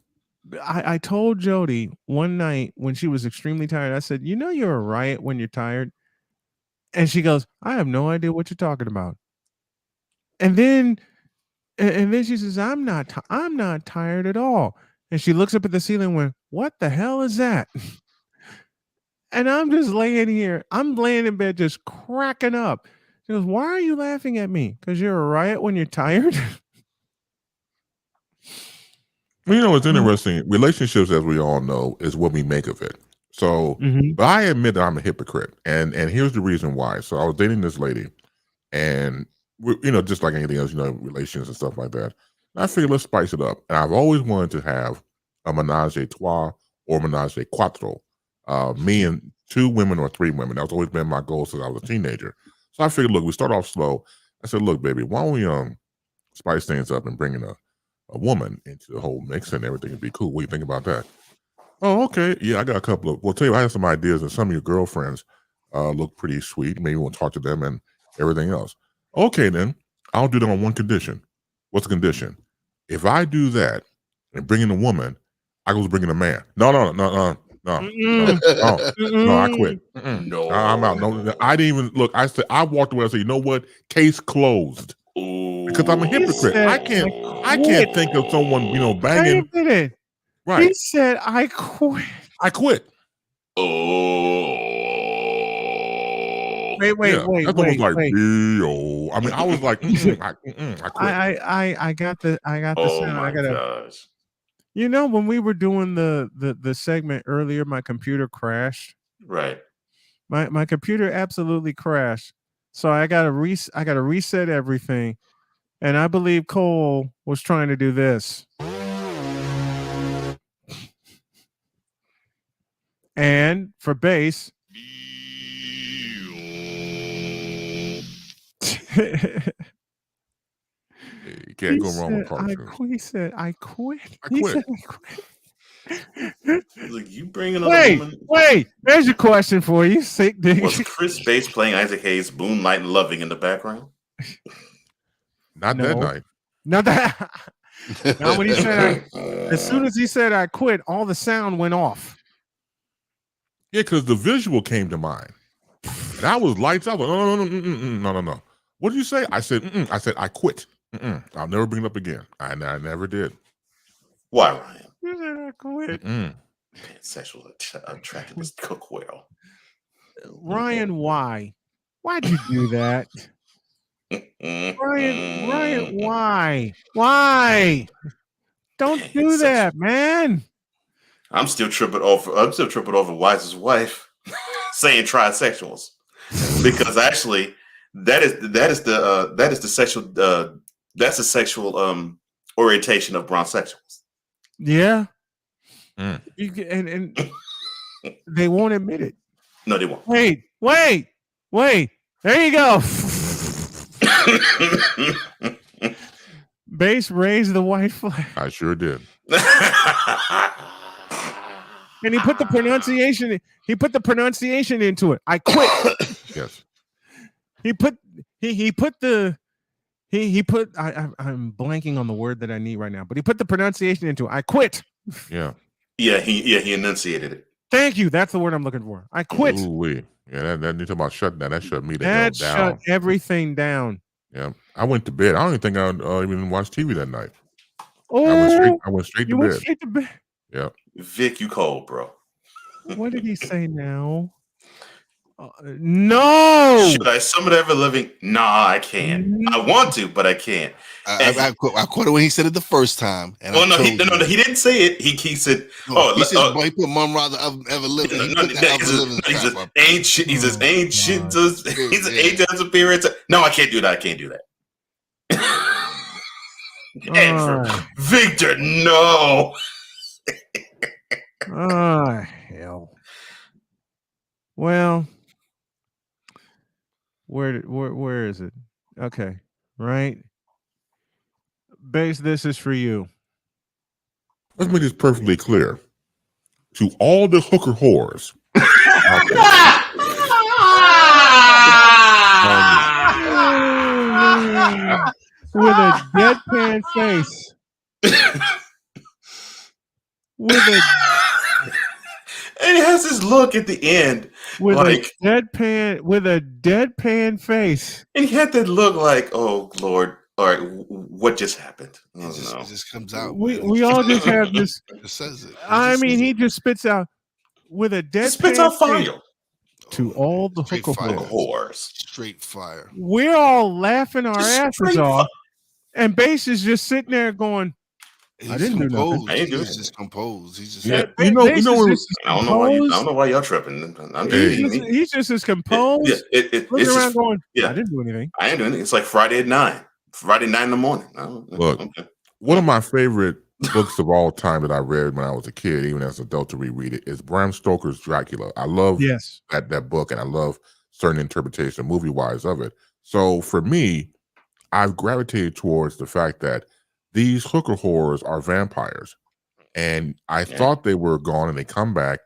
[SPEAKER 8] I told Jody one night when she was extremely tired, I said, "You know you're a riot when you're tired." And she goes, "I have no idea what you're talking about." And then she says, I'm not tired at all." And she looks up at the ceiling and went, "What the hell is that?" And I'm just laying here. I'm laying in bed just cracking up. She goes, "Why are you laughing at me? Because you're a riot when you're tired?"
[SPEAKER 13] Well, you know, it's interesting. Relationships, as we all know, is what we make of it. So, but I admit that I'm a hypocrite, and here's the reason why. So I was dating this lady, and you know, just like anything else, you know, relations and stuff like that. I figured let's spice it up, and I've always wanted to have a menage a trois or menage a quattro me and 2 women or 3 women. That's always been my goal since I was a teenager. So I figured, look, we start off slow. I said, look, baby, why don't we spice things up and bring in a woman into the whole mix and everything would be cool. What do you think about that? Oh, okay. Yeah, I got a couple of, well, tell you, I have some ideas and some of your girlfriends look pretty sweet. Maybe we'll talk to them and everything else. Okay, then I'll do that on one condition. What's the condition? If I do that and bring in a woman, I go to bring in a man. No, I quit.
[SPEAKER 9] No,
[SPEAKER 13] I'm out. No, I didn't even look. I said, I walked away and said, you know what? Case closed. Because I'm a hypocrite. I can't think of someone, banging.
[SPEAKER 8] Wait a minute.
[SPEAKER 13] Right.
[SPEAKER 8] He said, I quit.
[SPEAKER 13] I quit.
[SPEAKER 8] Wait.
[SPEAKER 13] That's almost like B-O. I mean, I was like, I quit.
[SPEAKER 8] I got the sound.
[SPEAKER 9] my gosh.
[SPEAKER 8] When we were doing the segment earlier, my computer crashed.
[SPEAKER 9] Right.
[SPEAKER 8] My computer absolutely crashed. So I gotta reset everything. And I believe Cole was trying to do this. And for bass.
[SPEAKER 13] You can't go wrong with cartoons.
[SPEAKER 8] He said, I quit.
[SPEAKER 13] I quit.
[SPEAKER 9] Look, you bring another woman.
[SPEAKER 8] Wait. There's your question for you, sick dick.
[SPEAKER 9] Was Chris Bass playing Isaac Hayes' Moonlight and Loving in the background?
[SPEAKER 13] Not that night.
[SPEAKER 8] Not that. Now when he said, as soon as he said I quit, all the sound went off.
[SPEAKER 13] Yeah, because the visual came to mind. And I was lights out. No. What did you say? I said, I quit. I'll never bring it up again. I never did.
[SPEAKER 9] Why, Ryan?
[SPEAKER 8] You said I quit.
[SPEAKER 9] Sexual attractiveness cook well.
[SPEAKER 8] Ryan, why? Why'd you do that? Ryan, why? Why? Don't do that, man.
[SPEAKER 9] I'm still tripping over Wise's wife saying trisexuals, because actually that is the sexual orientation of bronsexuals.
[SPEAKER 8] Yeah. And they won't admit it.
[SPEAKER 9] No, they won't.
[SPEAKER 8] Wait. There you go. Bass raised the white flag.
[SPEAKER 13] I sure did.
[SPEAKER 8] And he put the pronunciation into it. I quit.
[SPEAKER 13] Yes.
[SPEAKER 8] I'm blanking on the word that I need right now, but he put the pronunciation into it. I quit.
[SPEAKER 13] Yeah.
[SPEAKER 9] He enunciated it.
[SPEAKER 8] Thank you. That's the word I'm looking for. I quit.
[SPEAKER 13] Ooh-wee. Yeah, that you talking about shutting down. That shut me the hell
[SPEAKER 8] That
[SPEAKER 13] down.
[SPEAKER 8] shut everything down.
[SPEAKER 13] Yeah. I went to bed. I don't even think I even watched TV that night.
[SPEAKER 8] Oh,
[SPEAKER 13] I went straight to bed.
[SPEAKER 8] Straight to bed.
[SPEAKER 13] Yeah.
[SPEAKER 9] Vic, you cold, bro.
[SPEAKER 8] What did he say now? No.
[SPEAKER 9] Should I summon ever living? Nah, I can't. I want to, but I can't.
[SPEAKER 1] I quit it when he said it the first time. And
[SPEAKER 9] no, he didn't say it. He said,
[SPEAKER 1] he put Mum Rather Ever Living.
[SPEAKER 9] He's as ancient as appearance. No, I can't do that. I can't do that. And Victor, no.
[SPEAKER 8] Oh, hell. Well, where is it? Okay, right. Bass, this is for you.
[SPEAKER 13] Let's make this perfectly clear to all the hooker whores.
[SPEAKER 8] With a deadpan face.
[SPEAKER 9] And he has this look at the end,
[SPEAKER 8] with a deadpan face,
[SPEAKER 9] and he had that look like, "Oh Lord, all right, what just happened?"
[SPEAKER 1] It just comes out.
[SPEAKER 8] We all just have this.
[SPEAKER 1] It says it.
[SPEAKER 8] He just spits out with a deadpan.
[SPEAKER 9] Spits out fire
[SPEAKER 8] to all the hooker
[SPEAKER 9] whores.
[SPEAKER 1] Straight fire.
[SPEAKER 8] We're all laughing our asses off, and Bass is just sitting there going, I didn't do nothing.
[SPEAKER 1] He's just composed. He's just
[SPEAKER 9] I don't know why y'all tripping.
[SPEAKER 8] He's just as composed. Looking around going, I didn't do anything.
[SPEAKER 9] I ain't doing anything. It's like Friday at 9. Friday 9 in the morning.
[SPEAKER 13] Look, one of my favorite books of all time that I read when I was a kid, even as an adult to reread it, is Bram Stoker's Dracula. I love that book, and I love certain interpretation, movie-wise, of it. So for me, I've gravitated towards the fact that these hooker horrors are vampires. And I thought they were gone, and they come back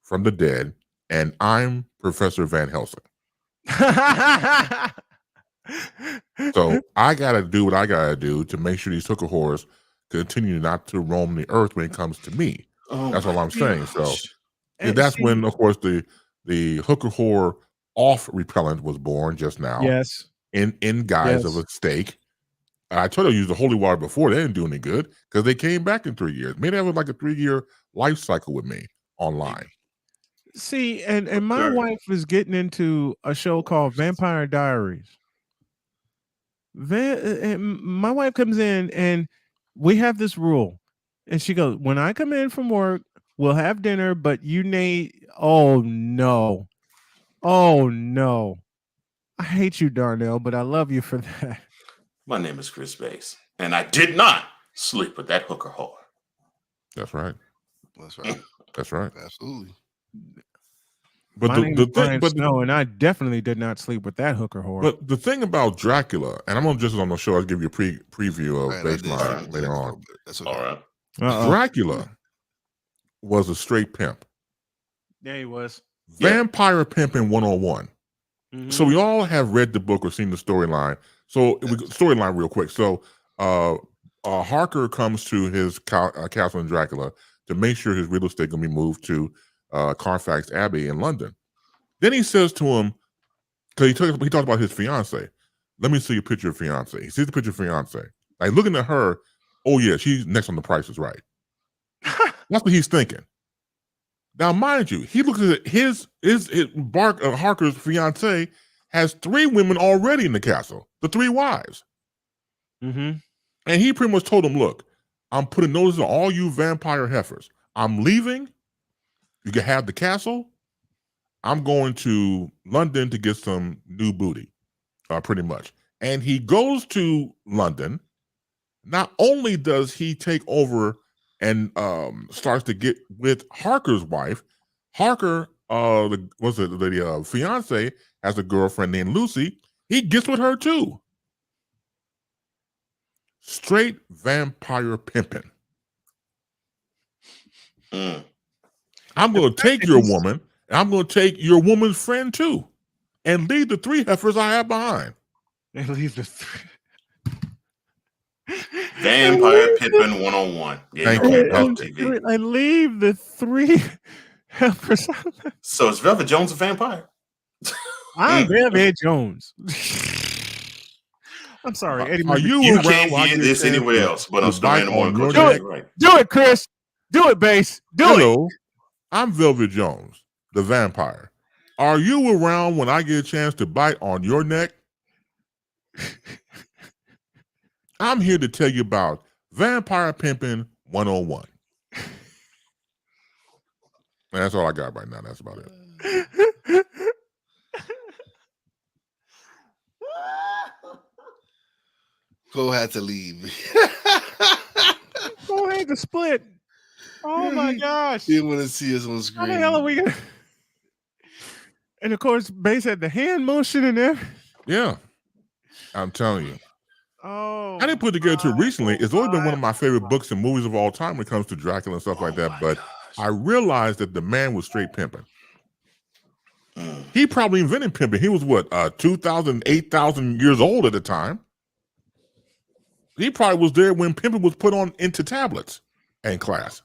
[SPEAKER 13] from the dead, and I'm Professor Van Helsing. So I got to do what I got to do to make sure these hooker horrors continue not to roam the earth when it comes to me. That's all I'm saying. So that's when, of course, the hooker horror off repellent was born just now.
[SPEAKER 8] Yes.
[SPEAKER 13] In guise of a steak. I told you to use the holy water before. They didn't do any good because they came back in 3 years. Maybe that was like a 3-year life cycle with me online.
[SPEAKER 8] See, and my wife is getting into a show called Vampire Diaries. My wife comes in and we have this rule. And she goes, when I come in from work, we'll have dinner, but you need, oh no. Oh no. I hate you, Darnell, but I love you for that.
[SPEAKER 9] My name is Chris Bass, and I did not sleep with that hooker whore.
[SPEAKER 13] That's right.
[SPEAKER 1] That's right.
[SPEAKER 13] That's right.
[SPEAKER 1] Absolutely.
[SPEAKER 13] But
[SPEAKER 8] My name is Brian Snow, and I definitely did not sleep with that hooker whore.
[SPEAKER 13] But the thing about Dracula, and I'm gonna just on the show, I'll give you a preview of Baseline later on.
[SPEAKER 1] That's okay.
[SPEAKER 9] All right.
[SPEAKER 13] Dracula was a straight pimp.
[SPEAKER 8] Yeah, he was.
[SPEAKER 13] Vampire Pimping 101. So we all have read the book or seen the storyline. So storyline real quick. So Harker comes to his castle in Dracula to make sure his real estate can be moved to Carfax Abbey in London. Then he says to him, because he talks about his fiance. Let me see a picture of fiance. He sees the picture of fiance. Like looking at her, oh yeah, she's next on the Price is Right. That's what he's thinking. Now, mind you, he looks at Harker's fiance has 3 women already in the castle, the 3 wives.
[SPEAKER 8] Mm-hmm.
[SPEAKER 13] And he pretty much told him, look, I'm putting notice on all you vampire heifers. I'm leaving. You can have the castle. I'm going to London to get some new booty, pretty much. And he goes to London. Not only does he take over and starts to get with Harker's wife, Harker, the fiance, has a girlfriend named Lucy. He gets with her too. Straight vampire pimping. I'm going to take your woman, and I'm going to take your woman's friend too, and leave the 3 heifers I have behind.
[SPEAKER 8] And leave the 3.
[SPEAKER 9] Vampire Pimpin' 101.
[SPEAKER 13] Thank you.
[SPEAKER 9] TV.
[SPEAKER 8] I leave the 3 heifers.
[SPEAKER 9] So is Velvet Jones a vampire?
[SPEAKER 8] I'm Velvet Jones. I'm sorry, Eddie.
[SPEAKER 13] Are you
[SPEAKER 9] can't hear this anywhere else but on Snowman in the Morning Coach.
[SPEAKER 8] Right. Do it, Chris. Do it, Bass.
[SPEAKER 13] Hello, I'm Velvet Jones, the vampire. Are you around when I get a chance to bite on your neck? I'm here to tell you about Vampire Pimpin' 101. And that's all I got right now. That's about it.
[SPEAKER 1] Cole had to leave.
[SPEAKER 8] Cole had to split. Oh my gosh.
[SPEAKER 1] He didn't want to see us on screen.
[SPEAKER 8] How the hell are we gonna? And of course, Bass had the hand motion in there.
[SPEAKER 13] Yeah. I'm telling you.
[SPEAKER 8] Oh,
[SPEAKER 13] I didn't put it together too recently. It's always been one of my favorite books and movies of all time when it comes to Dracula and stuff like that. But I realized that the man was straight pimping. He probably invented pimping. He was what, 2,000, 8,000 years old at the time. He probably was there when pimping was put on into tablets and class.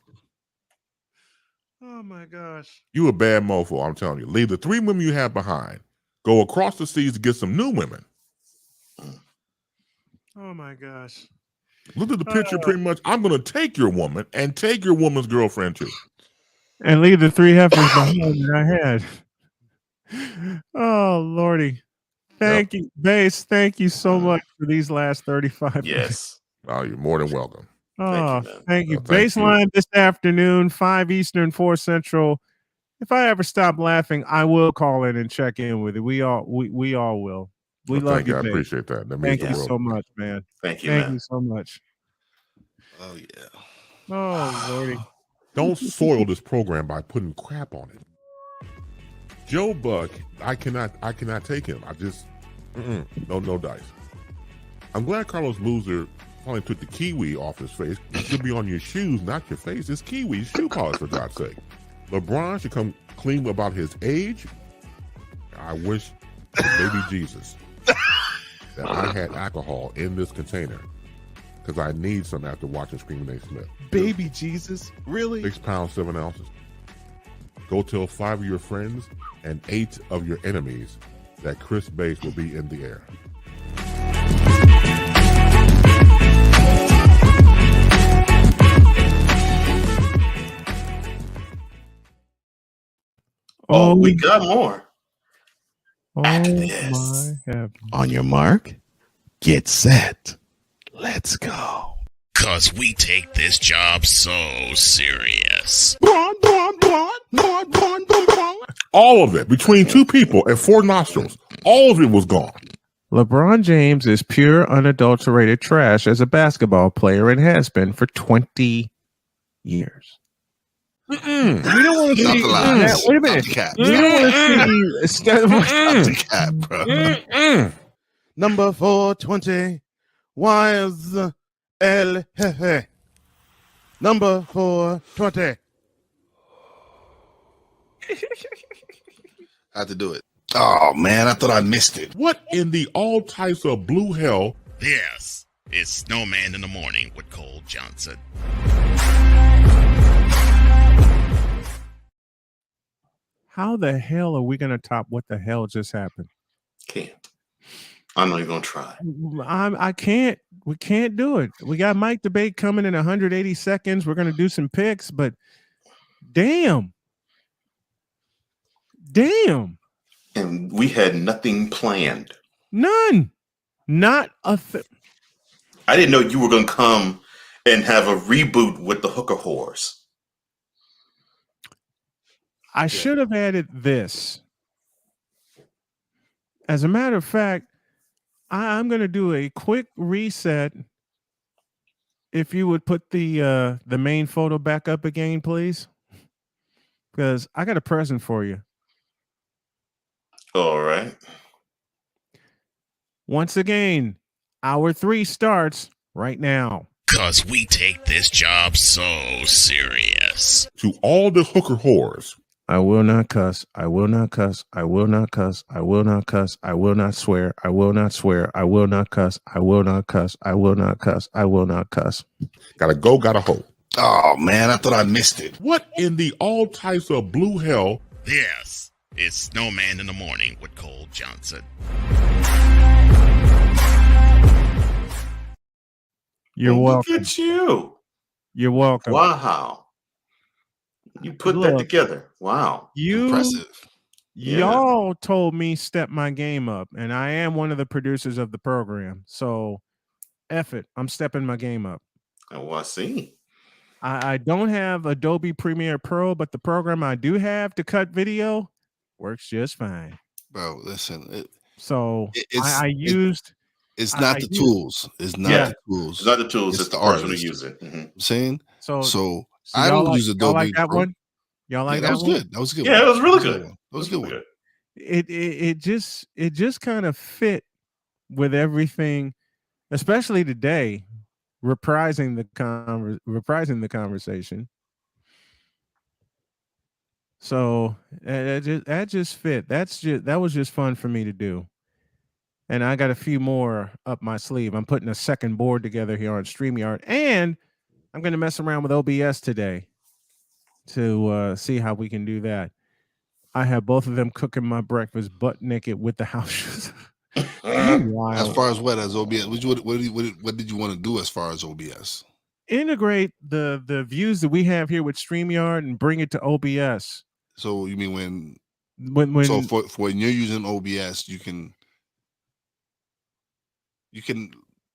[SPEAKER 8] Oh my gosh.
[SPEAKER 13] You a bad mofo, I'm telling you. Leave the 3 women you have behind. Go across the seas to get some new women.
[SPEAKER 8] Oh my gosh.
[SPEAKER 13] Look at the picture pretty much. I'm going to take your woman and take your woman's girlfriend too.
[SPEAKER 8] And leave the 3 heifers behind that I had. Oh, Lordy. Thank you, Bass. Thank you so much for these last 35 minutes.
[SPEAKER 9] Yes.
[SPEAKER 13] Oh, you're more than welcome.
[SPEAKER 8] Oh, thank you.
[SPEAKER 13] Thank
[SPEAKER 8] Baseline this afternoon, 5 Eastern, 4 Central. If I ever stop laughing, I will call in and check in with you. We all will. We love
[SPEAKER 13] thank
[SPEAKER 8] you.
[SPEAKER 13] I
[SPEAKER 8] Bass.
[SPEAKER 13] appreciate that.
[SPEAKER 8] Thank you so much, man.
[SPEAKER 9] Thank you,
[SPEAKER 8] Thank
[SPEAKER 9] man.
[SPEAKER 8] you so much.
[SPEAKER 1] Oh yeah.
[SPEAKER 8] Oh, Lordy.
[SPEAKER 13] Don't soil this program by putting crap on it. Joe Buck, I cannot take him. I just no dice. I'm glad Carlos Loser finally took the kiwi off his face. It should be on your shoes, not your face. It's kiwi shoe polish, for God's sake. LeBron should come clean about his age. I wish, baby Jesus, that I had alcohol in this container, because I need some after watching Screaming Nate Smith.
[SPEAKER 14] Baby Jesus, really?
[SPEAKER 13] 6 pounds 7 ounces. Go tell 5 of your friends and 8 of your enemies that Chris Bates will be in the air.
[SPEAKER 9] Oh, we got more.
[SPEAKER 8] Oh my heaven.
[SPEAKER 14] On your mark, get set. Let's go.
[SPEAKER 11] Cause we take this job so serious.
[SPEAKER 13] All of it, between 2 people and 4 nostrils, all of it was gone.
[SPEAKER 8] LeBron James is pure, unadulterated trash as a basketball player and has been for 20 years. We don't want to see that. Wait a minute. We don't want to see
[SPEAKER 1] the cap, bro.
[SPEAKER 14] Number 420. Wise El Jefe. Number 420.
[SPEAKER 1] I had to do it. Oh man, I thought I missed it.
[SPEAKER 13] What in the all types of blue hell?
[SPEAKER 11] This is Snowman in the Morning with Cole Johnson.
[SPEAKER 8] How the hell are we going to top what the hell just happened?
[SPEAKER 9] Can't. I'm not even going to try.
[SPEAKER 8] I can't. We can't do it. We got Mike debate coming in 180 seconds. We're going to do some picks, but damn.
[SPEAKER 9] And we had nothing planned.
[SPEAKER 8] None. Not a
[SPEAKER 9] I didn't know you were going to come and have a reboot with the hooker whores.
[SPEAKER 8] I should have added this. As a matter of fact, I'm going to do a quick reset. If you would put the main photo back up again, please, because I got a present for you.
[SPEAKER 9] All right.
[SPEAKER 8] Once again, hour 3 starts right now.
[SPEAKER 11] Cause we take this job so serious.
[SPEAKER 13] To all the hooker whores.
[SPEAKER 8] I will not cuss. I will not cuss. I will not cuss. I will not cuss. I will not swear. I will not swear. I will not cuss. I will not cuss. I will not cuss. I will not cuss.
[SPEAKER 13] Gotta go, gotta hope.
[SPEAKER 1] Oh man, I thought I missed it.
[SPEAKER 13] What in the all types of blue hell?
[SPEAKER 11] This is Snowman in the Morning with Cole Johnson.
[SPEAKER 8] You're welcome.
[SPEAKER 9] Look at you.
[SPEAKER 8] You're welcome.
[SPEAKER 9] Wow. You put that together. Wow.
[SPEAKER 1] Impressive.
[SPEAKER 8] Y'all told me step my game up, and I am one of the producers of the program. So, F it. I'm stepping my game up.
[SPEAKER 9] Oh, I see.
[SPEAKER 8] I don't have Adobe Premiere Pro, but the program I do have to cut video works just fine.
[SPEAKER 1] Bro, listen.
[SPEAKER 8] It's not
[SPEAKER 1] the tools. It's not the tools.
[SPEAKER 9] It's not the tools. It's the person who use it.
[SPEAKER 1] I'm saying. So
[SPEAKER 8] I
[SPEAKER 1] don't use Adobe.
[SPEAKER 8] Y'all like that
[SPEAKER 1] Pro.
[SPEAKER 8] one? Y'all like
[SPEAKER 1] that
[SPEAKER 8] that
[SPEAKER 1] was
[SPEAKER 8] one?
[SPEAKER 1] good. That was good.
[SPEAKER 9] Yeah, it was really good.
[SPEAKER 1] That was a good one.
[SPEAKER 8] It just kind of fit with everything, especially today, reprising the conversation. So that just fit. That was just fun for me to do. And I got a few more up my sleeve. I'm putting a second board together here on StreamYard, and I'm going to mess around with OBS today to see how we can do that. I have both of them cooking my breakfast butt naked with the house shoes.
[SPEAKER 1] As far as OBS, what did you want to do as far as OBS?
[SPEAKER 8] Integrate the views that we have here with StreamYard and bring it to OBS.
[SPEAKER 1] So you mean when for when you're using OBS, you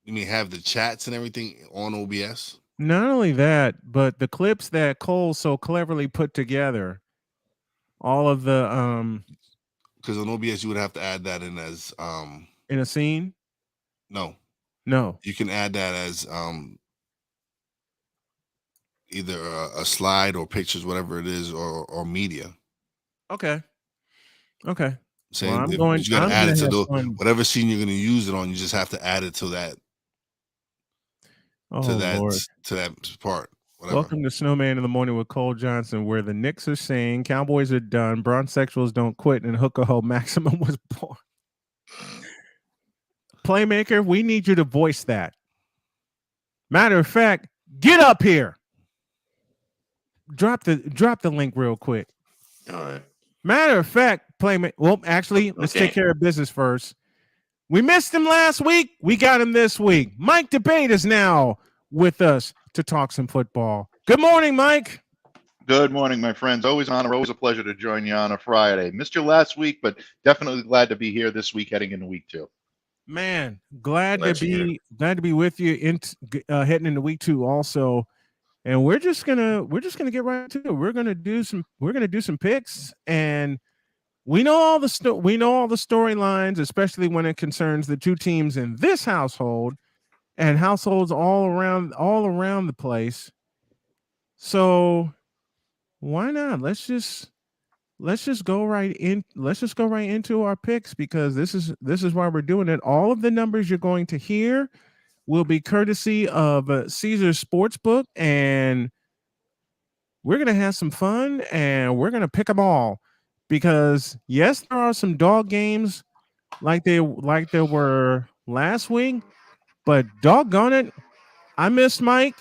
[SPEAKER 1] mean have the chats and everything on OBS?
[SPEAKER 8] Not only that, but the clips that Cole so cleverly put together, all of the
[SPEAKER 1] because on OBS you would have to add that in as
[SPEAKER 8] in a scene.
[SPEAKER 1] No,
[SPEAKER 8] you
[SPEAKER 1] can add that as either a slide or pictures, whatever it is, or media.
[SPEAKER 8] Okay. Okay. Well,
[SPEAKER 1] Saying but you got to
[SPEAKER 8] I'm
[SPEAKER 1] add it
[SPEAKER 8] gonna
[SPEAKER 1] to
[SPEAKER 8] have
[SPEAKER 1] the
[SPEAKER 8] fun.
[SPEAKER 1] whatever scene you're going to use it on. You just have to add it to that
[SPEAKER 8] Oh Lord.
[SPEAKER 1] to that part. Whatever.
[SPEAKER 8] Welcome to Snowman in the Morning with Cole Johnson, where the Knicks are saying Cowboys are done, Bronxexuals don't quit, and Hooker Ho Maximum was born. Playmaker, we need you to voice that. Matter of fact, get up here. Drop the link real quick.
[SPEAKER 9] All right.
[SPEAKER 8] Matter of fact, Playmaker. Well, actually, let's take care of business first. We missed him last week. We got him this week. Mike Debate is now with us to talk some football. Good morning, Mike.
[SPEAKER 16] Good morning, my friends. Always an honor, always a pleasure to join you on a Friday. Missed you last week, but definitely glad to be here this week, heading into week 2.
[SPEAKER 8] Man, glad to be with you in heading into week 2 also. And we're just gonna get right to it. We're gonna do some picks, and we know all the storylines, especially when it concerns the two teams in this household and households all around the place. So why not? Let's just go right into our picks, because this is why we're doing it. All of the numbers you're going to hear will be courtesy of Caesars Sportsbook, and we're going to have some fun, and we're going to pick them all, because yes, there are some dog games like there were last week, but doggone it, I missed Mike.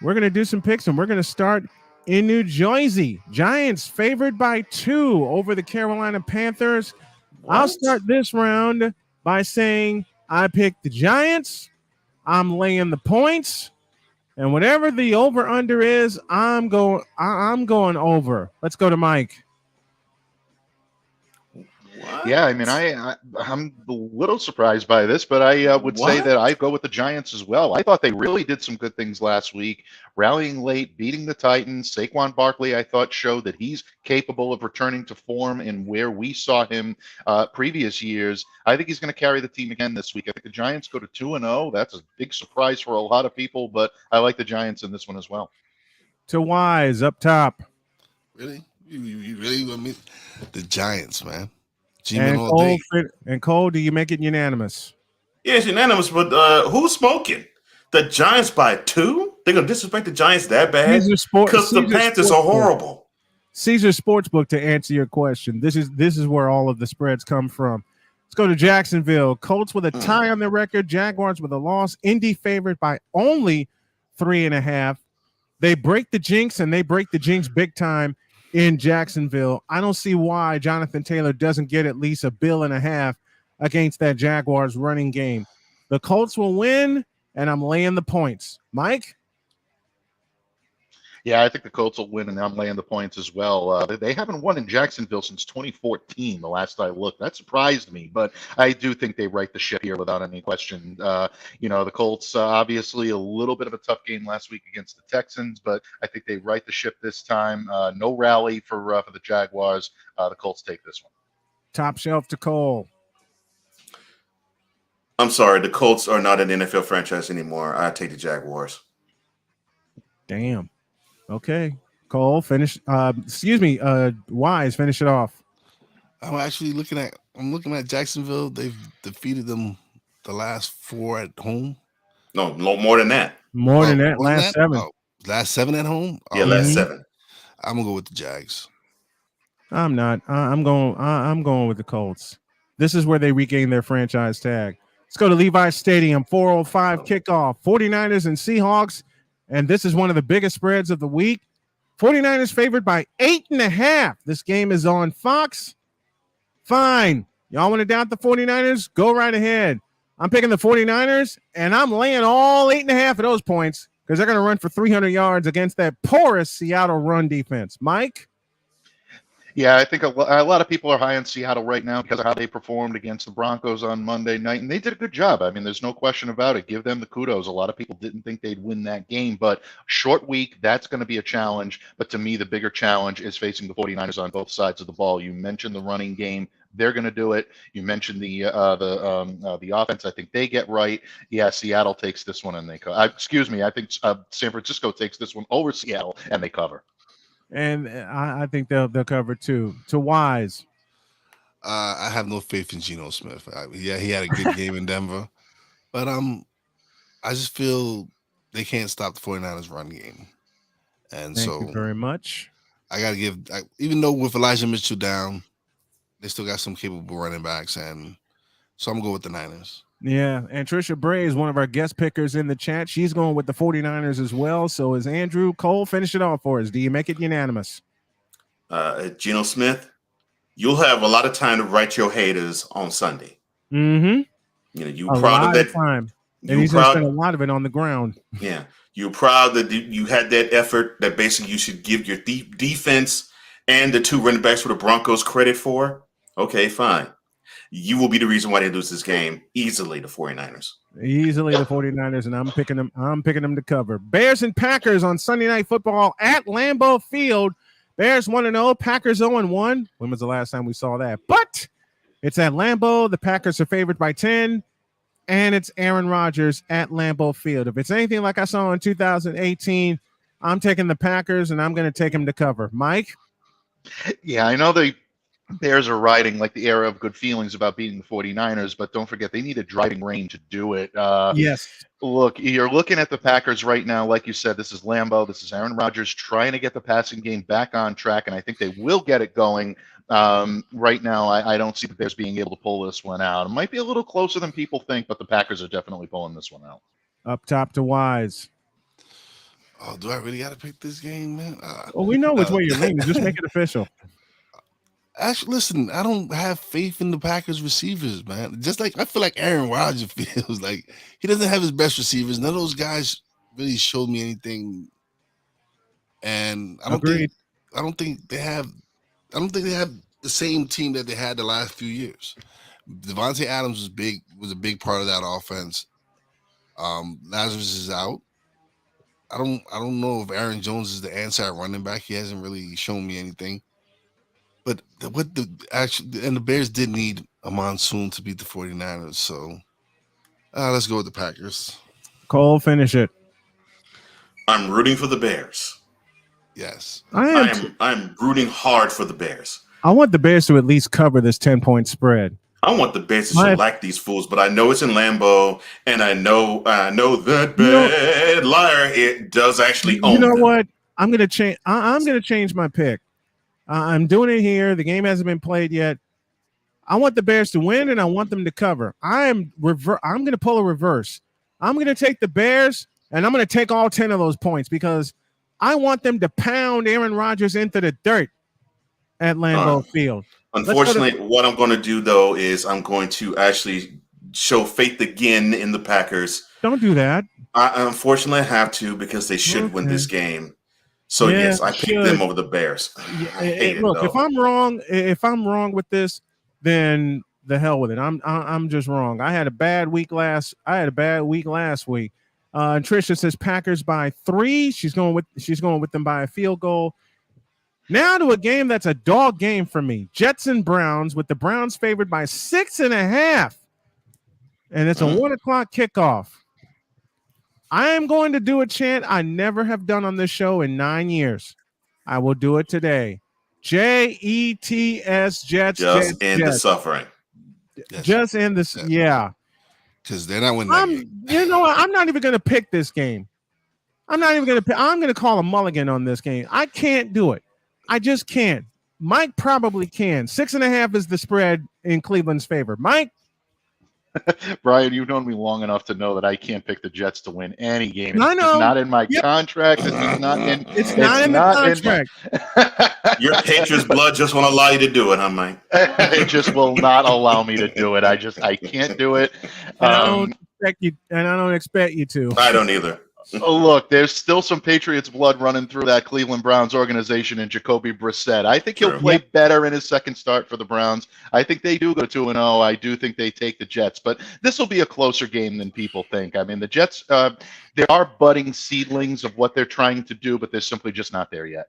[SPEAKER 8] We're going to do some picks, and we're going to start in New Jersey. Giants favored by 2 over the Carolina Panthers. What? I'll start this round by saying I picked the Giants. I'm laying the points, and whatever the over/under is, I'm going over. Let's go to Mike.
[SPEAKER 16] What? Yeah, I mean, I'm a little surprised by this, but I would say that I go with the Giants as well. I thought they really did some good things last week, rallying late, beating the Titans. Saquon Barkley, I thought, showed that he's capable of returning to form in where we saw him previous years. I think he's going to carry the team again this week. I think the Giants go to 2-0. That's a big surprise for a lot of people, but I like the Giants in this one as well.
[SPEAKER 8] To Wise up top.
[SPEAKER 1] Really? You really want me? The Giants, man.
[SPEAKER 8] And Cole, do you make it unanimous?
[SPEAKER 9] Yeah, it's unanimous, but who's smoking? The Giants by 2? They're going to disrespect the Giants that bad? Because the Panthers are horrible.
[SPEAKER 8] Caesars Sportsbook, to answer your question. This is where all of the spreads come from. Let's go to Jacksonville. Colts with a tie on their record. Jaguars with a loss. Indy favored by only 3.5. They break the jinx, and they break the jinx big time in Jacksonville. I don't see why Jonathan Taylor doesn't get at least $1.5 billion against that Jaguars running game. The Colts will win, and I'm laying the points. Mike?
[SPEAKER 16] Yeah, I think the Colts will win, and I'm laying the points as well. They haven't won in Jacksonville since 2014, the last I looked. That surprised me, but I do think they right the ship here without any question. The Colts, obviously a little bit of a tough game last week against the Texans, but I think they right the ship this time. No rally for the Jaguars. The Colts take this one.
[SPEAKER 8] Top shelf to Cole.
[SPEAKER 9] I'm sorry, the Colts are not an NFL franchise anymore. I take the Jaguars.
[SPEAKER 8] Damn. Okay, Cole, finish. Wise, finish it off.
[SPEAKER 1] I'm actually looking at Jacksonville. They've defeated them the last 4 at home.
[SPEAKER 9] No, more than that.
[SPEAKER 8] More than that. Last 7.
[SPEAKER 1] Oh, last 7 at home.
[SPEAKER 9] Yeah, last 7.
[SPEAKER 1] I'm gonna go with the Jags.
[SPEAKER 8] I'm not. I'm going with the Colts. This is where they regain their franchise tag. Let's go to Levi's Stadium. 4:05 kickoff. 49ers and Seahawks. And this is one of the biggest spreads of the week. 49ers favored by 8.5. This game is on Fox. Fine. Y'all want to doubt the 49ers? Go right ahead. I'm picking the 49ers, and I'm laying all 8.5 of those points because they're going to run for 300 yards against that porous Seattle run defense. Mike?
[SPEAKER 16] Yeah, I think a lot of people are high on Seattle right now because of how they performed against the Broncos on Monday night, and they did a good job. I mean, there's no question about it. Give them the kudos. A lot of people didn't think they'd win that game, but short week, that's going to be a challenge. But to me, the bigger challenge is facing the 49ers on both sides of the ball. You mentioned the running game. they're going to do it. You mentioned the offense. I think they get right. Yeah, Seattle takes this one and they excuse me. I think San Francisco takes this one over Seattle and they cover.
[SPEAKER 8] And I think they'll cover too. To Wise.
[SPEAKER 1] I have no faith in Geno Smith. Yeah, he had a good game in Denver, but I just feel they can't stop the 49ers run game. And
[SPEAKER 8] Thank you very much.
[SPEAKER 1] I got to give, even though with Elijah Mitchell down, they still got some capable running backs. And so I'm going to go with the Niners.
[SPEAKER 8] Yeah. And Trisha Bray is one of our guest pickers in the chat. She's going with the 49ers as well. So is Andrew. Cole, finish it off for us. Do you make it unanimous?
[SPEAKER 9] Geno Smith, you'll have a lot of time to write your haters on Sunday.
[SPEAKER 8] Mm-hmm.
[SPEAKER 9] You know, you proud of that
[SPEAKER 8] time. And he's going to spend a lot of it on the ground.
[SPEAKER 9] Yeah. You're proud that you had that effort that basically you should give your defense and the 2 running backs for the Broncos credit for. Okay, fine. You will be the reason why they lose this game easily, the 49ers.
[SPEAKER 8] Easily the 49ers, and I'm picking them to cover. Bears and Packers on Sunday Night Football at Lambeau Field. Bears 1-0, Packers 0-1. When was the last time we saw that? But it's at Lambeau. The Packers are favored by 10, and it's Aaron Rodgers at Lambeau Field. If it's anything like I saw in 2018, I'm taking the Packers, and I'm going to take them to cover. Mike?
[SPEAKER 16] Yeah, I know the Bears are riding like the era of good feelings about beating the 49ers, but don't forget they need a driving rain to do it.
[SPEAKER 8] Yes.
[SPEAKER 16] Look, you're looking at the Packers right now. Like you said, this is Lambeau. This is Aaron Rodgers trying to get the passing game back on track, and I think they will get it going. Right now, I don't see the Bears being able to pull this one out. It might be a little closer than people think, but the Packers are definitely pulling this one out.
[SPEAKER 8] Up top to Wise.
[SPEAKER 1] Oh, do I really got to pick this game, man?
[SPEAKER 8] Well, we know which way you're leaning. Just make it official.
[SPEAKER 1] Actually, listen, I don't have faith in the Packers receivers, man. Just like I feel like Aaron Rodgers feels like he doesn't have his best receivers. None of those guys really showed me anything. And I don't think they have the same team that they had the last few years. Devontae Adams was a big part of that offense. Lazarus is out. I don't know if Aaron Jones is the answer at running back. He hasn't really shown me anything. But the Bears did need a monsoon to beat the 49ers. So let's go with the Packers.
[SPEAKER 8] Cole, finish it.
[SPEAKER 9] I'm rooting for the Bears.
[SPEAKER 1] Yes.
[SPEAKER 9] I'm rooting hard for the Bears.
[SPEAKER 8] I want the Bears to at least cover this 10-point spread.
[SPEAKER 9] I want the Bears to shellac these fools, but I know it's in Lambeau, and I know that bad liar it does actually own.
[SPEAKER 8] You know
[SPEAKER 9] them.
[SPEAKER 8] what? I'm gonna change. I'm gonna change my pick. I'm doing it here. The game hasn't been played yet. I want the Bears to win, and I want them to cover. I'm going to pull a reverse. I'm going to take the Bears, and I'm going to take all 10 of those points because I want them to pound Aaron Rodgers into the dirt at Lambeau Field.
[SPEAKER 9] Unfortunately, what I'm going to do, though, is I'm going to actually show faith again in the Packers.
[SPEAKER 8] Don't do that.
[SPEAKER 9] I unfortunately have to because they should win this game. So yes, I picked them over the Bears.
[SPEAKER 8] Look, if I'm wrong with this, then the hell with it. I'm just wrong. I had a bad week last week. Tricia says Packers by 3. She's going with them by a field goal. Now to a game that's a dog game for me. Jets and Browns, with the Browns favored by 6.5. And it's a 1:00 kickoff. I am going to do a chant I never have done on this show in 9 years. I will do it today. Jets, Jets.
[SPEAKER 9] Just end the suffering.
[SPEAKER 8] Just end this. Yeah.
[SPEAKER 1] Because they're not winning that game.
[SPEAKER 8] You know what? I'm not even going to pick this game. I'm going to call a mulligan on this game. I can't do it. I just can't. Mike probably can. 6.5 is the spread in Cleveland's favor. Mike?
[SPEAKER 16] Brian, you've known me long enough to know that I can't pick the Jets to win any game.
[SPEAKER 8] I know.
[SPEAKER 16] It's not in my contract. It's not in.
[SPEAKER 8] It's not in the contract.
[SPEAKER 9] Your Patriots blood just won't allow you to do it, huh, Mike?
[SPEAKER 16] It just will not allow me to do it. I can't do it.
[SPEAKER 8] And I don't expect you to.
[SPEAKER 9] I don't either.
[SPEAKER 16] Look, there's still some Patriots blood running through that Cleveland Browns organization and Jacoby Brissett. I think he'll play better in his second start for the Browns. I think they do go 2-0. I do think they take the Jets, but this will be a closer game than people think. I mean, the Jets, there are budding seedlings of what they're trying to do, but they're simply just not there yet.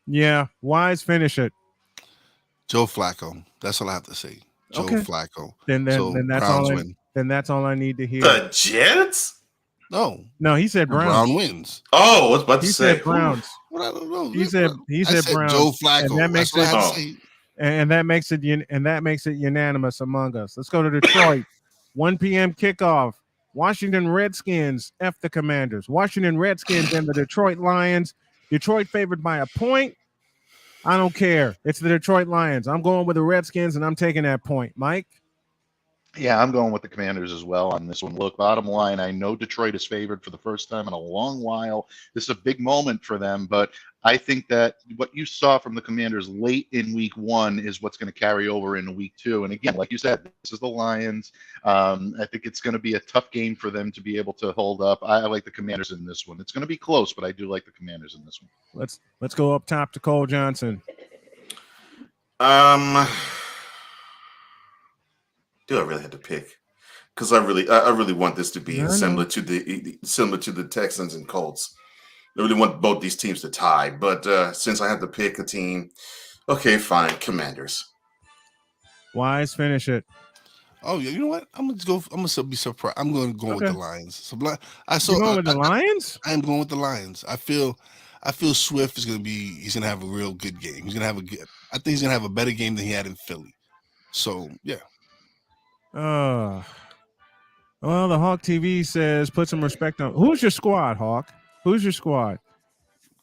[SPEAKER 8] Yeah, Wise, finish it.
[SPEAKER 1] Joe Flacco. That's all I have to say. Joe
[SPEAKER 8] Okay.
[SPEAKER 1] Flacco.
[SPEAKER 8] Then
[SPEAKER 1] So
[SPEAKER 8] that's
[SPEAKER 1] Browns
[SPEAKER 8] all I
[SPEAKER 1] win.
[SPEAKER 8] then that's all I need to hear.
[SPEAKER 9] The Jets?
[SPEAKER 1] No,
[SPEAKER 8] he said Browns.
[SPEAKER 1] Brown wins.
[SPEAKER 9] Oh, I was about to
[SPEAKER 8] He
[SPEAKER 9] say
[SPEAKER 8] said Browns.
[SPEAKER 1] What I don't know.
[SPEAKER 8] He said
[SPEAKER 1] I said
[SPEAKER 8] Browns.
[SPEAKER 1] Joe Flacco.
[SPEAKER 8] And that makes
[SPEAKER 1] That's what I had
[SPEAKER 8] it
[SPEAKER 1] to say.
[SPEAKER 8] and that makes it unanimous among us. Let's go to Detroit. 1 p.m. kickoff. Washington Redskins F the Commanders. Washington Redskins and the Detroit Lions. Detroit favored by a point. I don't care. It's the Detroit Lions. I'm going with the Redskins, and I'm taking that point. Mike?
[SPEAKER 16] Yeah, I'm going with the Commanders as well on this one. Look, bottom line, I know Detroit is favored for the first time in a long while. This is a big moment for them, but I think that what you saw from the Commanders late in week 1 is what's going to carry over into week 2. And again, like you said, this is the Lions. I think it's going to be a tough game for them to be able to hold up. I like the Commanders in this one. It's going to be close, but I do like the Commanders in this one.
[SPEAKER 8] Let's go up top to Cole Johnson.
[SPEAKER 9] Do I really have to pick? Because I really want this to be similar to the Texans and Colts. I really want both these teams to tie, but since I have to pick a team, okay, fine, Commanders.
[SPEAKER 8] Wise, finish it.
[SPEAKER 1] Oh, yeah, you know what? I'm gonna be surprised. I'm going to go with the Lions. So
[SPEAKER 8] You're going with the Lions?
[SPEAKER 1] I am going with the Lions. I feel Swift is he's gonna have a real good game. I think he's gonna have a better game than he had in Philly. So yeah.
[SPEAKER 8] Well, the Hawk TV says put some respect on. Who's your squad, Hawk? Who's your squad?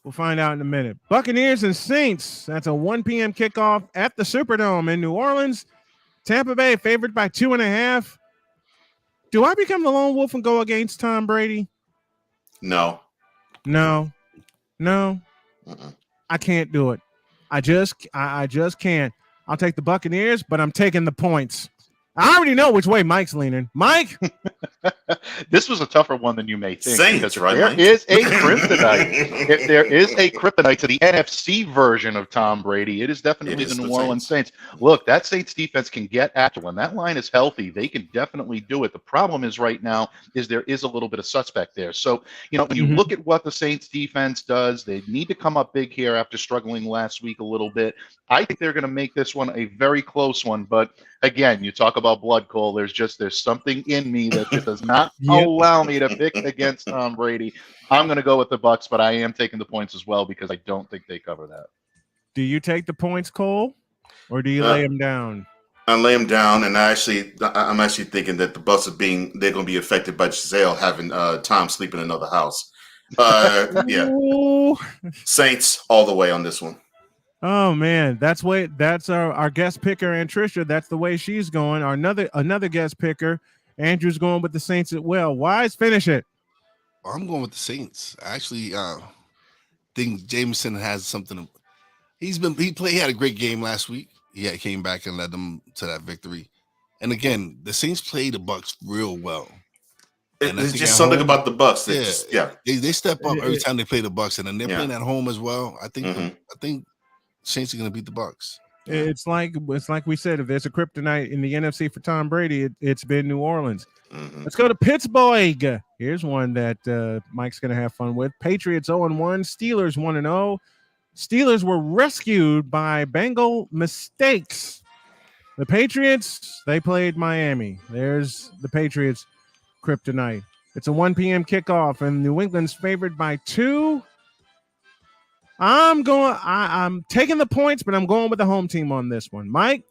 [SPEAKER 8] We'll find out in a minute. Buccaneers and Saints. That's a 1 p.m. kickoff at the Superdome in New Orleans. Tampa Bay favored by 2.5. Do I become the lone wolf and go against Tom Brady?
[SPEAKER 9] No.
[SPEAKER 8] I can't do it. I just can't. I'll take the Buccaneers, but I'm taking the points. I already know which way Mike's leaning. Mike?
[SPEAKER 16] This was a tougher one than you may think.
[SPEAKER 9] Saints, right,
[SPEAKER 16] There
[SPEAKER 9] Mike?
[SPEAKER 16] is a kryptonite. If there is a kryptonite to the NFC version of Tom Brady, it is definitely the New Orleans Saints. Look, that Saints defense can get after when that line is healthy. They can definitely do it. The problem is right now is there is a little bit of suspect there. So, when you look at what the Saints defense does, they need to come up big here after struggling last week a little bit. I think they're going to make this one a very close one, but again, you talk about blood, Cole. There's something in me that just does not allow me to pick against Tom Brady. I'm going to go with the Bucs, but I am taking the points as well because I don't think they cover that.
[SPEAKER 8] Do you take the points, Cole, or do you lay them down?
[SPEAKER 9] I lay them down, and I'm actually thinking that the Bucs they're going to be affected by Giselle having Tom sleep in another house. Yeah, Saints all the way on this one.
[SPEAKER 8] Oh man, that's our guest picker, and Trisha. That's the way she's going. Another guest picker, Andrew's going with the Saints as well. Wise, finish it.
[SPEAKER 1] I'm going with the Saints. I actually think Jameson has something. He had a great game last week. He came back and led them to that victory. And again, the Saints played the Bucs real well.
[SPEAKER 9] It's just something about the Bucs.
[SPEAKER 1] They step up every time they play the Bucs, and then they're playing at home as well. I think Saints are going to beat the Bucs.
[SPEAKER 8] It's like we said, if there's a kryptonite in the NFC for Tom Brady, it's been New Orleans. Let's go to Pittsburgh. Here's one that Mike's going to have fun with. Patriots 0-1, Steelers 1-0. Steelers were rescued by Bengal mistakes. The Patriots, they played Miami. There's the Patriots kryptonite. It's a 1 p.m. kickoff, and New England's favored by 2. I'm taking the points, but I'm going with the home team on this one. Mike?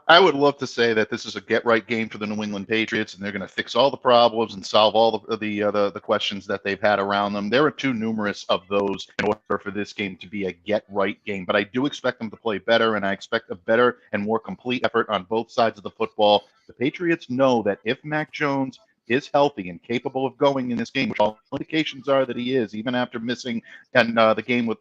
[SPEAKER 16] I would love to say that this is a get-right game for the New England Patriots, and they're going to fix all the problems and solve all the questions that they've had around them. There are too numerous of those in order for this game to be a get-right game. But I do expect them to play better, and I expect a better and more complete effort on both sides of the football. The Patriots know that if Mac Jones is healthy and capable of going in this game, which all indications are that he is, even after missing the game with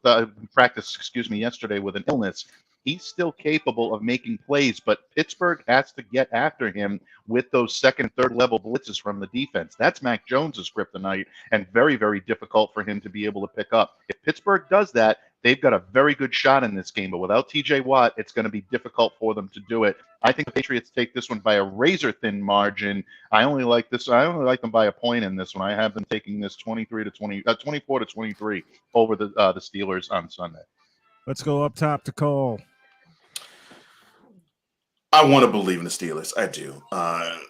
[SPEAKER 16] practice, yesterday with an illness, he's still capable of making plays. But Pittsburgh has to get after him with those second and third level blitzes from the defense. That's Mac Jones's kryptonite, and very, very difficult for him to be able to pick up. If Pittsburgh does that, they've got a very good shot in this game, but without TJ Watt, it's going to be difficult for them to do it. I think the Patriots take this one by a razor-thin margin. I only like them by a point in this one. I have them taking this 24-23 over the Steelers on Sunday.
[SPEAKER 8] Let's go up top to Cole.
[SPEAKER 9] I want to believe in the Steelers. I do,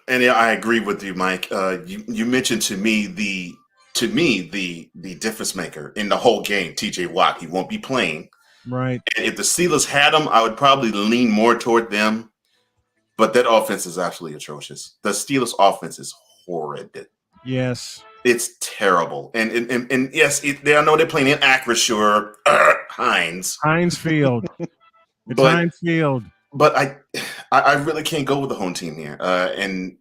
[SPEAKER 9] and I agree with you, Mike. You mentioned to me the difference maker in the whole game, T.J. Watt. He won't be playing.
[SPEAKER 8] Right.
[SPEAKER 9] And if the Steelers had him, I would probably lean more toward them. But that offense is absolutely atrocious. The Steelers' offense is horrid.
[SPEAKER 8] Yes.
[SPEAKER 9] It's terrible. And yes, I know they're playing in Acrisure, Heinz
[SPEAKER 8] Field. It's
[SPEAKER 9] but
[SPEAKER 8] Heinz Field.
[SPEAKER 9] but I really can't go with the home team here. And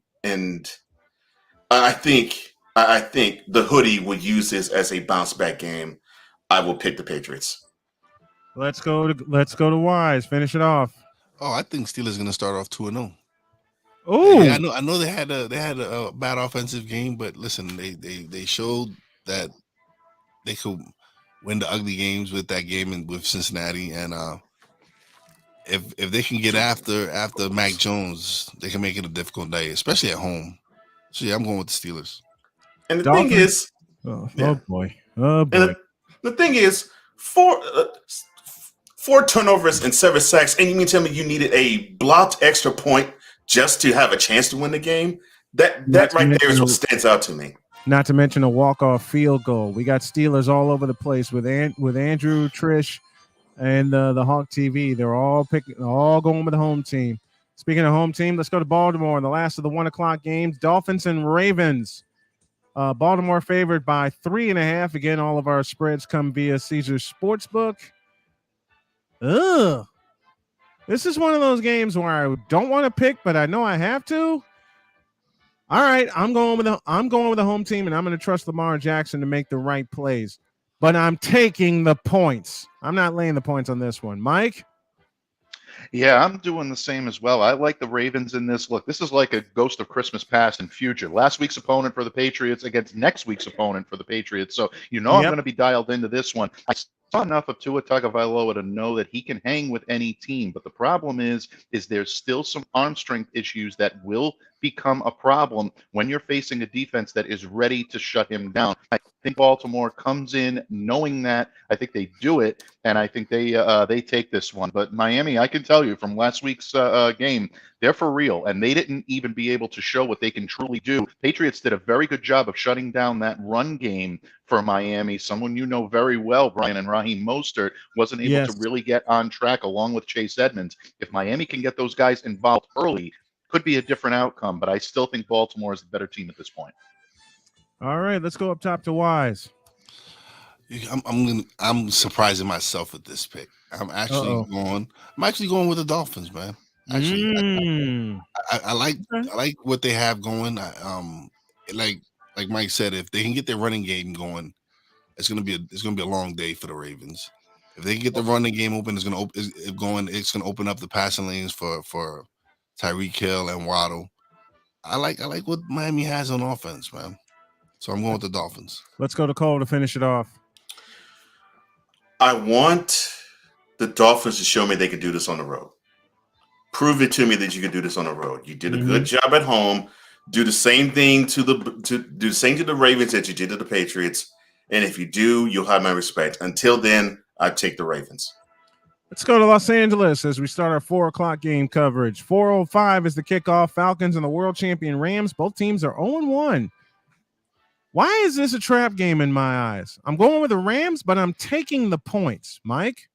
[SPEAKER 9] I think the hoodie will use this as a bounce back game. I will pick the Patriots.
[SPEAKER 8] Let's go to Wise. Finish it off.
[SPEAKER 1] Oh, I think Steelers going to start off 2-0.
[SPEAKER 8] Oh,
[SPEAKER 1] yeah, I know they had a bad offensive game, but listen, they showed that they could win the ugly games with that game with Cincinnati, and if they can get after Mac Jones, they can make it a difficult day, especially at home. So yeah, I'm going with the Steelers.
[SPEAKER 9] And the thing is,
[SPEAKER 8] oh boy.
[SPEAKER 9] And the thing is, four turnovers and 7 sacks, and you mean tell me you needed a blocked extra point just to have a chance to win the game? That right there is what stands out to me.
[SPEAKER 8] Not to mention a walk-off field goal. We got Steelers all over the place with Andrew, Trish, and the Hawk TV. They're all going with the home team. Speaking of home team, let's go to Baltimore in the last of the 1:00 games. Dolphins and Ravens. Baltimore favored by 3.5. Again, all of our spreads come via Caesars Sportsbook. Ugh. This is one of those games where I don't want to pick, but I know I have to. All right, I'm going with the home team, and I'm going to trust Lamar Jackson to make the right plays. But I'm taking the points. I'm not laying the points on this one. Mike?
[SPEAKER 16] Yeah, I'm doing the same as well. I like the Ravens in this. Look, this is like a ghost of Christmas past and future. Last week's opponent for the Patriots against next week's opponent for the Patriots. So I'm going to be dialed into this one. I saw enough of Tua Tagovailoa to know that he can hang with any team. But the problem is there's still some arm strength issues that will become a problem when you're facing a defense that is ready to shut him down. I think Baltimore comes in knowing that. I think they do it, and I think they take this one. But Miami, I can tell you from last week's game, they're for real, and they didn't even be able to show what they can truly do. Patriots did a very good job of shutting down that run game for Miami. Someone you know very well, Brian, and Raheem Mostert wasn't able to really get on track along with Chase Edmonds. If Miami can get those guys involved early, could be a different outcome, but I still think Baltimore is the better team at this point.
[SPEAKER 8] All right, let's go up top to Wise.
[SPEAKER 1] I'm surprising myself with this pick. I'm actually going with the Dolphins, man. Actually, I like what they have going. Like Mike said, if they can get their running game going, it's gonna be a long day for the Ravens. If they can get the running game open, it's gonna open up the passing lanes for Tyreek Hill and Waddle. I like what Miami has on offense, man. So I'm going with the Dolphins.
[SPEAKER 8] Let's go to Cole to finish it off.
[SPEAKER 9] I want the Dolphins to show me they can do this on the road. Prove it to me that you can do this on the road. You did a good job at home. Do the same thing to the Ravens that you did to the Patriots. And if you do, you'll have my respect. Until then, I take the Ravens.
[SPEAKER 8] Let's go to Los Angeles as we start our 4:00 game coverage. 4:05 is the kickoff. Falcons and the world champion Rams. Both teams are 0-1. Why is this a trap game in my eyes? I'm going with the Rams, but I'm taking the points. Mike?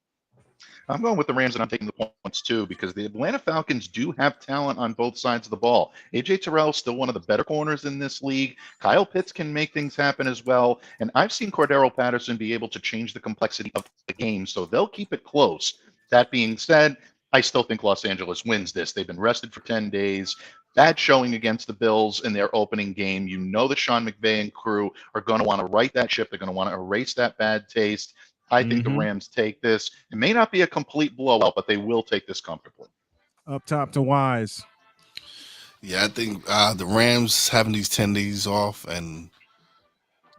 [SPEAKER 16] I'm going with the Rams, and I'm taking the points too, because the Atlanta Falcons do have talent on both sides of the ball. A.J. Terrell is still one of the better corners in this league. Kyle Pitts can make things happen as well. And I've seen Cordero Patterson be able to change the complexity of the game, so they'll keep it close. That being said, I still think Los Angeles wins this. They've been rested for 10 days. Bad showing against the Bills in their opening game. You know that Sean McVay and crew are going to want to right that ship. They're going to want to erase that bad taste. I think the Rams take this. It may not be a complete blowout, but they will take this comfortably.
[SPEAKER 8] Up top to Wise.
[SPEAKER 1] Yeah, I think the Rams having these 10 days off and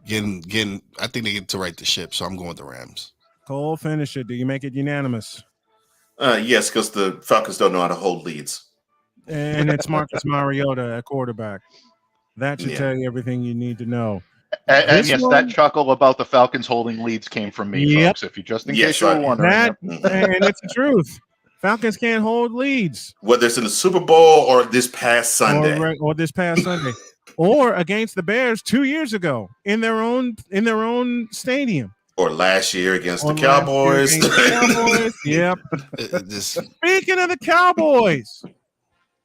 [SPEAKER 1] getting I think they get to right the ship, so I'm going with the Rams.
[SPEAKER 8] Cole, finish it. Do you make it unanimous?
[SPEAKER 9] Yes, because the Falcons don't know how to hold leads.
[SPEAKER 8] And it's Marcus Mariota at quarterback. That should tell you everything you need to know.
[SPEAKER 16] And yes, that chuckle about the Falcons holding leads came from me, folks. If you just in case you were wondering.
[SPEAKER 8] And it's the truth. Falcons can't hold leads.
[SPEAKER 9] Whether it's in the Super Bowl or this past Sunday.
[SPEAKER 8] Or this past Sunday. Or against the Bears 2 years ago in their own stadium.
[SPEAKER 9] Or last year against the Cowboys.
[SPEAKER 8] Yep. Speaking of the Cowboys,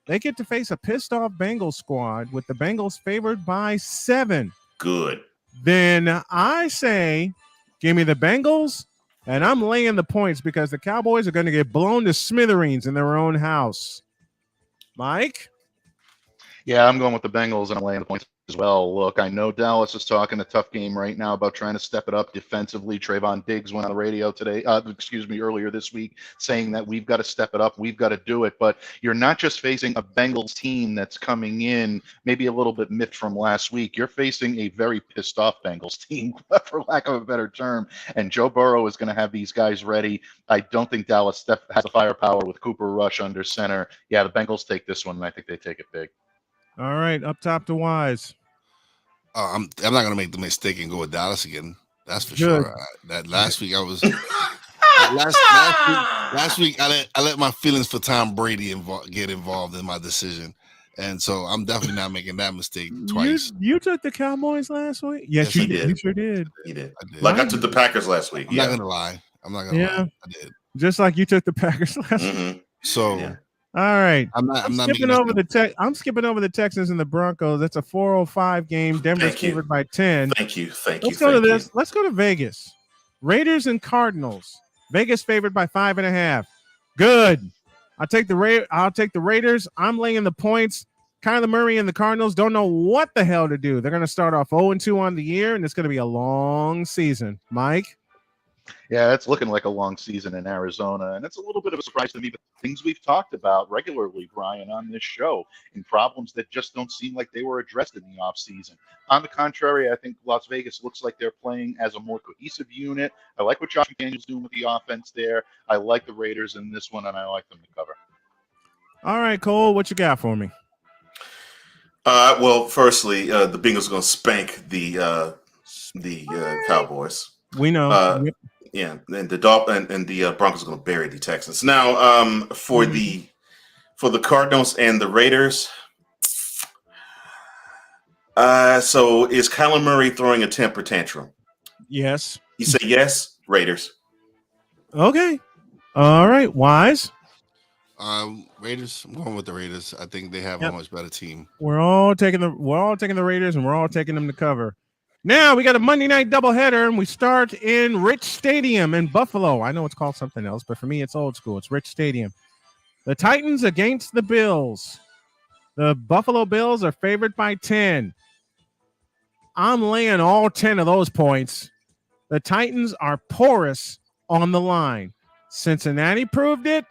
[SPEAKER 8] they get to face a pissed off Bengals squad with the Bengals favored by 7.
[SPEAKER 9] Good.
[SPEAKER 8] Then I say, give me the Bengals, and I'm laying the points because the Cowboys are going to get blown to smithereens in their own house. Mike?
[SPEAKER 16] Yeah, I'm going with the Bengals, and I'm laying the points as well. Look, I know Dallas is talking a tough game right now about trying to step it up defensively. Trayvon Diggs went on the radio today, earlier this week, saying that we've got to step it up, we've got to do it. But you're not just facing a Bengals team that's coming in maybe a little bit miffed from last week. You're facing a very pissed off Bengals team, for lack of a better term. And Joe Burrow is going to have these guys ready. I don't think Dallas has the firepower with Cooper Rush under center. Yeah, the Bengals take this one, and I think they take it big.
[SPEAKER 8] All right, up top to Wise.
[SPEAKER 1] I'm not going to make the mistake and go with Dallas again. That's for
[SPEAKER 8] Good.
[SPEAKER 1] sure. That last week I was last week I let my feelings for Tom Brady get involved in my decision, and so I'm definitely not making that mistake twice.
[SPEAKER 8] You took the Cowboys last week? Yes, you did. You sure did.
[SPEAKER 9] He did. Like I took the Packers last week.
[SPEAKER 1] I'm not gonna lie. I did.
[SPEAKER 8] Just like you took the Packers last week.
[SPEAKER 1] So.
[SPEAKER 8] All right.
[SPEAKER 1] I'm
[SPEAKER 8] skipping over the Texans and the Broncos. That's a 4:05 game. Denver's favored by 10.
[SPEAKER 9] Thank you.
[SPEAKER 8] Let's go to this. Let's go to Vegas. Raiders and Cardinals. Vegas favored by 5.5. Good. I'll take the Raiders. I'm laying the points. Kyler Murray and the Cardinals don't know what the hell to do. They're going to start off 0-2 on the year, and it's going to be a long season. Mike?
[SPEAKER 16] Yeah, it's looking like a long season in Arizona, and it's a little bit of a surprise to me, but things we've talked about regularly, Brian, on this show, and problems that just don't seem like they were addressed in the offseason. On the contrary, I think Las Vegas looks like they're playing as a more cohesive unit. I like what Josh McDaniels doing with the offense there. I like the Raiders in this one, and I like them to cover.
[SPEAKER 8] All right, Cole, what you got for me?
[SPEAKER 9] Well, firstly, the Bengals are going to spank the Cowboys.
[SPEAKER 8] We know.
[SPEAKER 9] Yeah, and the Broncos are going to bury the Texans. Now, for the Cardinals and the Raiders, so is Kyler Murray throwing a temper tantrum?
[SPEAKER 8] Yes.
[SPEAKER 9] You say yes, Raiders.
[SPEAKER 8] Okay. All right, Wise.
[SPEAKER 1] Raiders. I'm going with the Raiders. I think they have a much better team.
[SPEAKER 8] We're all taking the Raiders, and we're all taking them to cover. Now we got a Monday night doubleheader, and we start in Rich Stadium in Buffalo. I know it's called something else, but for me, it's old school. It's Rich Stadium. The Titans against the Bills. The Buffalo Bills are favored by 10. I'm laying all 10 of those points. The Titans are porous on the line. Cincinnati proved it,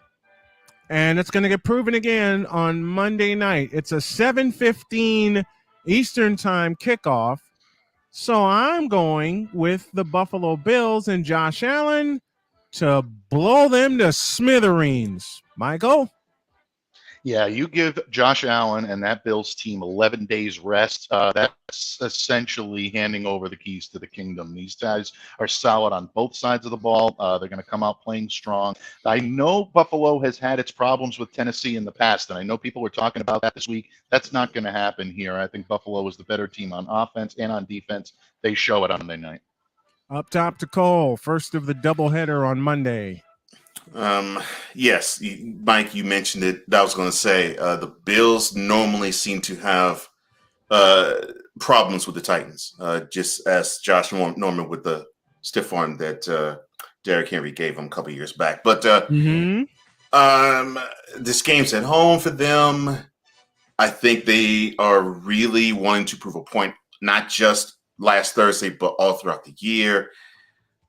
[SPEAKER 8] and it's going to get proven again on Monday night. It's a 7:15 Eastern time kickoff. So I'm going with the Buffalo Bills and Josh Allen to blow them to smithereens. Michael?
[SPEAKER 16] Yeah, you give Josh Allen and that Bills team 11 days rest. That's essentially handing over the keys to the kingdom. These guys are solid on both sides of the ball. They're going to come out playing strong. I know Buffalo has had its problems with Tennessee in the past, and I know people were talking about that this week. That's not going to happen here. I think Buffalo is the better team on offense and on defense. They show it on Monday night.
[SPEAKER 8] Up top to Cole, first of the doubleheader on Monday.
[SPEAKER 9] Yes, Mike, you mentioned it. I was going to say the Bills normally seem to have problems with the Titans, just as Josh Norman with the stiff arm that Derrick Henry gave him a couple years back. But this game's at home for them. I think they are really wanting to prove a point, not just last Thursday, but all throughout the year.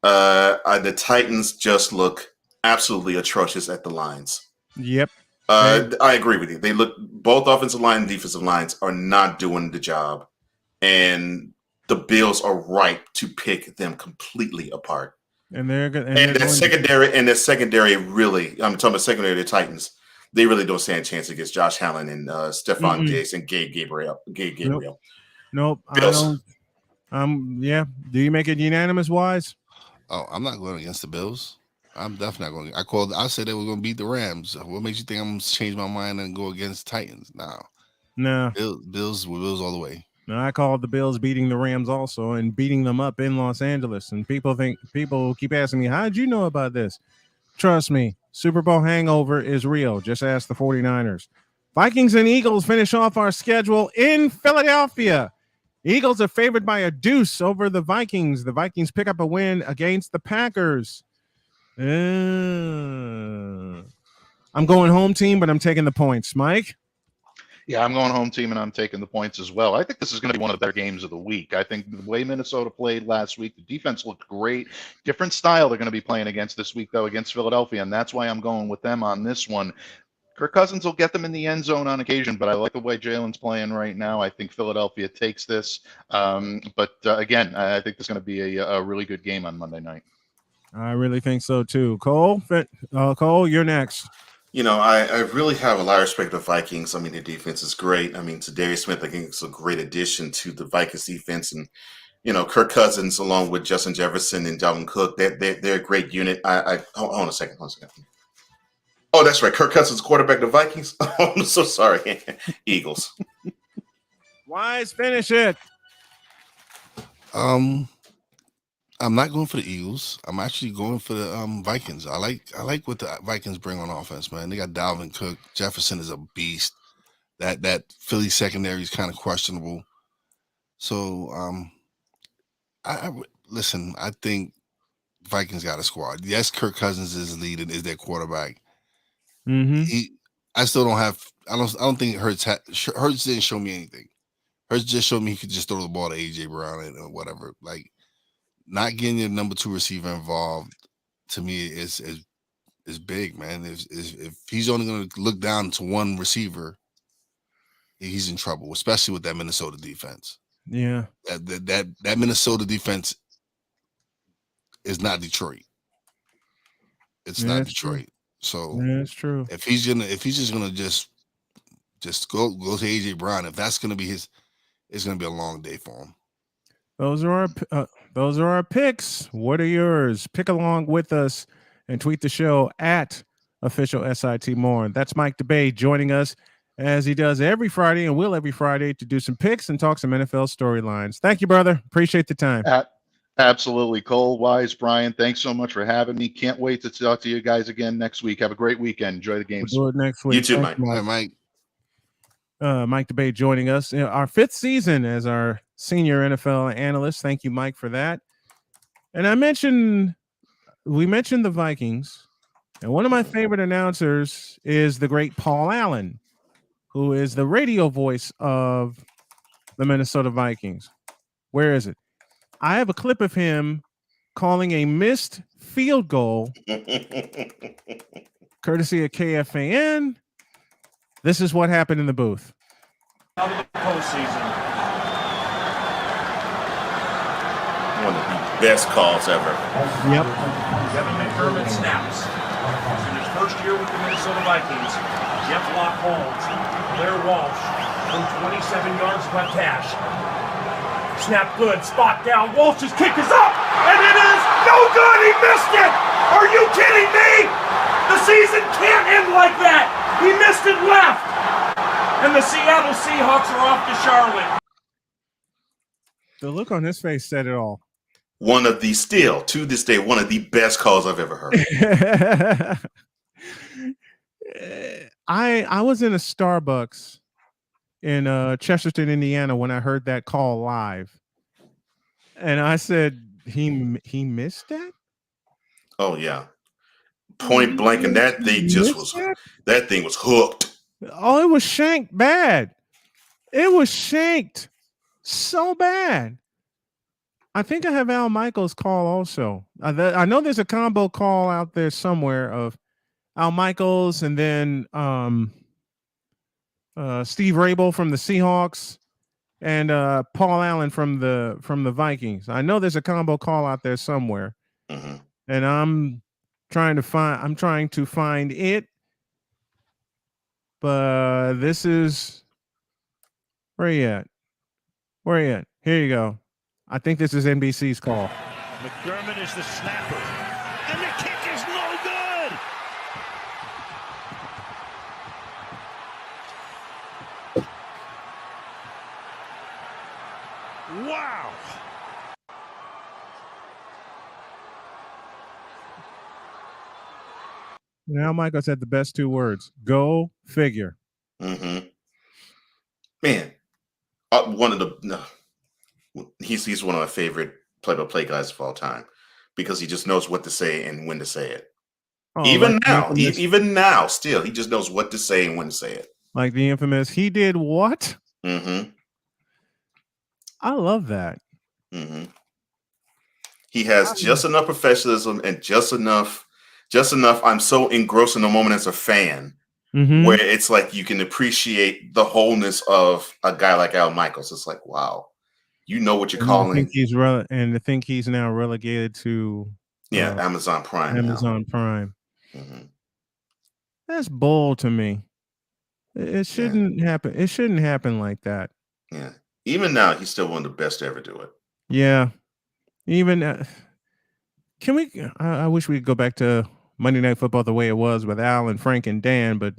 [SPEAKER 9] The Titans just look absolutely atrocious at the lines.
[SPEAKER 8] Yep.
[SPEAKER 9] I agree with you. They look, both offensive line and defensive lines are not doing the job, and the Bills are ripe to pick them completely apart.
[SPEAKER 8] And they're good.
[SPEAKER 9] And the secondary really, I'm talking about secondary, the Titans, they really don't stand a chance against Josh Allen and Stephon Diggs and Gabe Gabriel.
[SPEAKER 8] Nope.
[SPEAKER 9] Bills.
[SPEAKER 8] Yeah. Do you make it unanimous, Wise?
[SPEAKER 1] Oh, I'm not going against the Bills. I'm definitely not going. I said they were going to beat the Rams. What makes you think I'm going to change my mind and go against Titans?
[SPEAKER 8] No.
[SPEAKER 1] Bills all the way.
[SPEAKER 8] No, I called the Bills beating the Rams also and beating them up in Los Angeles. And people keep asking me, how'd you know about this? Trust me, Super Bowl hangover is real. Just ask the 49ers. Vikings and Eagles finish off our schedule in Philadelphia. Eagles are favored by a deuce over the Vikings. The Vikings pick up a win against the Packers. I'm going home team, but I'm taking the points. Mike?
[SPEAKER 16] Yeah, I'm going home team, and I'm taking the points as well. I think this is going to be one of the better games of the week. I think the way Minnesota played last week, the defense looked great. Different style they're going to be playing against this week, though, against Philadelphia, and that's why I'm going with them on this one. Kirk Cousins will get them in the end zone on occasion, but I like the way Jalen's playing right now. I think Philadelphia takes this. Again, I think this is going to be a really good game on Monday night.
[SPEAKER 8] I really think so, too. Cole, you're next.
[SPEAKER 9] I really have a lot of respect for the Vikings. I mean, their defense is great. I mean, Darius Smith, I think, is a great addition to the Vikings defense. And, Kirk Cousins, along with Justin Jefferson and Dalvin Cook, they're a great unit. Hold on a second. Oh, that's right. Kirk Cousins, quarterback of the Vikings. I'm so sorry. Eagles.
[SPEAKER 8] Wise, finish it.
[SPEAKER 1] I'm not going for the Eagles. I'm actually going for the Vikings. I like what the Vikings bring on offense, man. They got Dalvin Cook. Jefferson is a beast. That Philly secondary is kind of questionable. So listen. I think Vikings got a squad. Yes, Kirk Cousins is leading, is their quarterback.
[SPEAKER 8] Mm-hmm.
[SPEAKER 1] I still don't have. I don't think Hurts didn't show me anything. Hurts just showed me he could just throw the ball to AJ Brown or whatever. Like, not getting your number 2 receiver involved to me is big, man. If he's only going to look down to one receiver, he's in trouble, especially with that Minnesota defense.
[SPEAKER 8] Yeah,
[SPEAKER 1] that Minnesota defense is not Detroit. It's not Detroit.
[SPEAKER 8] True.
[SPEAKER 1] So
[SPEAKER 8] that's true.
[SPEAKER 1] If he's just gonna just go to AJ Brown, if that's gonna be his, it's gonna be a long day for him.
[SPEAKER 8] Those are our picks. What are yours? Pick along with us and tweet the show at official SIT More. That's Mike DeBay joining us as he does every Friday and will every Friday to do some picks and talk some NFL storylines. Thank you, brother. Appreciate the time.
[SPEAKER 16] Absolutely. Cole, Wise, Brian, thanks so much for having me. Can't wait to talk to you guys again next week. Have a great weekend. Enjoy the games.
[SPEAKER 8] We'll do it next week.
[SPEAKER 9] You too,
[SPEAKER 8] Thanks,
[SPEAKER 9] Mike.
[SPEAKER 1] Mike.
[SPEAKER 8] Mike DeBay joining us. Our 5th season as our senior NFL analyst. Thank you, Mike, for that. And we mentioned the Vikings. And one of my favorite announcers is the great Paul Allen, who is the radio voice of the Minnesota Vikings. Where is it? I have a clip of him calling a missed field goal, courtesy of KFAN. This is what happened in the booth.
[SPEAKER 17] Out of the postseason.
[SPEAKER 9] One of the best calls ever.
[SPEAKER 8] Yep.
[SPEAKER 17] Kevin McDermott snaps. In his first year with the Minnesota Vikings, Jeff Locke Holmes, Blair Walsh from 27 yards left hash. Snap good, spot down, Walsh's kick is up, and it is no good, he missed it! Are you kidding me? The season can't end like that! He missed it left! And the Seattle Seahawks are off to Charlotte.
[SPEAKER 8] The look on his face said it all.
[SPEAKER 9] To this day, one of the best calls I've ever heard.
[SPEAKER 8] I was in a Starbucks in Chesterton, Indiana, when I heard that call live, and I said, "He missed that."
[SPEAKER 9] Oh yeah, point blank, and that thing that thing was hooked.
[SPEAKER 8] Oh, it was shanked bad. It was shanked so bad. I think I have Al Michaels' call also. I know there's a combo call out there somewhere of Al Michaels and then Steve Rabel from the Seahawks and Paul Allen from the Vikings. I know there's a combo call out there somewhere, and I'm trying to find it. But this is where you at? Where you at? Here you go. I think this is NBC's call.
[SPEAKER 17] McDermott is the snapper, and the kick is no
[SPEAKER 8] Now Michael said the best two words. Go figure.
[SPEAKER 9] Mm-hmm. Man, he's one of my favorite play-by-play guys of all time because he just knows what to say and when to say it.
[SPEAKER 8] Oh,
[SPEAKER 9] even
[SPEAKER 8] like
[SPEAKER 9] now, still, he just knows what to say and when to say it.
[SPEAKER 8] Like the infamous, he did what?
[SPEAKER 9] Mm-hmm.
[SPEAKER 8] I love that.
[SPEAKER 9] Mm-hmm. He has just enough professionalism and just enough. I'm so engrossed in the moment as a fan where it's like you can appreciate the wholeness of a guy like Al Michaels. It's like, wow, you know what you're calling.
[SPEAKER 8] I think he's now relegated to
[SPEAKER 9] Amazon Prime.
[SPEAKER 8] Amazon Prime.
[SPEAKER 9] Mm-hmm.
[SPEAKER 8] That's bold to me. It shouldn't happen. It shouldn't happen like that.
[SPEAKER 9] Yeah. Even now, he's still one of the best to ever do it.
[SPEAKER 8] Yeah. Even can we? I wish we could go back to Monday Night Football the way it was with Al and Frank and Dan, but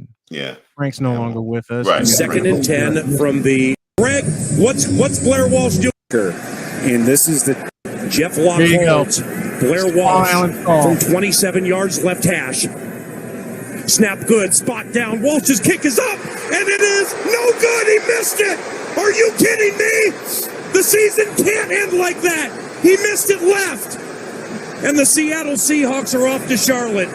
[SPEAKER 8] Frank's no longer with us.
[SPEAKER 9] Right.
[SPEAKER 18] Second and 10 from the Greg. What's Blair Walsh doing? And this is the Jeff Locke holds. Blair Walsh from 27 yards left hash. Snap good, spot down. Walsh's kick is up, and it is no good. He missed it. Are you kidding me? The season can't end like that. He missed it left. And the Seattle Seahawks are off to Charlotte.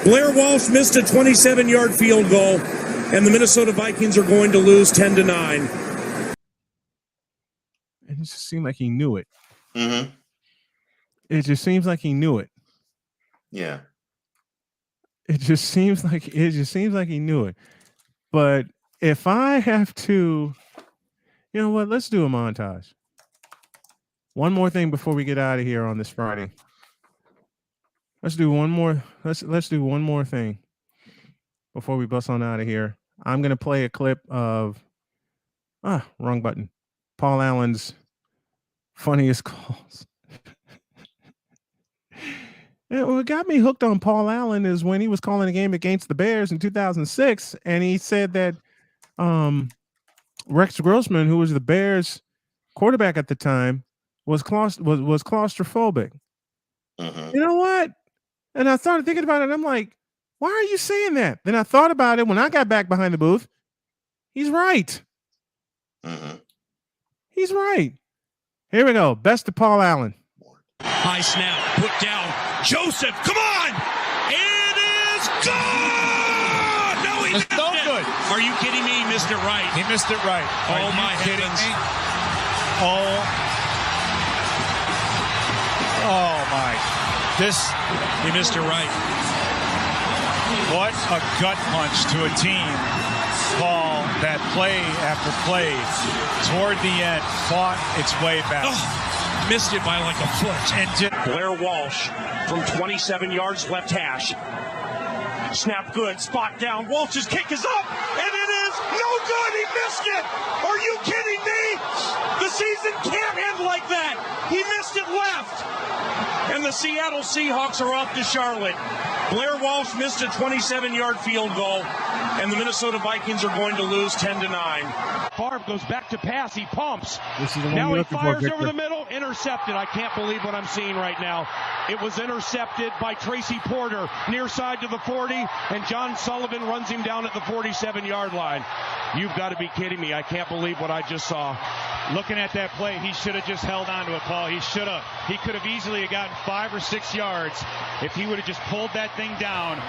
[SPEAKER 18] Blair Walsh missed a 27-yard field goal, and the Minnesota Vikings are going to lose 10-9.
[SPEAKER 8] It just seemed like he knew it.
[SPEAKER 9] Mm-hmm.
[SPEAKER 8] It just seems like he knew it.
[SPEAKER 9] Yeah.
[SPEAKER 8] It just seems like he knew it. But if I have to, you know what? Let's do a montage. One more thing before we get out of here on this Friday. Let's do one more. Let's do one more thing before we bust on out of here. I'm gonna play a clip of wrong button. Paul Allen's funniest calls. And what got me hooked on Paul Allen is when he was calling a game against the Bears in 2006, and he said that Rex Grossman, who was the Bears quarterback at the time, was claustrophobic.
[SPEAKER 9] Mm-hmm.
[SPEAKER 8] You know what? And I started thinking about it. And I'm like, why are you saying that? Then I thought about it when I got back behind the booth. He's right.
[SPEAKER 9] Mm-hmm.
[SPEAKER 8] He's right. Here we go. Best of Paul Allen.
[SPEAKER 18] High snap, put down. Joseph, come on! It is gone! No, he missed
[SPEAKER 19] no
[SPEAKER 18] it.
[SPEAKER 19] Good.
[SPEAKER 18] Are you kidding me? He missed it right.
[SPEAKER 19] He missed it right.
[SPEAKER 18] Oh, my heavens.
[SPEAKER 19] Oh, my.
[SPEAKER 18] He missed it right.
[SPEAKER 19] What a gut punch to a team, Paul, that play after play, toward the end, fought its way back.
[SPEAKER 18] Missed it by like a foot. And Blair Walsh from 27 yards left hash. Snap good, spot down. Walsh's kick is up, and it is no good. He missed it. Are you kidding me? The season can't end like that. He missed it left. And the Seattle Seahawks are off to Charlotte. Blair Walsh missed a 27-yard field goal, and the Minnesota Vikings are going to lose 10-9.
[SPEAKER 17] Favre goes back to pass. He pumps.
[SPEAKER 8] This is the one
[SPEAKER 17] Now
[SPEAKER 8] you're
[SPEAKER 17] he
[SPEAKER 8] looking for,
[SPEAKER 17] fires
[SPEAKER 8] Victor.
[SPEAKER 17] over the middle. Intercepted. I can't believe what I'm seeing right now. It was intercepted by Tracy Porter near side to the 40, and John Sullivan runs him down at the 47-yard line. You've got to be kidding me. I can't believe what I just saw.
[SPEAKER 19] Looking at that play, he should have just held on to it, Paul. He should have. He could have easily gotten 5 or 6 yards if he would have just pulled that thing down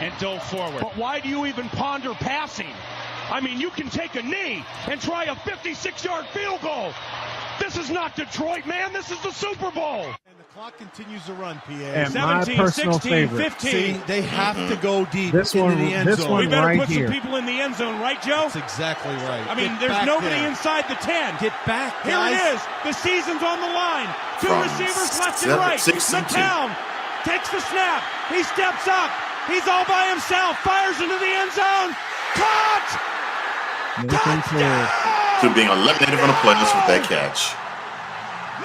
[SPEAKER 19] and dove forward.
[SPEAKER 17] But why do you even ponder passing? I mean, you can take a knee and try a 56-yard field goal. This is not Detroit, man. This is the Super Bowl.
[SPEAKER 20] And the clock continues to run, PA.
[SPEAKER 8] And
[SPEAKER 17] 17,
[SPEAKER 8] my personal
[SPEAKER 17] 16,
[SPEAKER 8] favorite.
[SPEAKER 17] 15.
[SPEAKER 20] See, they have to go deep
[SPEAKER 8] This
[SPEAKER 20] into
[SPEAKER 8] one-
[SPEAKER 20] the end
[SPEAKER 8] this
[SPEAKER 20] zone.
[SPEAKER 8] one
[SPEAKER 17] We better
[SPEAKER 8] right
[SPEAKER 17] put
[SPEAKER 8] here.
[SPEAKER 17] some people in the end zone, right, Joe?
[SPEAKER 20] That's exactly right.
[SPEAKER 17] I mean,
[SPEAKER 20] Get
[SPEAKER 17] there's
[SPEAKER 20] back
[SPEAKER 17] nobody
[SPEAKER 20] there.
[SPEAKER 17] inside the 10.
[SPEAKER 20] Get back,
[SPEAKER 17] Here
[SPEAKER 20] guys.
[SPEAKER 17] it is. The season's on the line. Two
[SPEAKER 9] From
[SPEAKER 17] receivers left and right.
[SPEAKER 9] 6 and 2.
[SPEAKER 17] McCown takes the snap. He steps up. He's all by himself. Fires into the end zone. Caught!
[SPEAKER 8] Nathan Clear.
[SPEAKER 9] To being eliminated from the playoffs with that catch.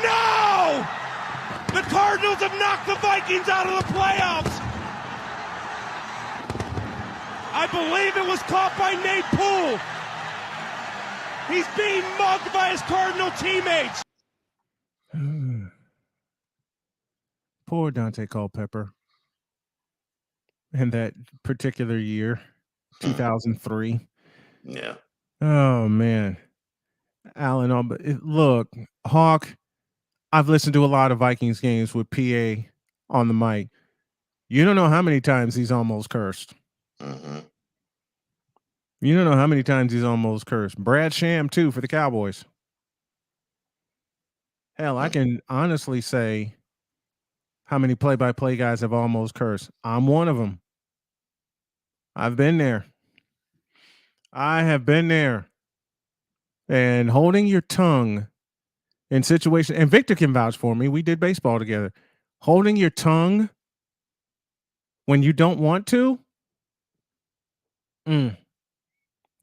[SPEAKER 17] No! The Cardinals have knocked the Vikings out of the playoffs. I believe it was caught by Nate Poole. He's being mugged by his Cardinal teammates.
[SPEAKER 8] Poor Dante Culpepper. in that particular year, 2003.
[SPEAKER 9] Yeah.
[SPEAKER 8] Oh man, Allen. Look, Hawk. I've listened to a lot of Vikings games with PA on the mic. You don't know how many times he's almost cursed.
[SPEAKER 9] Mm-hmm.
[SPEAKER 8] You don't know how many times he's almost cursed. Brad Sham too for the Cowboys. Hell, I can honestly say how many play-by-play guys have almost cursed. I'm one of them. I've been there. I have been there. And holding your tongue in situations, and Victor can vouch for me. We did baseball together. Holding your tongue when you don't want to,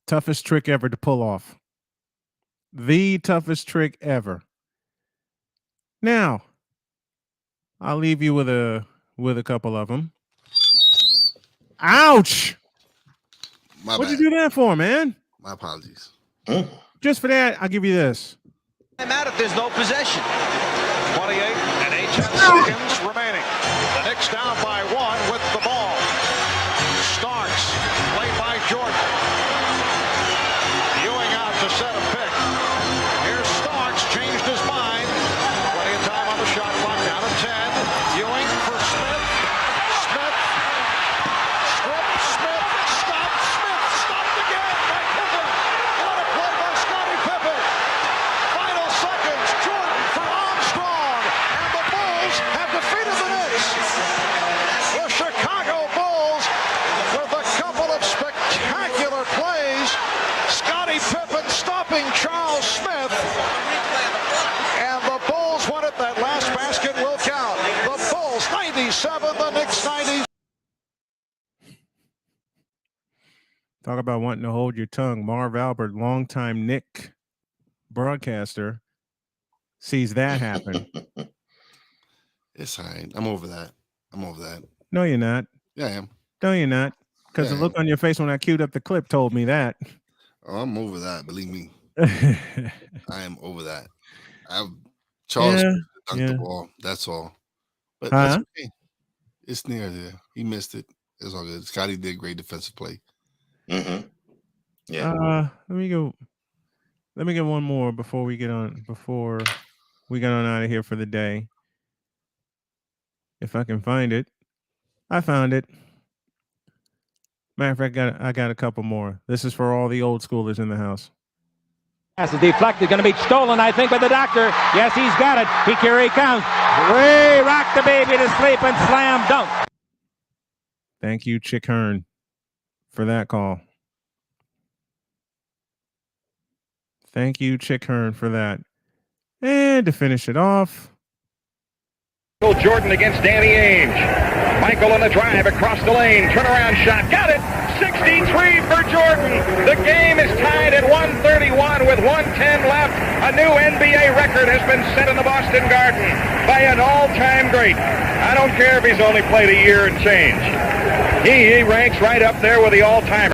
[SPEAKER 8] toughest trick ever to pull off. The toughest trick ever. Now, I'll leave you with a couple of them. Ouch! What'd you do that for, man?
[SPEAKER 1] My apologies.
[SPEAKER 8] Just for that, I'll give you this.
[SPEAKER 5] I'm out if there's no possession. 28 and 8 seconds remaining. The Knicks down by 1 with the ball. Starks, played by Jordan. Ewing out to set a pick. Here's Starks, changed his mind. Plenty of time on the shot clock, down to 10. Ewing for Smith. Smith. Strip, Smith. Stop, Smith. Stopped again by Pippen. What a play by Scottie Pippen. Final seconds, Jordan for Armstrong. And the Bulls have defeated the Knicks. The Chicago Bulls with a couple of spectacular plays. Scottie Pippen stopping Charles Smith. And the Bulls won it. That last basket will count. The Bulls 97, the Knicks 90.
[SPEAKER 8] Talk about wanting to hold your tongue. Marv Albert, longtime Knick broadcaster, sees that happen.
[SPEAKER 1] It's all right. I'm over that.
[SPEAKER 8] No, you're not.
[SPEAKER 1] Yeah, I am.
[SPEAKER 8] No, you're not. Because the look on your face when I queued up the clip told me that.
[SPEAKER 1] Oh, I'm over that. Believe me. I am over that. Charles dunked the ball. That's all. But that's okay. It's near there. He missed it. It's all good. Scotty did great defensive play.
[SPEAKER 9] Mm-hmm. Yeah.
[SPEAKER 8] Let me get one more before we get on out of here for the day. If I can find it. I found it. Matter of fact, I got a couple more. This is for all the old schoolers in the house.
[SPEAKER 2] Pass is deflected, going to be stolen, I think, by the doctor. Yes, he's got it. Here he comes. Ray rocked the baby to sleep and slam dunk.
[SPEAKER 8] Thank you, Chick Hearn, for that call. Thank you, Chick Hearn, for that. And to finish it off.
[SPEAKER 2] Jordan against Danny Ainge. Michael on the drive across the lane. Turnaround shot. Got it. 63 for Jordan. The game is tied at 131 with 1:10 left. A new NBA record has been set in the Boston Garden by an all-time great. I don't care if he's only played a year and change. He ranks right up there with the all-timer.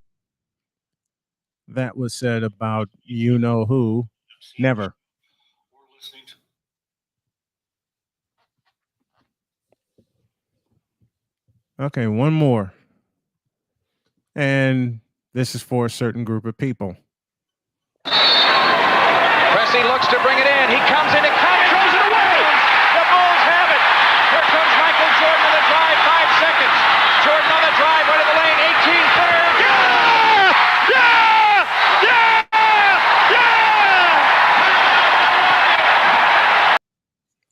[SPEAKER 8] That was said about you know who. Never. Okay, one more. And this is for a certain group of people.
[SPEAKER 2] Pressey looks to bring it in. He comes in and throws it away. The Bulls have it. Here comes Michael Jordan on the drive. 5 seconds. Jordan on the drive, right of the lane. 18-footer. Yeah! Yeah!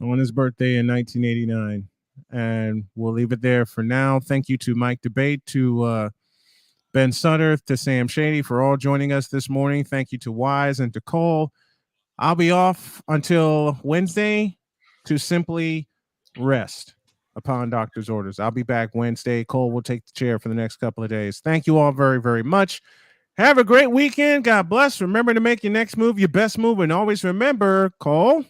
[SPEAKER 2] Yeah!
[SPEAKER 8] On his birthday in 1989. And we'll leave it there for now. Thank you to Mike Debate, to Ben Sutter, to Sam Shady for all joining us this morning. Thank you to Wise and to Cole. I'll be off until Wednesday to simply rest upon doctor's orders. I'll be back Wednesday. Cole will take the chair for the next couple of days. Thank you all very, very much. Have a great weekend. God bless. Remember to make your next move your best move. And always remember, Cole,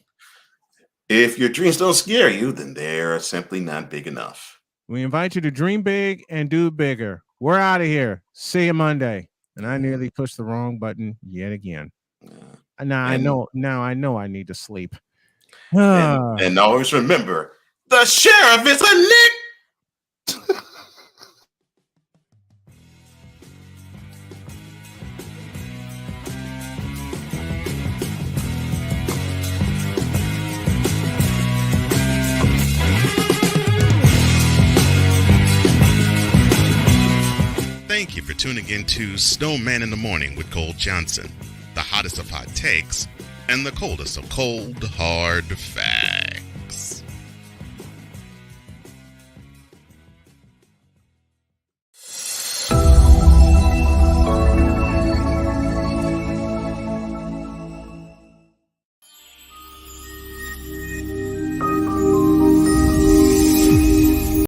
[SPEAKER 9] if your dreams don't scare you, then they're simply not big enough.
[SPEAKER 8] we invite you to dream big and do bigger. We're out of here. See you Monday. And I nearly pushed the wrong button yet again. Now I know I need to sleep.
[SPEAKER 9] And always remember, the sheriff is a Nick.
[SPEAKER 11] tuning into Snowman in the Morning with Cole Johnson, the hottest of hot takes and the coldest of cold, hard facts.